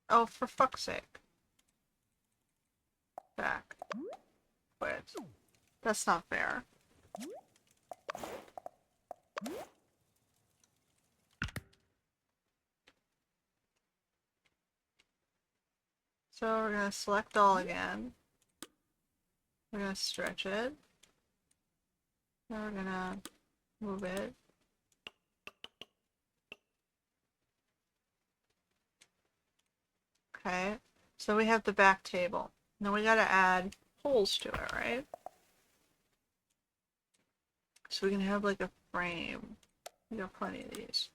Oh, for fuck's sake. Back. Quit. That's not fair. So we're gonna select all again. We're gonna stretch it. Then we're gonna move it. Okay. So we have the back table. Now we gotta add holes to it, right? So we can have like a frame. We got plenty of these.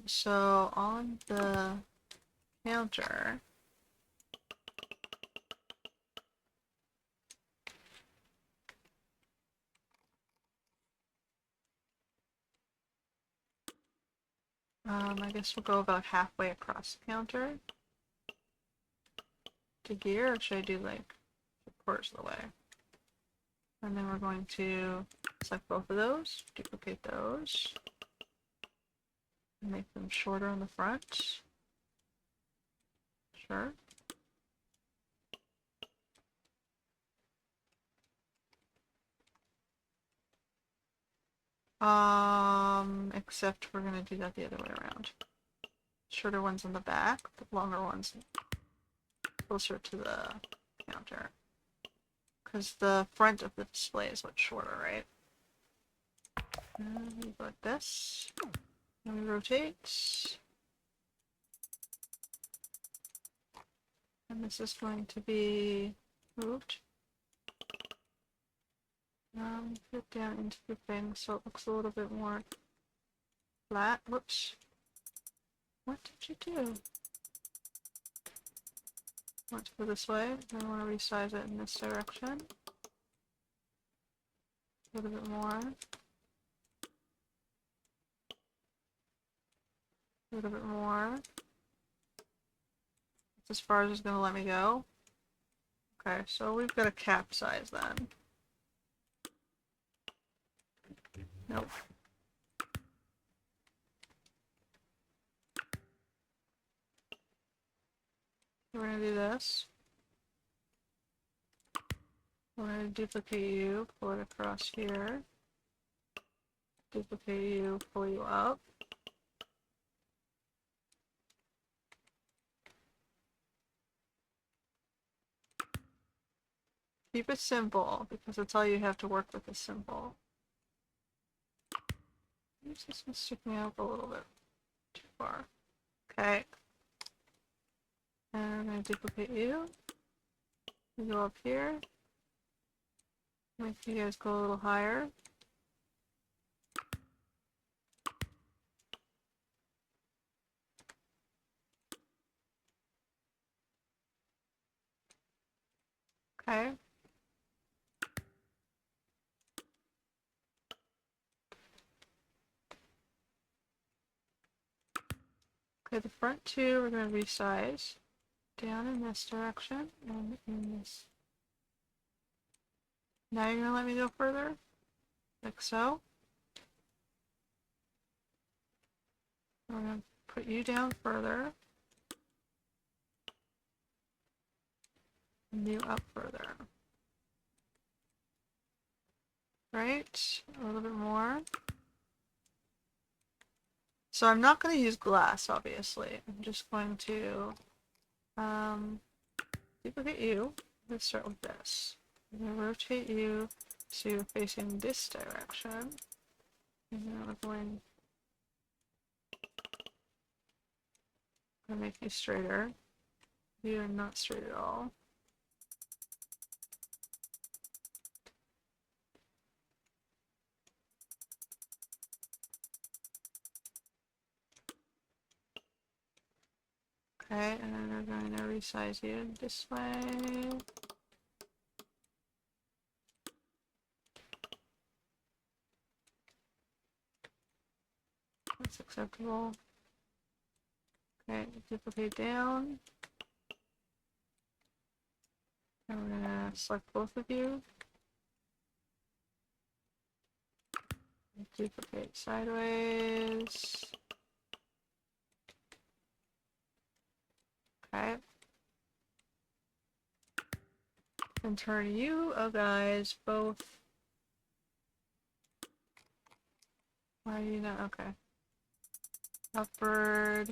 So on the counter, I guess we'll go about halfway across the counter to here, or should I do like 3/4 of the way? And then we're going to select both of those, duplicate those, and make them shorter on the front. Sure. Except we're gonna do that the other way around. Shorter ones in the back, but longer ones closer to the counter. Because the front of the display is what's shorter, right? And we go like this. And we rotate. And this is going to be moved. Fit down into the thing so it looks a little bit more flat. Whoops. What did you do? Want to go this way. I want to resize it in this direction. A little bit more. A little bit more. That's as far as it's going to let me go. Okay, so we've got a cap size then. Nope. We're going to do this. We're going to duplicate you, pull it across here. Duplicate you, pull you up. Keep it simple, because that's all you have to work with is simple. This is going to stick me up a little bit too far. Okay. And I'm going to duplicate you. You go up here. Make you guys go a little higher. Okay. Okay, the front two we're going to resize down in this direction and in this. Now you're going to let me go further, like so. We're going to put you down further. And you up further. Right? A little bit more. So I'm not going to use glass, obviously. I'm just going to duplicate you. Let's start with this. I'm going to rotate you so you're facing this direction. And then I'm going to make you straighter. You are not straight at all. Okay, and then we're going to resize you this way. That's acceptable. Okay, duplicate down. And we're gonna select both of you. Duplicate sideways. Okay. And turn you guys both. Why are you not? Okay. Upward.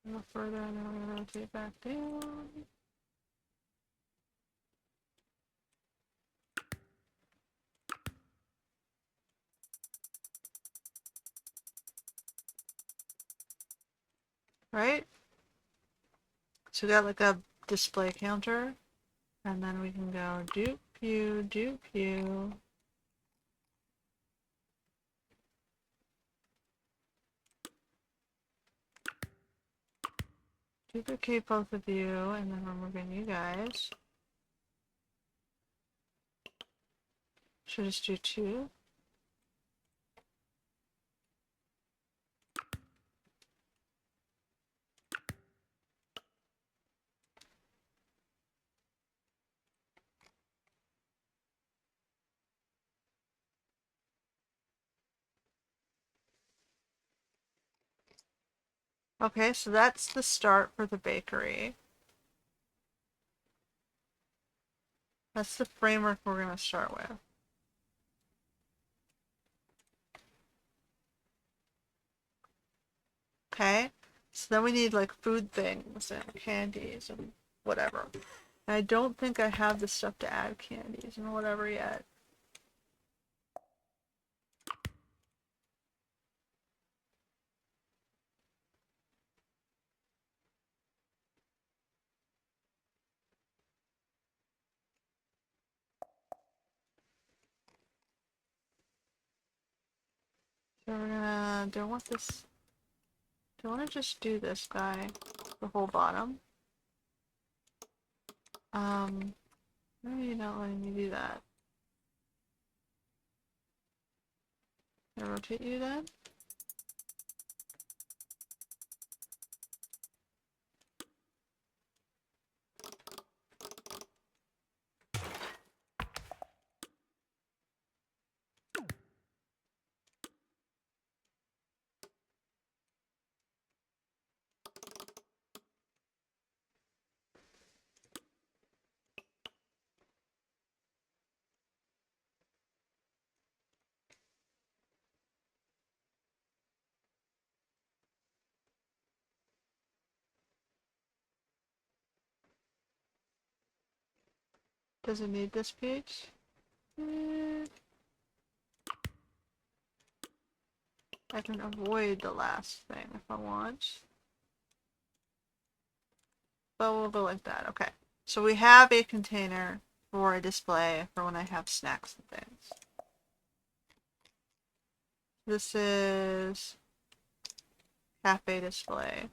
A little further, and then we're gonna rotate back down. Right? So we got like a display counter, and then we can go dupe you, dupe you. Duplicate both of you, and then we're moving you guys. Should just do 2. Okay, so that's the start for the bakery. That's the framework we're going to start with. Okay, so then we need like food things and candies and whatever. And I don't think I have the stuff to add candies and whatever yet. So we're gonna, do I want this, do I want to just do this guy, the whole bottom? Maybe you're not letting me do that. Can I rotate you then? Does it need this page? I can avoid the last thing if I want. But we'll go like that. Okay. So we have a container for a display for when I have snacks and things. This is cafe display.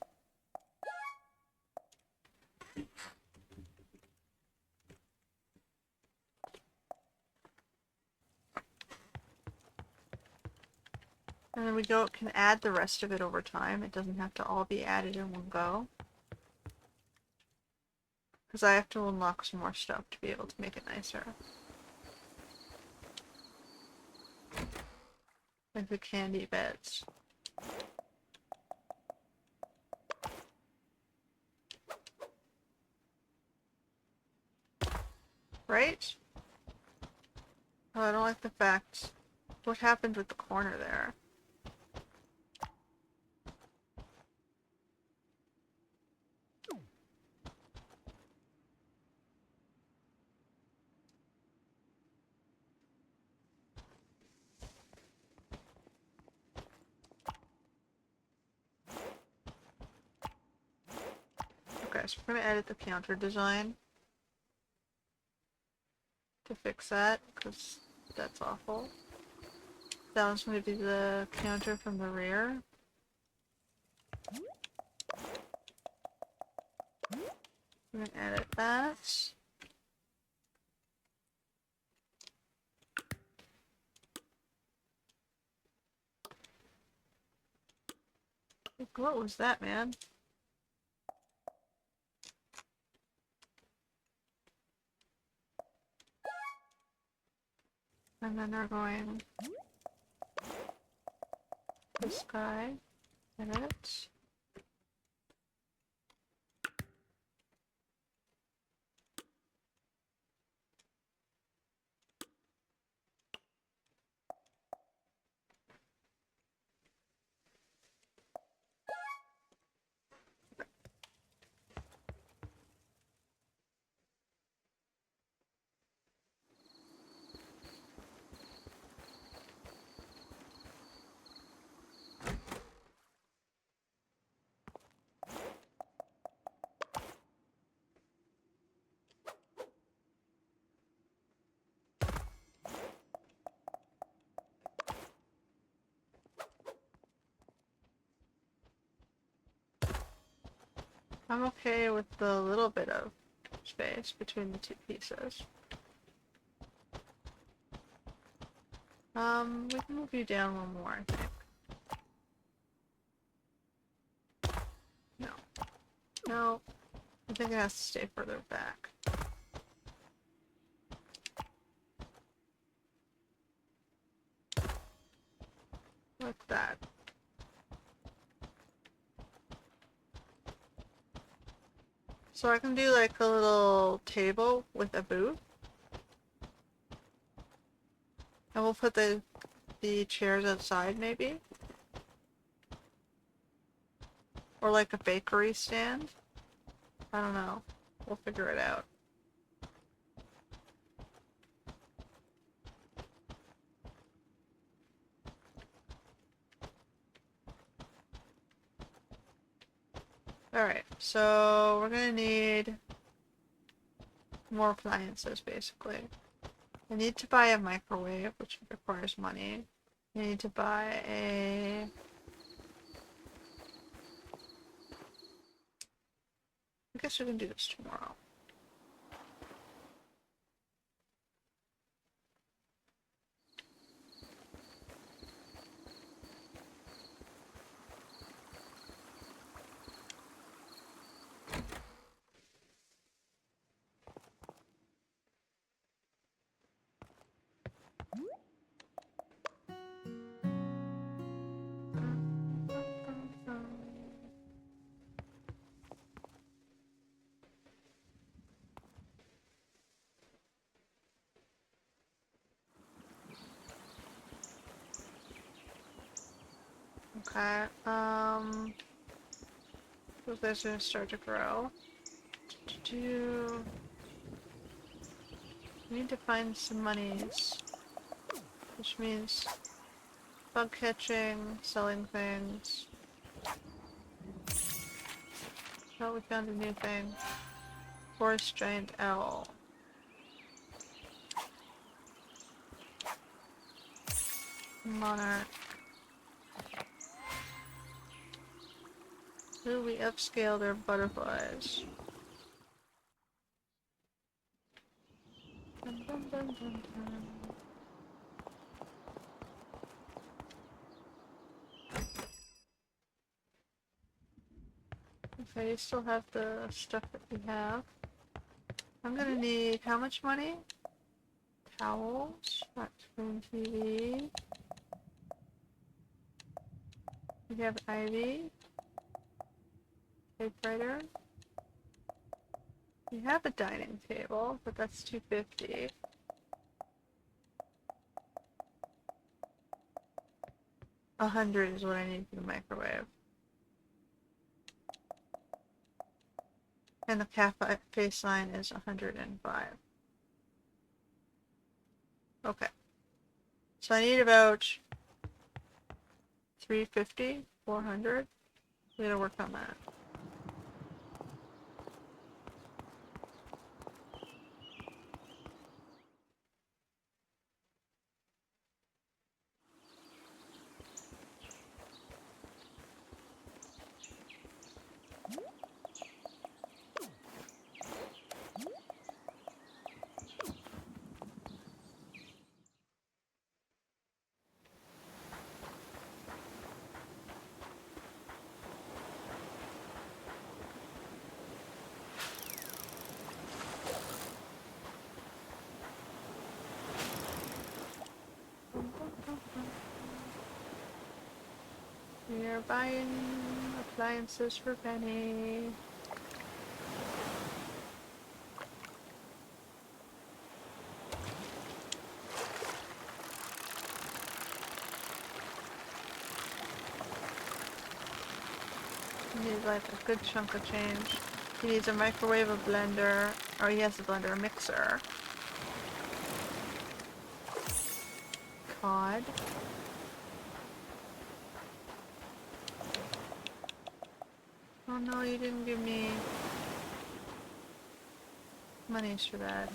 And then we can add the rest of it over time. It doesn't have to all be added in one go. Because I have to unlock some more stuff to be able to make it nicer. Like the candy bits. Right? Oh, I don't like the fact. What happened with the corner there? Okay, so we're going to edit the counter design to fix that, because that's awful. That one's going to be the counter from the rear. I'm going to edit that. What was that, man? And then they're going this guy, edit. I'm okay with the little bit of space between the two pieces. We can move you down one more, I think. No. No. I think it has to stay further back. Like that. So I can do like a little table with a booth. And we'll put the chairs outside maybe. Or like a bakery stand. I don't know. We'll figure it out. Alright, so we're gonna need more appliances basically. I need to buy a microwave, which requires money. I need to buy a... I guess we can do this tomorrow. Okay, so this is gonna start to grow. We need to find some monies, which means bug catching, selling things. Oh, we found a new thing. Forest giant owl. Monarch. Ooh, we upscaled our butterflies. Dun, dun, dun, dun, dun. Okay, you still have the stuff that we have. I'm gonna need how much money? Towels, flat screen TV. We have ivy. Typewriter. We have a dining table, but that's $250. 100 is what I need for the microwave. And the cafe sign is 105. Okay. So I need about 350, 400. We gotta work on that. buying appliances for Penny. He needs like a good chunk of change. He needs a microwave, a blender, or he has a blender, a mixer. Cod. Oh no, you didn't give me monies for that.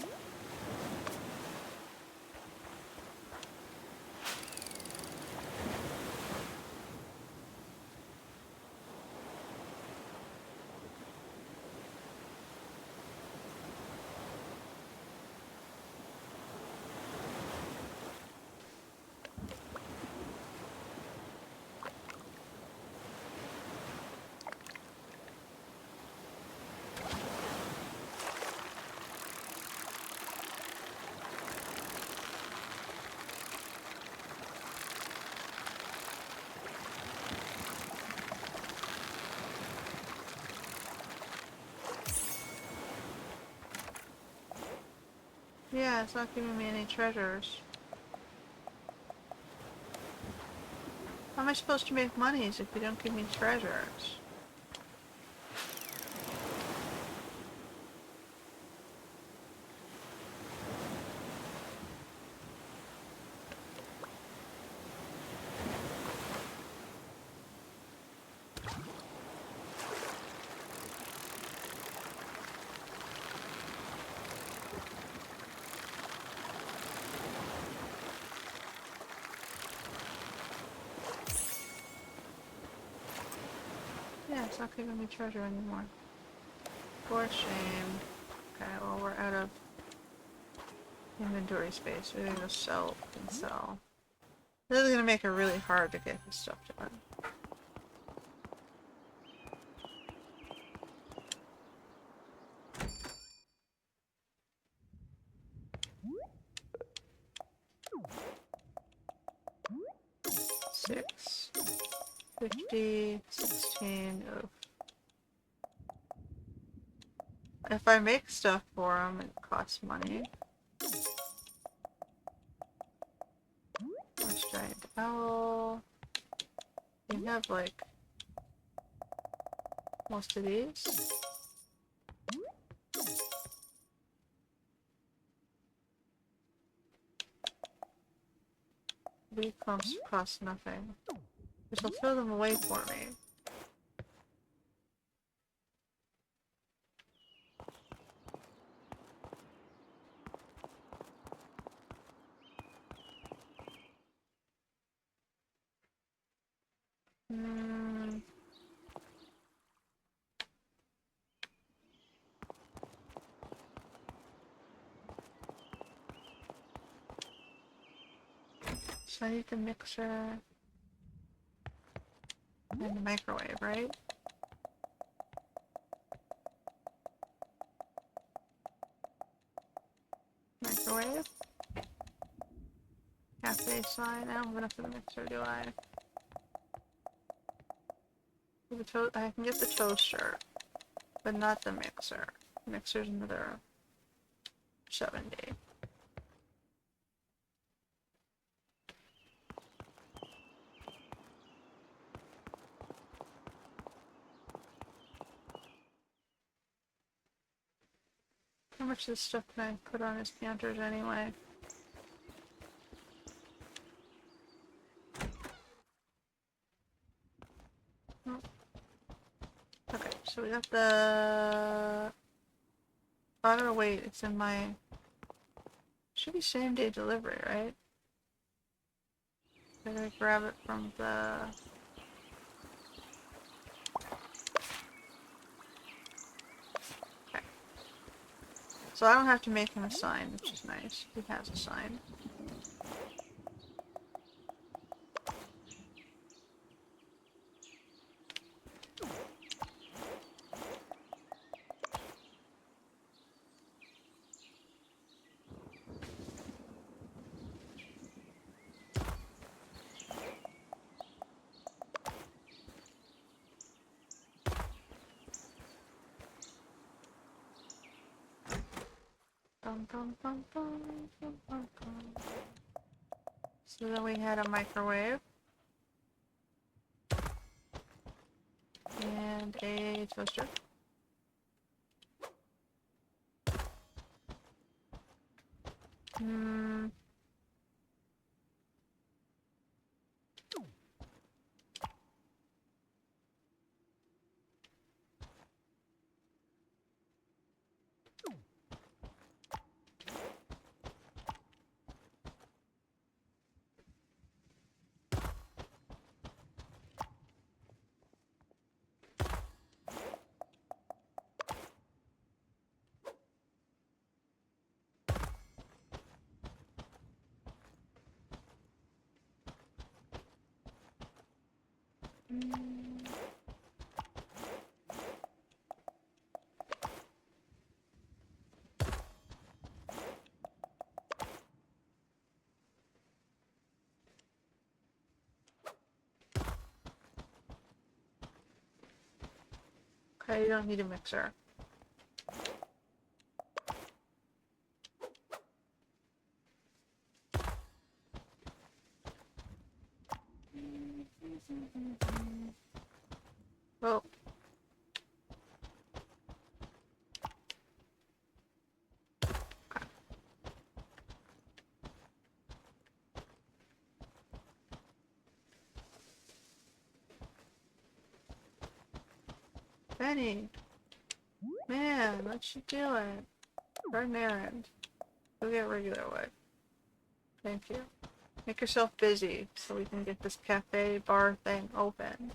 Yeah, it's not giving me any treasures. How am I supposed to make monies if you don't give me treasures? Yeah, it's not giving me treasure anymore. For shame. Okay, well we're out of inventory space. We're gonna go sell and sell. This is gonna make it really hard to get this stuff done. Six, 50, 16. Oof. If I make stuff for them, it costs money. Where's giant owl? You have like most of these. Wheat clumps cost nothing. Which will throw them away for me. So I need the mixer and the microwave, right? Microwave. Cafe sign. I don't have enough for the mixer, do I? I can get the toaster, but not the mixer. The mixer's another 70. How much of this stuff can I put on his counters anyway? Oh. Okay, so we got the... Oh, no, wait, it's in my... Should be same day delivery, right? I gotta grab it from the... Okay. So I don't have to make him a sign, which is nice. He has a sign. So then we had a microwave and a toaster. Okay, you don't need a mixer. Well, Benny, man, what you doing? Run an errand. Go get regular wood. Thank you. Make yourself busy so we can get this cafe bar thing open.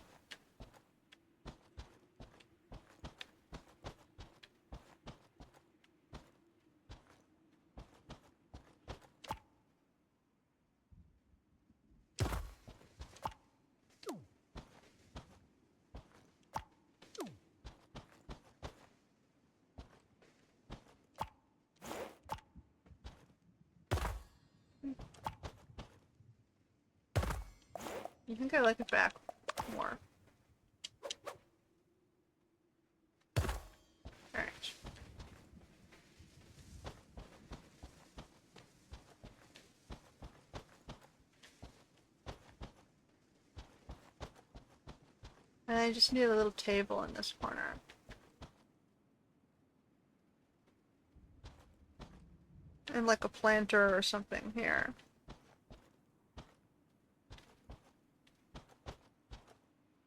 I think I like it back more. Alright. And I just need a little table in this corner. And like a planter or something here.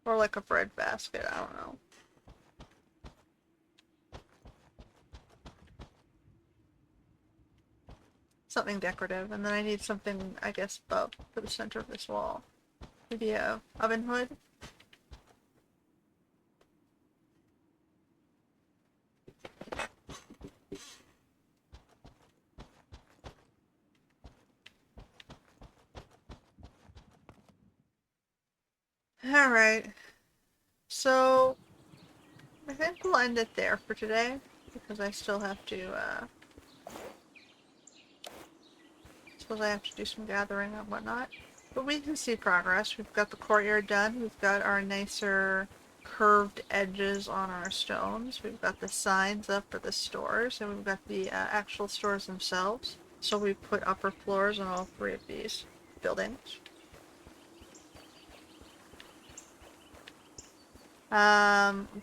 Or like a bread basket, I don't know. Something decorative. And then I need something, I guess, above for the center of this wall. Maybe a oven hood. Alright. So, I think we'll end it there for today. Because I still have to, suppose I have to do some gathering and whatnot. But we can see progress. We've got the courtyard done. We've got our nicer curved edges on our stones. We've got the signs up for the stores. And we've got the actual stores themselves. So we put upper floors on all three of these buildings.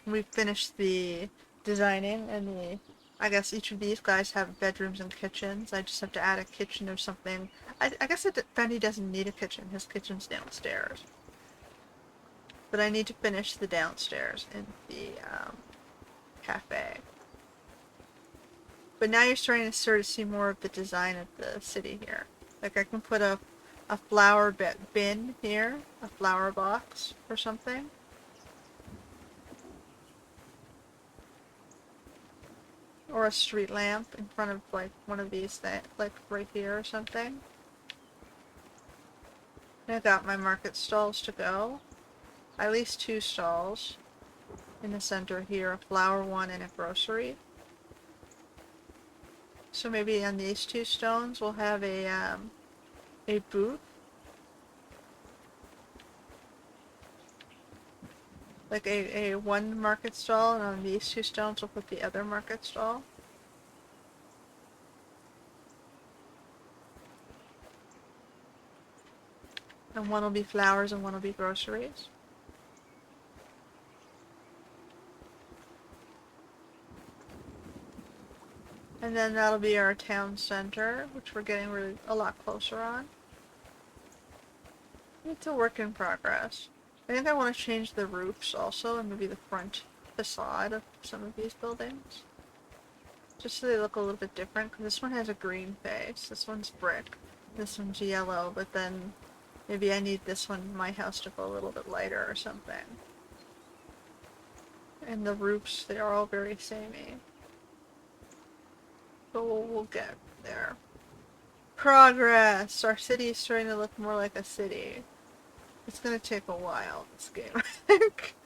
We finished the designing and I guess each of these guys have bedrooms and kitchens. I just have to add a kitchen or something. I guess Benny doesn't need a kitchen. His kitchen's downstairs. But I need to finish the downstairs in the cafe. But now you're starting to sort of see more of the design of the city here. Like I can put a flower bin here, a flower box or something. Or a street lamp in front of like one of these things, like right here or something. And I got my market stalls to go. At least 2 stalls in the center here, a flower one and a grocery. So maybe on these 2 stones we'll have a booth. Like a one market stall, and on these 2 stones we'll put the other market stall. And one will be flowers and one will be groceries. And then that'll be our town center, which we're getting really a lot closer on. It's a work in progress. I think I want to change the roofs also, and maybe the front facade of some of these buildings. Just so they look a little bit different, because this one has a green face, this one's brick, this one's yellow, but then maybe I need this one, my house, to go a little bit lighter or something. And the roofs, they are all very samey. But we'll get there. Progress! Our city is starting to look more like a city. It's gonna take a while, this game, I think.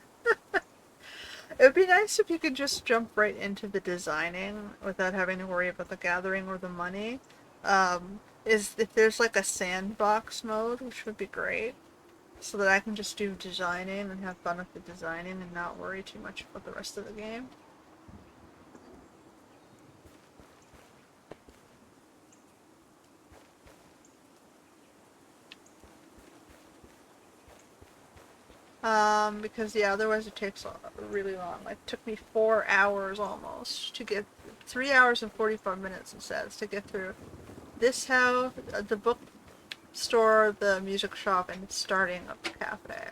It would be nice if you could just jump right into the designing without having to worry about the gathering or the money. Is if there's like a sandbox mode, which would be great, so that I can just do designing and have fun with the designing and not worry too much about the rest of the game. Because yeah, otherwise it takes really long. Like, it took me 4 hours almost to get, 3 hours and 45 minutes it says, to get through this house, the bookstore, the music shop, and starting up the cafe.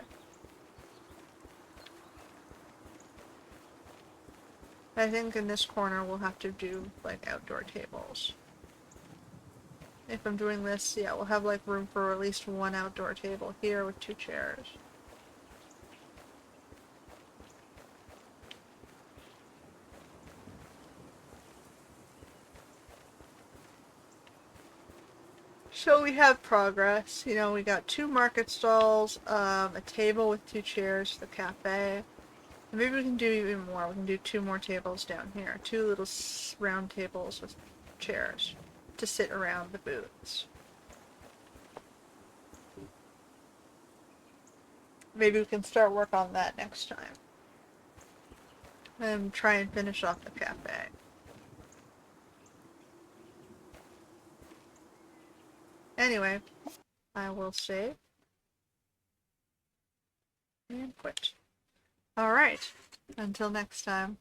I think in this corner we'll have to do like outdoor tables. If I'm doing this, yeah, we'll have like room for at least one outdoor table here with 2 chairs. So we have progress. You know, we got 2 market stalls, a table with 2 chairs, the cafe. And maybe we can do even more. We can do 2 more tables down here. 2 little round tables with chairs to sit around the booths. Maybe we can start work on that next time. And try and finish off the cafe. Anyway, I will save and quit. Alright, until next time.